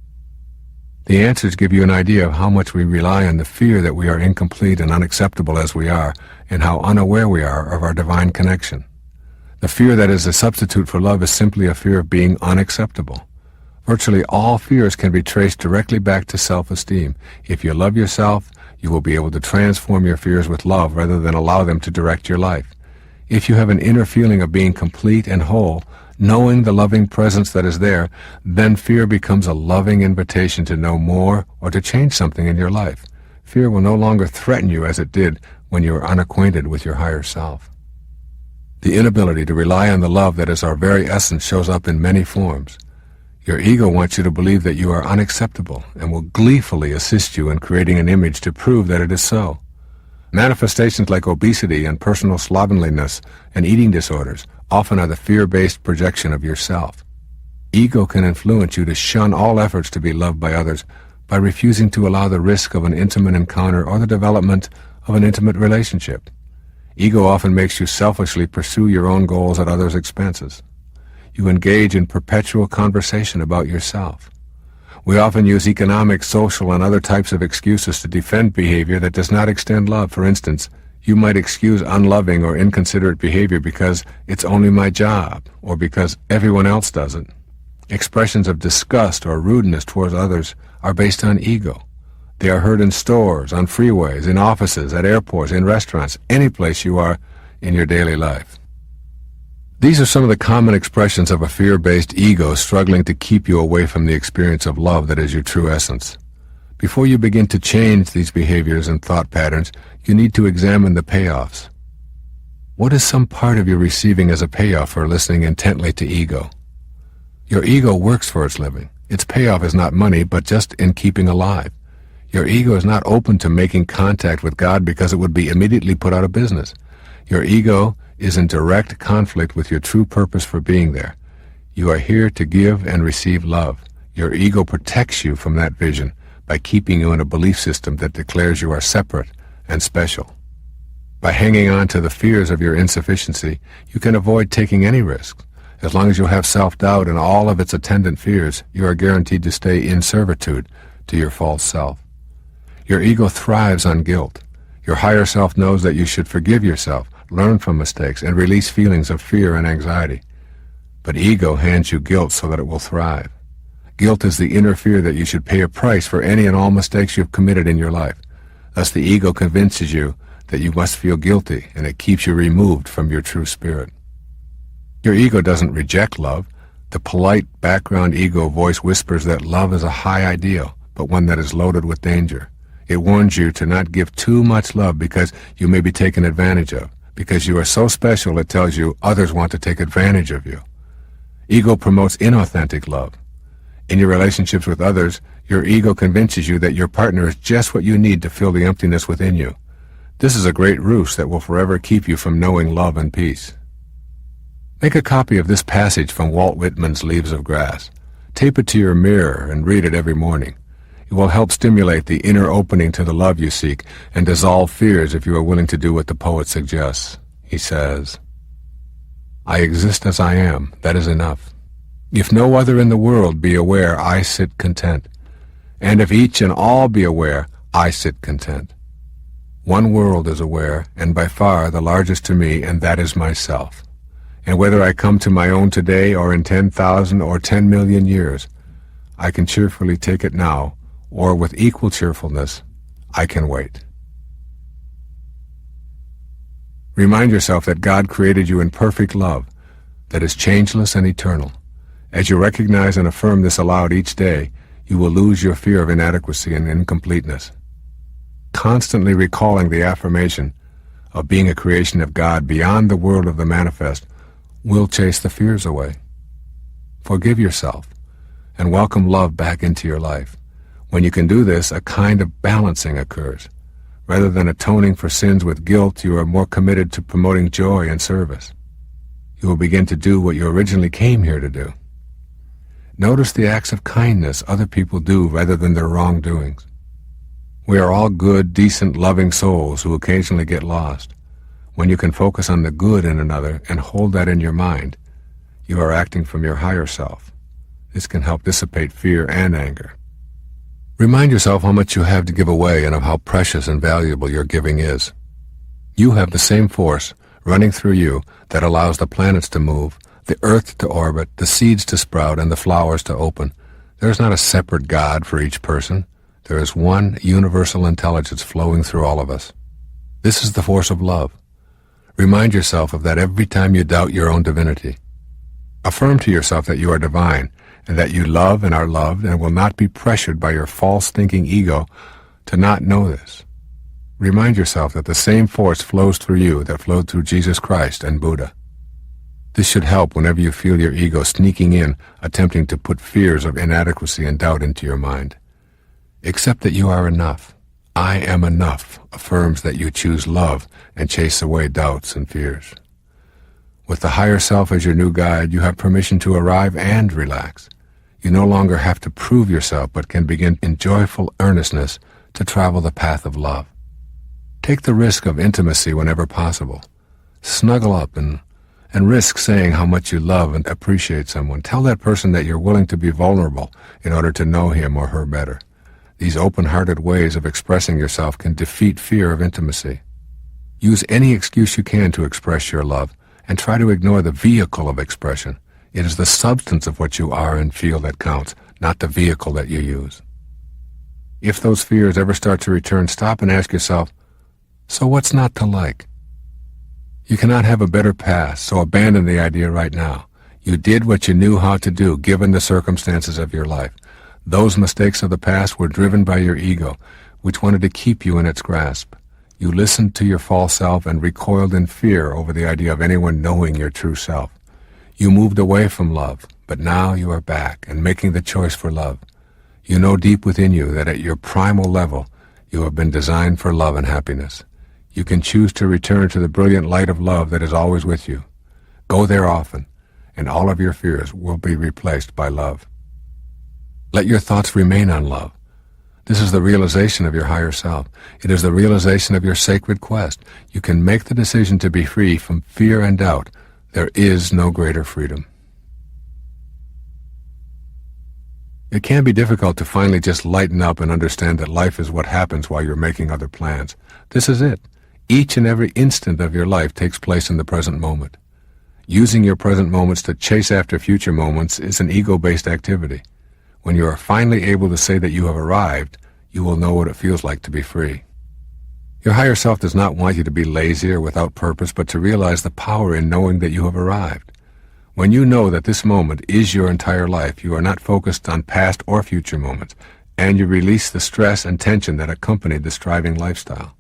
Speaker 1: The answers give you an idea of how much we rely on the fear that we are incomplete and unacceptable as we are, and how unaware we are of our divine connection. The fear that is a substitute for love is simply a fear of being unacceptable. Virtually all fears can be traced directly back to self-esteem. If you love yourself, you will be able to transform your fears with love rather than allow them to direct your life. If you have an inner feeling of being complete and whole, knowing the loving presence that is there, then fear becomes a loving invitation to know more or to change something in your life. Fear will no longer threaten you as it did when you were unacquainted with your higher self. The inability to rely on the love that is our very essence shows up in many forms. Your ego wants you to believe that you are unacceptable and will gleefully assist you in creating an image to prove that it is so. Manifestations like obesity and personal slovenliness and eating disorders often are the fear-based projection of yourself. Ego can influence you to shun all efforts to be loved by others by refusing to allow the risk of an intimate encounter or the development of an intimate relationship. Ego often makes you selfishly pursue your own goals at others' expenses. You engage in perpetual conversation about yourself. We often use economic, social, and other types of excuses to defend behavior that does not extend love. For instance, you might excuse unloving or inconsiderate behavior because it's only my job, or because everyone else does it. Expressions of disgust or rudeness towards others are based on ego. They are heard in stores, on freeways, in offices, at airports, in restaurants, any place you are in your daily life. These are some of the common expressions of a fear-based ego struggling to keep you away from the experience of love that is your true essence. Before you begin to change these behaviors and thought patterns, you need to examine the payoffs. What is some part of you receiving as a payoff for listening intently to ego? Your ego works for its living. Its payoff is not money, but just in keeping alive. Your ego is not open to making contact with God because it would be immediately put out of business. Your ego is in direct conflict with your true purpose for being there. You are here to give and receive love. Your ego protects you from that vision by keeping you in a belief system that declares you are separate and special. By hanging on to the fears of your insufficiency, you can avoid taking any risks. As long as you have self-doubt and all of its attendant fears, you are guaranteed to stay in servitude to your false self. Your ego thrives on guilt. Your higher self knows that you should forgive yourself, learn from mistakes, and release feelings of fear and anxiety. But ego hands you guilt so that it will thrive. Guilt is the inner fear that you should pay a price for any and all mistakes you have committed in your life. Thus the ego convinces you that you must feel guilty, and it keeps you removed from your true spirit. Your ego doesn't reject love. The polite background ego voice whispers that love is a high ideal, but one that is loaded with danger. It warns you to not give too much love because you may be taken advantage of. Because you are so special, it tells you others want to take advantage of you. Ego promotes inauthentic love. In your relationships with others, your ego convinces you that your partner is just what you need to fill the emptiness within you. This is a great ruse that will forever keep you from knowing love and peace. Make a copy of this passage from Walt Whitman's Leaves of Grass. Tape it to your mirror and read it every morning. It will help stimulate the inner opening to the love you seek and dissolve fears if you are willing to do what the poet suggests. He says, "I exist as I am, that is enough. If no other in the world be aware, I sit content. And if each and all be aware, I sit content. One world is aware, and by far the largest to me, and that is myself. And whether I come to my own today or in 10,000 or 10 million years, I can cheerfully take it now, or with equal cheerfulness, I can wait." Remind yourself that God created you in perfect love, that is changeless and eternal. As you recognize and affirm this aloud each day, you will lose your fear of inadequacy and incompleteness. Constantly recalling the affirmation of being a creation of God beyond the world of the manifest will chase the fears away. Forgive yourself and welcome love back into your life. When you can do this, a kind of balancing occurs. Rather than atoning for sins with guilt, you are more committed to promoting joy and service. You will begin to do what you originally came here to do. Notice the acts of kindness other people do rather than their wrongdoings. We are all good, decent, loving souls who occasionally get lost. When you can focus on the good in another and hold that in your mind, you are acting from your higher self. This can help dissipate fear and anger. Remind yourself how much you have to give away and of how precious and valuable your giving is. You have the same force running through you that allows the planets to move, the earth to orbit, the seeds to sprout, and the flowers to open. There is not a separate God for each person. There is one universal intelligence flowing through all of us. This is the force of love. Remind yourself of that every time you doubt your own divinity. Affirm to yourself that you are divine, and that you love and are loved and will not be pressured by your false thinking ego to not know this. Remind yourself that the same force flows through you that flowed through Jesus Christ and Buddha. This should help whenever you feel your ego sneaking in, attempting to put fears of inadequacy and doubt into your mind. Accept that you are enough. I am enough affirms that you choose love and chase away doubts and fears. With the higher self as your new guide, you have permission to arrive and relax. You no longer have to prove yourself, but can begin in joyful earnestness to travel the path of love. Take the risk of intimacy whenever possible. Snuggle up and risk saying how much you love and appreciate someone. Tell that person that you're willing to be vulnerable in order to know him or her better. These open-hearted ways of expressing yourself can defeat fear of intimacy. Use any excuse you can to express your love, and try to ignore the vehicle of expression. It is the substance of what you are and feel that counts, not the vehicle that you use. If those fears ever start to return, stop and ask yourself, so what's not to like? You cannot have a better past, so abandon the idea right now. You did what you knew how to do, given the circumstances of your life. Those mistakes of the past were driven by your ego, which wanted to keep you in its grasp. You listened to your false self and recoiled in fear over the idea of anyone knowing your true self. You moved away from love, but now you are back and making the choice for love. You know deep within you that at your primal level, you have been designed for love and happiness. You can choose to return to the brilliant light of love that is always with you. Go there often, and all of your fears will be replaced by love. Let your thoughts remain on love. This is the realization of your higher self. It is the realization of your sacred quest. You can make the decision to be free from fear and doubt. There is no greater freedom. It can be difficult to finally just lighten up and understand that life is what happens while you're making other plans. This is it. Each and every instant of your life takes place in the present moment. Using your present moments to chase after future moments is an ego-based activity. When you are finally able to say that you have arrived, you will know what it feels like to be free. Your higher self does not want you to be lazy or without purpose, but to realize the power in knowing that you have arrived. When you know that this moment is your entire life, you are not focused on past or future moments, and you release the stress and tension that accompanied the striving lifestyle.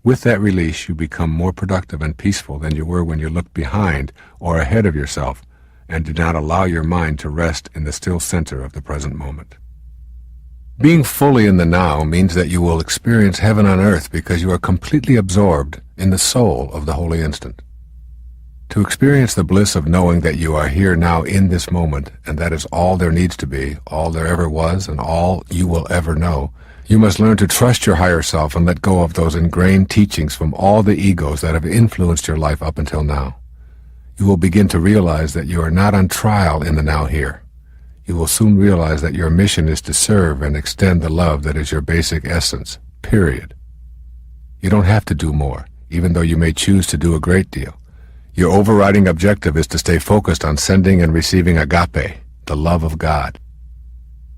Speaker 1: With that release, you become more productive and peaceful than you were when you looked behind or ahead of yourself, and do not allow your mind to rest in the still center of the present moment. Being fully in the now means that you will experience heaven on earth because you are completely absorbed in the soul of the holy instant. To experience the bliss of knowing that you are here now in this moment, and that is all there needs to be, all there ever was, and all you will ever know, you must learn to trust your higher self and let go of those ingrained teachings from all the egos that have influenced your life up until now. You will begin to realize that you are not on trial in the now here. You will soon realize that your mission is to serve and extend the love that is your basic essence, period. You don't have to do more, even though you may choose to do a great deal. Your overriding objective is to stay focused on sending and receiving agape, the love of God.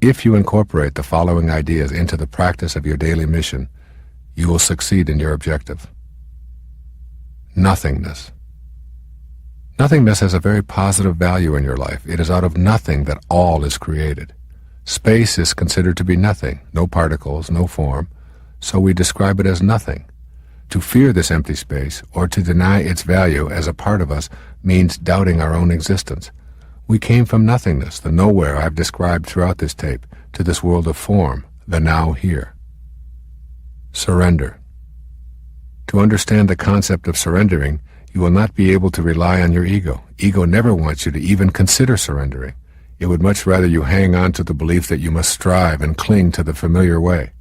Speaker 1: If you incorporate the following ideas into the practice of your daily mission, you will succeed in your objective. Nothingness. Nothingness has a very positive value in your life. It is out of nothing that all is created. Space is considered to be nothing, no particles, no form, so we describe it as nothing. To fear this empty space, or to deny its value as a part of us, means doubting our own existence. We came from nothingness, the nowhere I've described throughout this tape, to this world of form, the now here. Surrender. To understand the concept of surrendering, you will not be able to rely on your ego. Ego never wants you to even consider surrendering. It would much rather you hang on to the belief that you must strive and cling to the familiar way.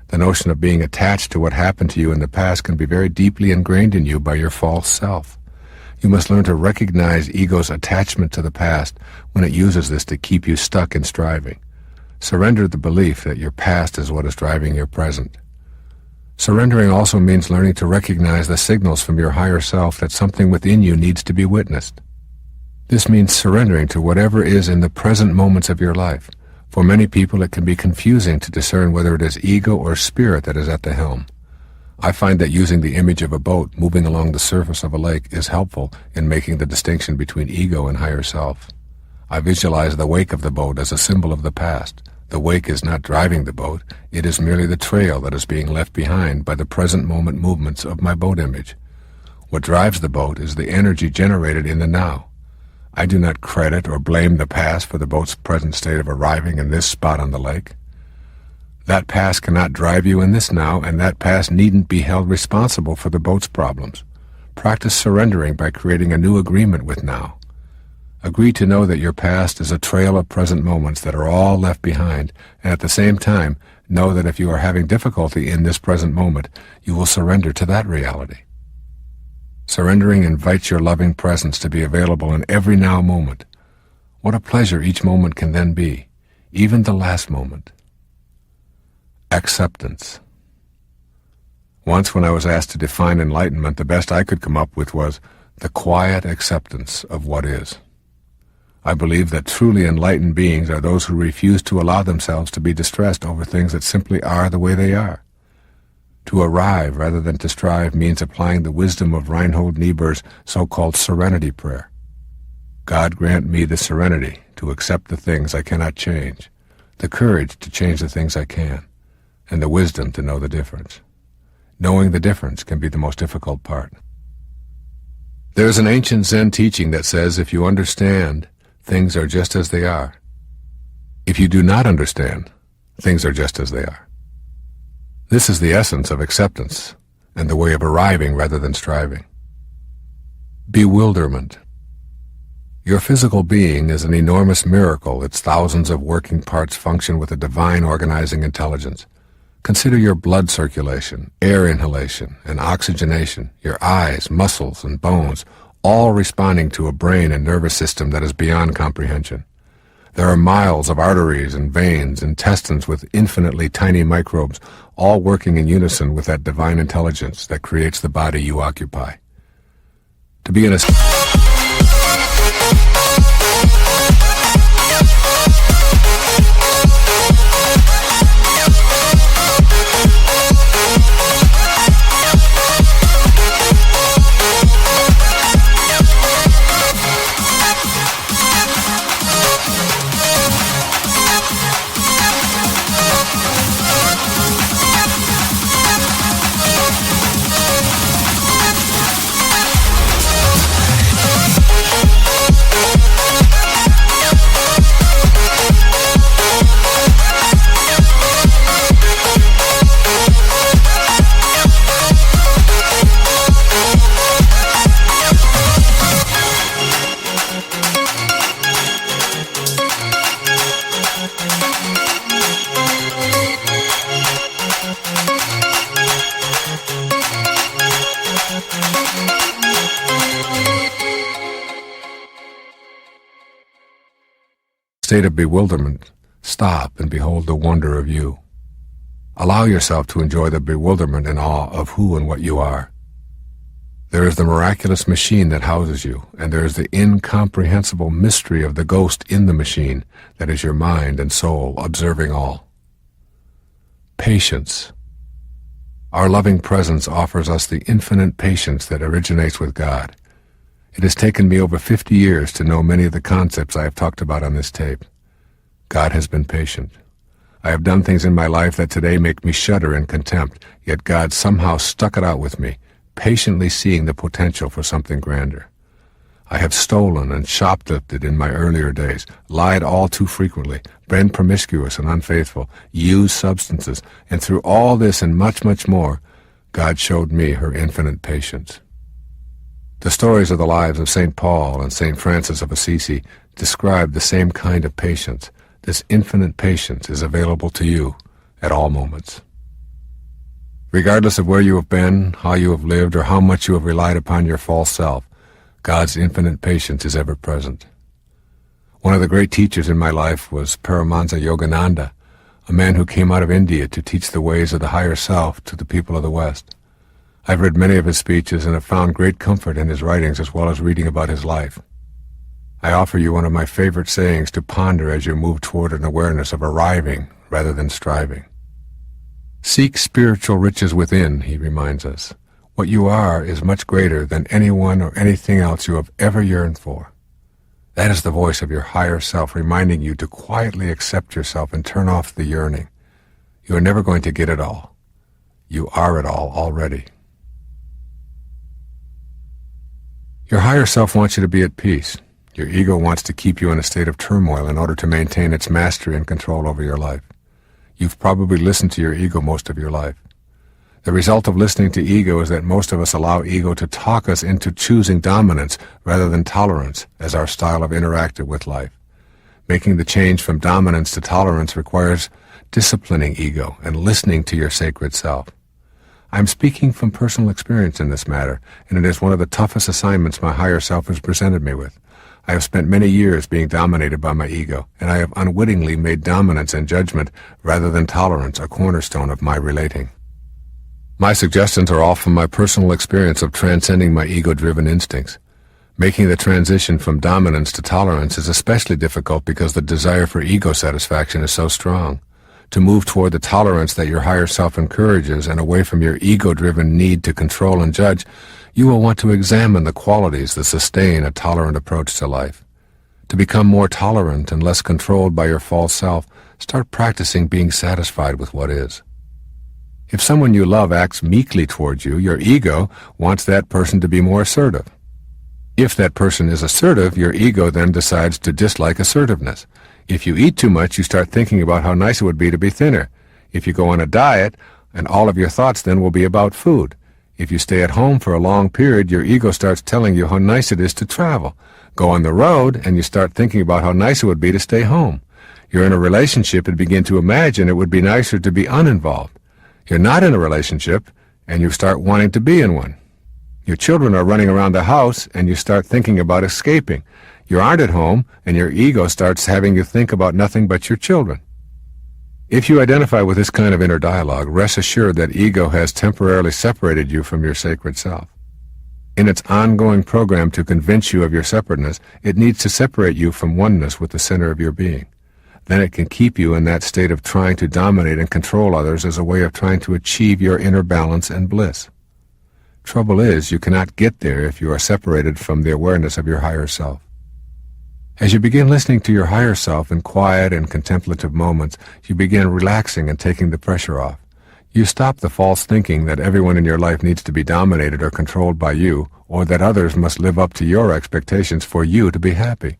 Speaker 1: The notion of being attached to what happened to you in the past can be very deeply ingrained in you by your false self. You must learn to recognize ego's attachment to the past when it uses this to keep you stuck in striving. Surrender the belief that your past is what is driving your present. Surrendering also means learning to recognize the signals from your higher self that something within you needs to be witnessed. This means surrendering to whatever is in the present moments of your life. For many people, it can be confusing to discern whether it is ego or spirit that is at the helm. I find that using the image of a boat moving along the surface of a lake is helpful in making the distinction between ego and higher self. I visualize the wake of the boat as a symbol of the past. The wake is not driving the boat, it is merely the trail that is being left behind by the present moment movements of my boat image. What drives the boat is the energy generated in the now. I do not credit or blame the past for the boat's present state of arriving in this spot on the lake. That past cannot drive you in this now, and that past needn't be held responsible for the boat's problems. Practice surrendering by creating a new agreement with now. Agree to know that your past is a trail of present moments that are all left behind, and at the same time, know that if you are having difficulty in this present moment, you will surrender to that reality. Surrendering invites your loving presence to be available in every now moment. What a pleasure each moment can then be, even the last moment. Acceptance. Once when I was asked to define enlightenment, the best I could come up with was the quiet acceptance of what is. I believe that truly enlightened beings are those who refuse to allow themselves to be distressed over things that simply are the way they are. To arrive rather than to strive means applying the wisdom of Reinhold Niebuhr's so-called serenity prayer. God grant me the serenity to accept the things I cannot change, the courage to change the things I can, and the wisdom to know the difference. Knowing the difference can be the most difficult part. There is an ancient Zen teaching that says if you understand, things are just as they are. If you do not understand, things are just as they are. This is the essence of acceptance and the way of arriving rather than striving. Bewilderment. Your physical being is an enormous miracle. Its thousands of working parts function with a divine organizing intelligence. Consider your blood circulation, air inhalation, and oxygenation, your eyes, muscles, and bones, all responding to a brain and nervous system that is beyond comprehension. There are miles of arteries and veins, intestines with infinitely tiny microbes, all working in unison with that divine intelligence that creates the body you occupy. To be in a state of bewilderment, stop and behold the wonder of you. Allow yourself to enjoy the bewilderment and awe of who and what you are. There is the miraculous machine that houses you, and there is the incomprehensible mystery of the ghost in the machine that is your mind and soul observing all. Patience. Our loving presence offers us the infinite patience that originates with God. It has taken me over 50 years to know many of the concepts I have talked about on this tape. God has been patient. I have done things in my life that today make me shudder in contempt, yet God somehow stuck it out with me, patiently seeing the potential for something grander. I have stolen and shoplifted in my earlier days, lied all too frequently, been promiscuous and unfaithful, used substances, and through all this and much, much more, God showed me her infinite patience. The stories of the lives of St. Paul and St. Francis of Assisi describe the same kind of patience. This infinite patience is available to you at all moments. Regardless of where you have been, how you have lived, or how much you have relied upon your false self, God's infinite patience is ever present. One of the great teachers in my life was Paramahansa Yogananda, a man who came out of India to teach the ways of the higher self to the people of the West. I've read many of his speeches and have found great comfort in his writings as well as reading about his life. I offer you one of my favorite sayings to ponder as you move toward an awareness of arriving rather than striving. Seek spiritual riches within, he reminds us. What you are is much greater than anyone or anything else you have ever yearned for. That is the voice of your higher self reminding you to quietly accept yourself and turn off the yearning. You are never going to get it all. You are it all already. Your higher self wants you to be at peace. Your ego wants to keep you in a state of turmoil in order to maintain its mastery and control over your life. You've probably listened to your ego most of your life. The result of listening to ego is that most of us allow ego to talk us into choosing dominance rather than tolerance as our style of interacting with life. Making the change from dominance to tolerance requires disciplining ego and listening to your sacred self. I'm speaking from personal experience in this matter, and it is one of the toughest assignments my higher self has presented me with. I have spent many years being dominated by my ego, and I have unwittingly made dominance and judgment rather than tolerance a cornerstone of my relating. My suggestions are all from my personal experience of transcending my ego-driven instincts. Making the transition from dominance to tolerance is especially difficult because the desire for ego satisfaction is so strong. To move toward the tolerance that your higher self encourages and away from your ego-driven need to control and judge, you will want to examine the qualities that sustain a tolerant approach to life. To become more tolerant and less controlled by your false self, start practicing being satisfied with what is. If someone you love acts meekly towards you, your ego wants that person to be more assertive. If that person is assertive, your ego then decides to dislike assertiveness. If you eat too much, you start thinking about how nice it would be to be thinner. If you go on a diet, and all of your thoughts then will be about food. If you stay at home for a long period, your ego starts telling you how nice it is to travel. Go on the road, and you start thinking about how nice it would be to stay home. You're in a relationship and begin to imagine it would be nicer to be uninvolved. You're not in a relationship, and you start wanting to be in one. Your children are running around the house, and you start thinking about escaping. You aren't at home, and your ego starts having you think about nothing but your children. If you identify with this kind of inner dialogue, rest assured that ego has temporarily separated you from your sacred self. In its ongoing program to convince you of your separateness, it needs to separate you from oneness with the center of your being. Then it can keep you in that state of trying to dominate and control others as a way of trying to achieve your inner balance and bliss. Trouble is, you cannot get there if you are separated from the awareness of your higher self. As you begin listening to your higher self in quiet and contemplative moments, you begin relaxing and taking the pressure off. You stop the false thinking that everyone in your life needs to be dominated or controlled by you, or that others must live up to your expectations for you to be happy.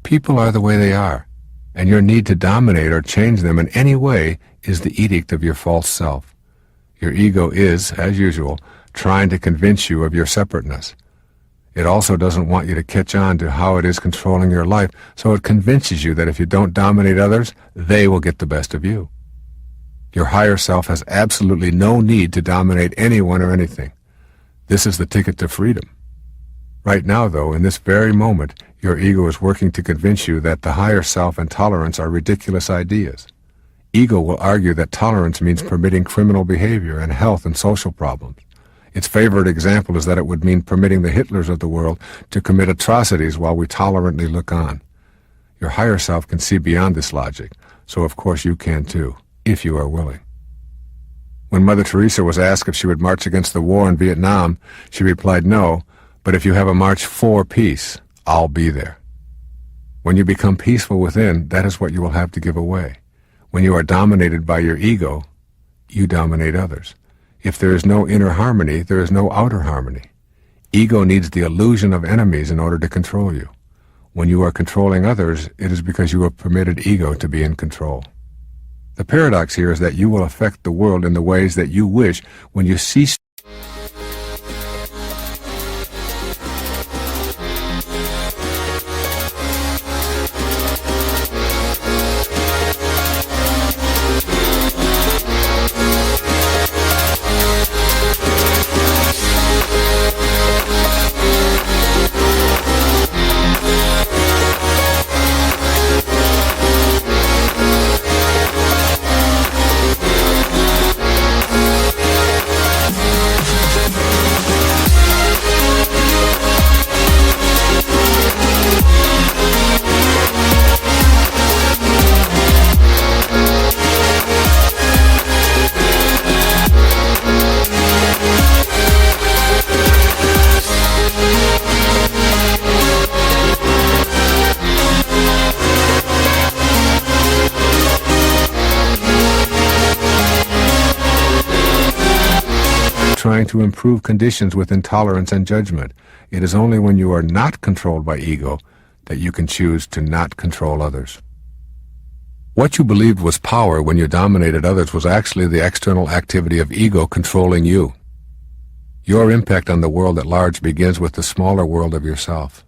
Speaker 1: People are the way they are, and your need to dominate or change them in any way is the edict of your false self. Your ego is, as usual, trying to convince you of your separateness. It also doesn't want you to catch on to how it is controlling your life, so it convinces you that if you don't dominate others, they will get the best of you. Your higher self has absolutely no need to dominate anyone or anything. This is the ticket to freedom. Right now, though, in this very moment, your ego is working to convince you that the higher self and tolerance are ridiculous ideas. Ego will argue that tolerance means permitting criminal behavior and health and social problems. Its favorite example is that it would mean permitting the Hitlers of the world to commit atrocities while we tolerantly look on. Your higher self can see beyond this logic, so of course you can too, if you are willing. When Mother Teresa was asked if she would march against the war in Vietnam, she replied, "No, but if you have a march for peace, I'll be there." When you become peaceful within, that is what you will have to give away. When you are dominated by your ego, you dominate others. If there is no inner harmony, there is no outer harmony. Ego needs the illusion of enemies in order to control you. When you are controlling others, it is because you have permitted ego to be in control. The paradox here is that you will affect the world in the ways that you wish when you cease trying to improve conditions with intolerance and judgment. It is only when you are not controlled by ego that you can choose to not control others. What you believed was power when you dominated others was actually the external activity of ego controlling you. Your impact on the world at large begins with the smaller world of yourself.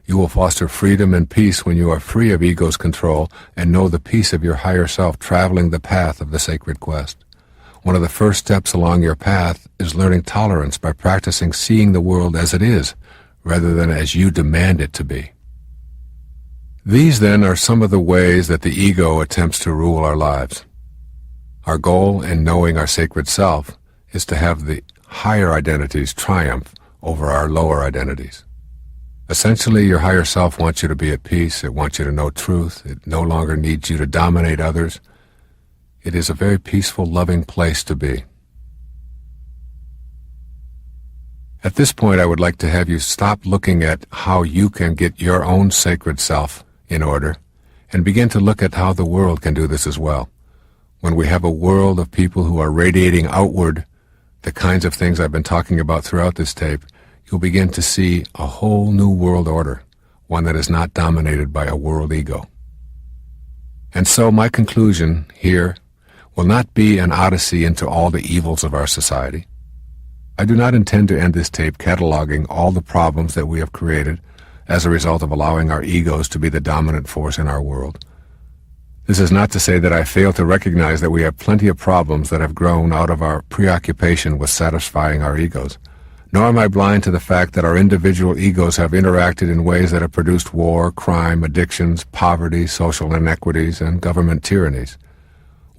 Speaker 1: You will foster freedom and peace when you are free of ego's control and know the peace of your higher self traveling the path of the sacred quest. One of the first steps along your path is learning tolerance by practicing seeing the world as it is, rather than as you demand it to be. These, then, are some of the ways that the ego attempts to rule our lives. Our goal in knowing our sacred self is to have the higher identities triumph over our lower identities. Essentially, your higher self wants you to be at peace. It wants you to know truth. It no longer needs you to dominate others. It is a very peaceful, loving place to be. At this point, I would like to have you stop looking at how you can get your own sacred self in order and begin to look at how the world can do this as well. When we have a world of people who are radiating outward the kinds of things I've been talking about throughout this tape, you'll begin to see a whole new world order, one that is not dominated by a world ego. And so my conclusion here will not be an odyssey into all the evils of our society. I do not intend to end this tape cataloging all the problems that we have created as a result of allowing our egos to be the dominant force in our world. This is not to say that I fail to recognize that we have plenty of problems that have grown out of our preoccupation with satisfying our egos. Nor am I blind to the fact that our individual egos have interacted in ways that have produced war, crime, addictions, poverty, social inequities, and government tyrannies.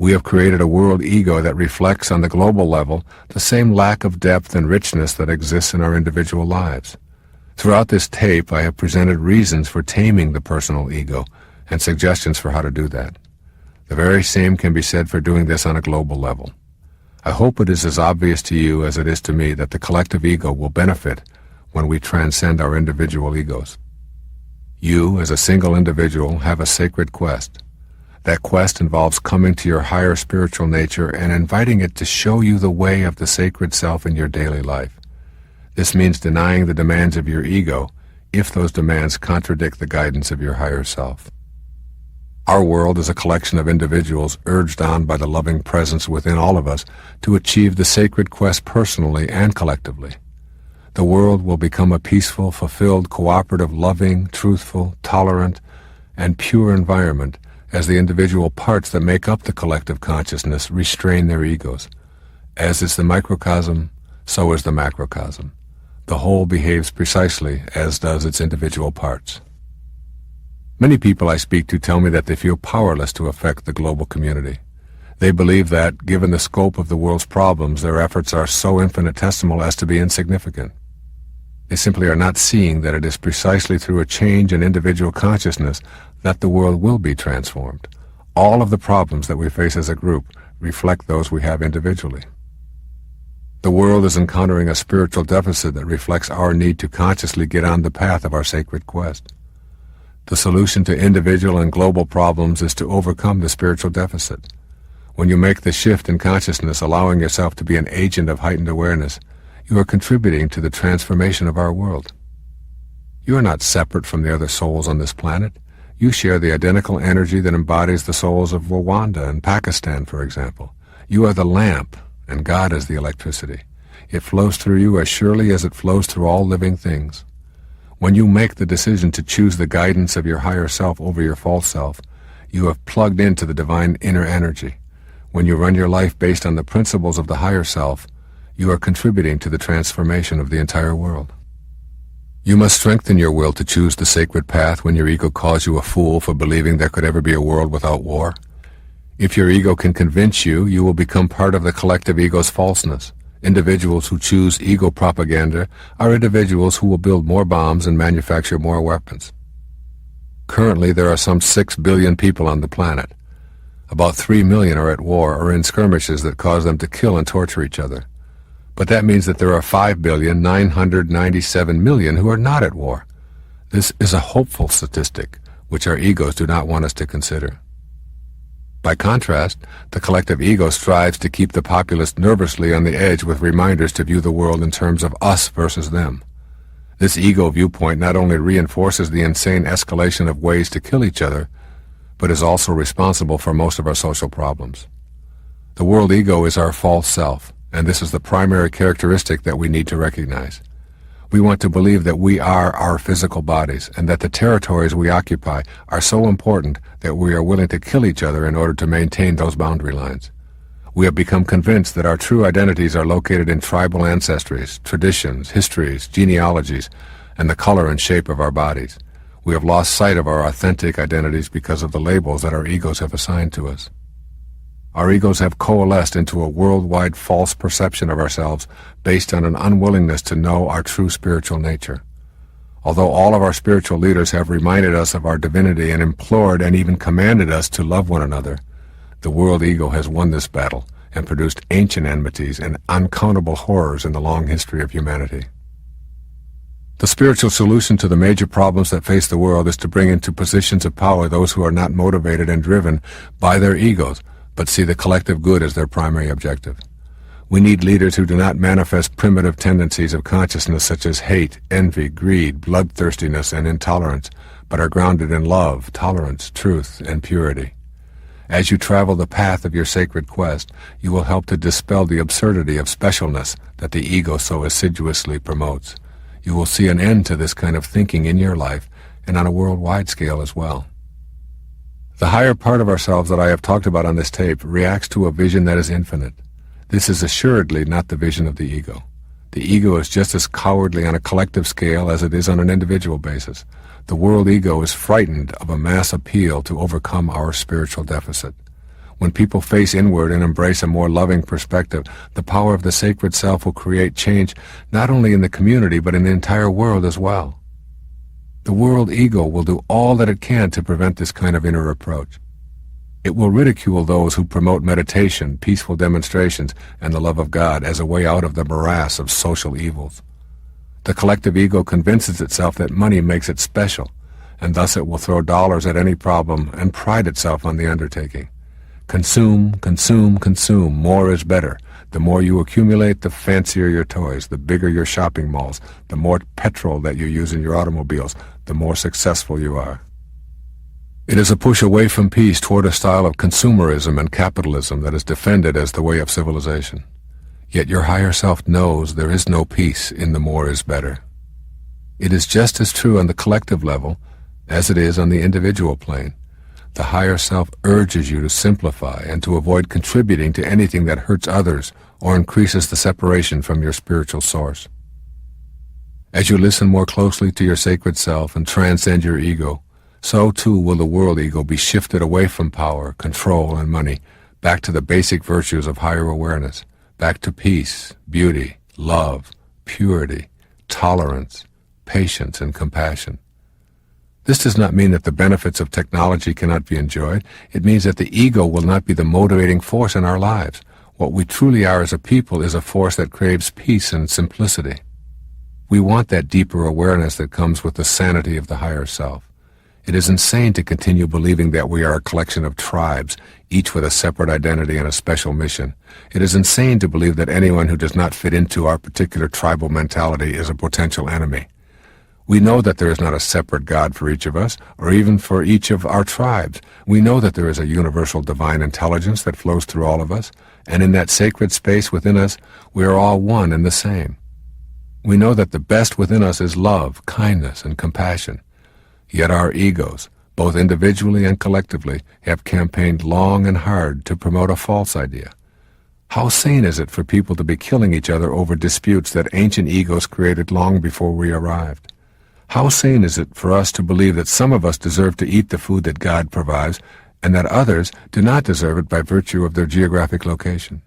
Speaker 1: We have created a world ego that reflects on the global level the same lack of depth and richness that exists in our individual lives. Throughout this tape, I have presented reasons for taming the personal ego and suggestions for how to do that. The very same can be said for doing this on a global level. I hope it is as obvious to you as it is to me that the collective ego will benefit when we transcend our individual egos. You, as a single individual, have a sacred quest. That quest involves coming to your higher spiritual nature and inviting it to show you the way of the sacred self in your daily life. This means denying the demands of your ego if those demands contradict the guidance of your higher self. Our world is a collection of individuals urged on by the loving presence within all of us to achieve the sacred quest personally and collectively. The world will become a peaceful, fulfilled, cooperative, loving, truthful, tolerant, and pure environment as the individual parts that make up the collective consciousness restrain their egos. As is the microcosm, so is the macrocosm. The whole behaves precisely as does its individual parts. Many people I speak to tell me that they feel powerless to affect the global community. They believe that, given the scope of the world's problems, their efforts are so infinitesimal as to be insignificant. They simply are not seeing that it is precisely through a change in individual consciousness that the world will be transformed. All of the problems that we face as a group reflect those we have individually. The world is encountering a spiritual deficit that reflects our need to consciously get on the path of our sacred quest. The solution to individual and global problems is to overcome the spiritual deficit. When you make the shift in consciousness, allowing yourself to be an agent of heightened awareness, you are contributing to the transformation of our world. You are not separate from the other souls on this planet. You share the identical energy that embodies the souls of Rwanda and Pakistan, for example. You are the lamp, and God is the electricity. It flows through you as surely as it flows through all living things. When you make the decision to choose the guidance of your higher self over your false self, you have plugged into the divine inner energy. When you run your life based on the principles of the higher self, you are contributing to the transformation of the entire world. You must strengthen your will to choose the sacred path when your ego calls you a fool for believing there could ever be a world without war. If your ego can convince you, you will become part of the collective ego's falseness. Individuals who choose ego propaganda are individuals who will build more bombs and manufacture more weapons. Currently, there are some 6 billion people on the planet. About 3 million are at war or in skirmishes that cause them to kill and torture each other. But that means that there are 5,997,000,000 who are not at war. This is a hopeful statistic, which our egos do not want us to consider. By contrast, the collective ego strives to keep the populace nervously on the edge with reminders to view the world in terms of us versus them. This ego viewpoint not only reinforces the insane escalation of ways to kill each other, but is also responsible for most of our social problems. The world ego is our false self, and this is the primary characteristic that we need to recognize. We want to believe that we are our physical bodies and that the territories we occupy are so important that we are willing to kill each other in order to maintain those boundary lines. We have become convinced that our true identities are located in tribal ancestries, traditions, histories, genealogies, and the color and shape of our bodies. We have lost sight of our authentic identities because of the labels that our egos have assigned to us. Our egos have coalesced into a worldwide false perception of ourselves based on an unwillingness to know our true spiritual nature. Although all of our spiritual leaders have reminded us of our divinity and implored and even commanded us to love one another, the world ego has won this battle and produced ancient enmities and uncountable horrors in the long history of humanity. The spiritual solution to the major problems that face the world is to bring into positions of power those who are not motivated and driven by their egos, but see the collective good as their primary objective. We need leaders who do not manifest primitive tendencies of consciousness such as hate, envy, greed, bloodthirstiness, and intolerance, but are grounded in love, tolerance, truth, and purity. As you travel the path of your sacred quest, you will help to dispel the absurdity of specialness that the ego so assiduously promotes. You will see an end to this kind of thinking in your life and on a worldwide scale as well. The higher part of ourselves that I have talked about on this tape reacts to a vision that is infinite. This is assuredly not the vision of the ego. The ego is just as cowardly on a collective scale as it is on an individual basis. The world ego is frightened of a mass appeal to overcome our spiritual deficit. When people face inward and embrace a more loving perspective, the power of the sacred self will create change not only in the community but in the entire world as well. The world ego will do all that it can to prevent this kind of inner approach. It will ridicule those who promote meditation, peaceful demonstrations, and the love of God as a way out of the morass of social evils. The collective ego convinces itself that money makes it special, and thus it will throw dollars at any problem and pride itself on the undertaking. Consume, consume, consume. More is better. The more you accumulate, the fancier your toys, the bigger your shopping malls, the more petrol that you use in your automobiles, the more successful you are. It is a push away from peace toward a style of consumerism and capitalism that is defended as the way of civilization. Yet your higher self knows there is no peace in the more is better. It is just as true on the collective level as it is on the individual plane. The higher self urges you to simplify and to avoid contributing to anything that hurts others or increases the separation from your spiritual source. As you listen more closely to your sacred self and transcend your ego, so too will the world ego be shifted away from power, control, and money, back to the basic virtues of higher awareness, back to peace, beauty, love, purity, tolerance, patience, and compassion. This does not mean that the benefits of technology cannot be enjoyed. It means that the ego will not be the motivating force in our lives. What we truly are as a people is a force that craves peace and simplicity. We want that deeper awareness that comes with the sanity of the higher self. It is insane to continue believing that we are a collection of tribes, each with a separate identity and a special mission. It is insane to believe that anyone who does not fit into our particular tribal mentality is a potential enemy. We know that there is not a separate God for each of us, or even for each of our tribes. We know that there is a universal divine intelligence that flows through all of us, and in that sacred space within us, we are all one and the same. We know that the best within us is love, kindness, and compassion. Yet our egos, both individually and collectively, have campaigned long and hard to promote a false idea. How sane is it for people to be killing each other over disputes that ancient egos created long before we arrived? How sane is it for us to believe that some of us deserve to eat the food that God provides, and that others do not deserve it by virtue of their geographic location?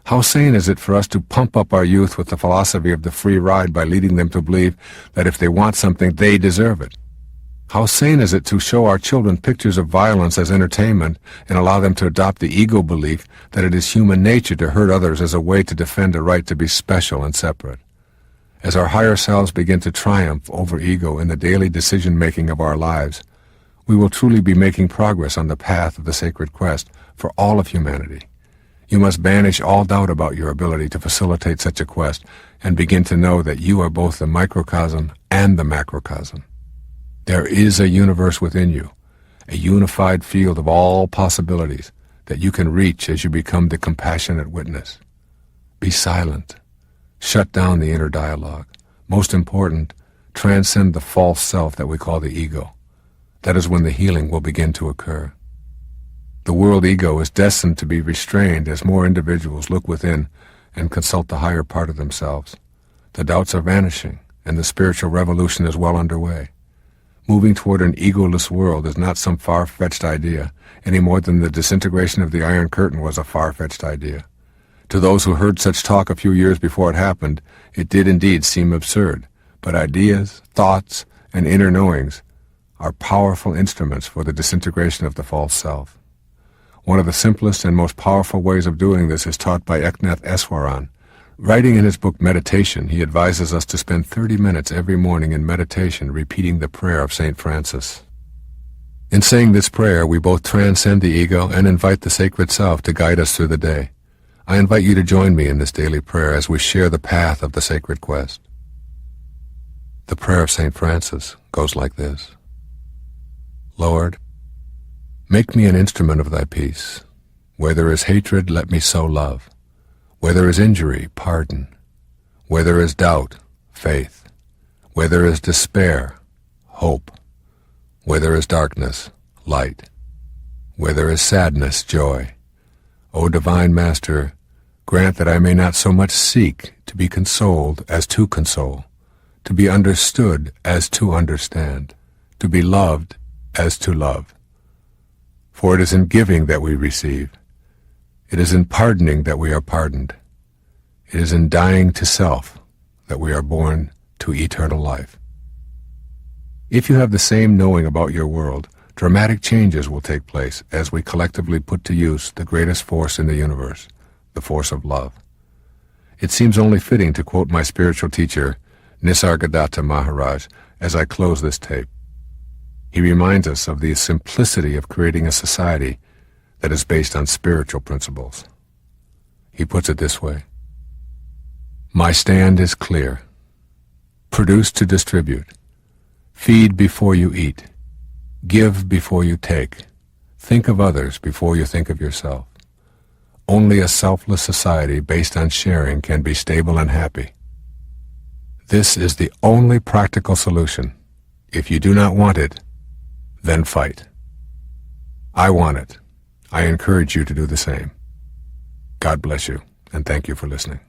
Speaker 1: How sane is it for us to pump up our youth with the philosophy of the free ride by leading them to believe that if they want something, they deserve it? How sane is it to show our children pictures of violence as entertainment and allow them to adopt the ego belief that it is human nature to hurt others as a way to defend a right to be special and separate? As our higher selves begin to triumph over ego in the daily decision-making of our lives, we will truly be making progress on the path of the sacred quest for all of humanity. You must banish all doubt about your ability to facilitate such a quest and begin to know that you are both the microcosm and the macrocosm. There is a universe within you, a unified field of all possibilities that you can reach as you become the compassionate witness. Be silent. Shut down the inner dialogue. Most important, transcend the false self that we call the ego. That is when the healing will begin to occur. The world ego is destined to be restrained as more individuals look within and consult the higher part of themselves. The doubts are vanishing, and the spiritual revolution is well underway. Moving toward an egoless world is not some far-fetched idea, any more than the disintegration of the Iron Curtain was a far-fetched idea. To those who heard such talk a few years before it happened, it did indeed seem absurd, but ideas, thoughts, and inner knowings are powerful instruments for the disintegration of the false self. One of the simplest and most powerful ways of doing this is taught by Eknath Eswaran. Writing in his book Meditation, he advises us to spend 30 minutes every morning in meditation repeating the prayer of St. Francis. In saying this prayer, we both transcend the ego and invite the sacred self to guide us through the day. I invite you to join me in this daily prayer as we share the path of the sacred quest. The prayer of St. Francis goes like this. Lord, make me an instrument of thy peace. Where there is hatred, let me sow love. Where there is injury, pardon. Where there is doubt, faith. Where there is despair, hope. Where there is darkness, light. Where there is sadness, joy. O divine Master, grant that I may not so much seek to be consoled as to console, to be understood as to understand, to be loved as to love. For it is in giving that we receive. It is in pardoning that we are pardoned. It is in dying to self that we are born to eternal life. If you have the same knowing about your world, dramatic changes will take place as we collectively put to use the greatest force in the universe, the force of love. It seems only fitting to quote my spiritual teacher, Nisargadatta Maharaj, as I close this tape. He reminds us of the simplicity of creating a society that is based on spiritual principles. He puts it this way. My stand is clear. Produce to distribute. Feed before you eat. Give before you take. Think of others before you think of yourself. Only a selfless society based on sharing can be stable and happy. This is the only practical solution. If you do not want it, then fight. I want it. I encourage you to do the same. God bless you, and thank you for listening.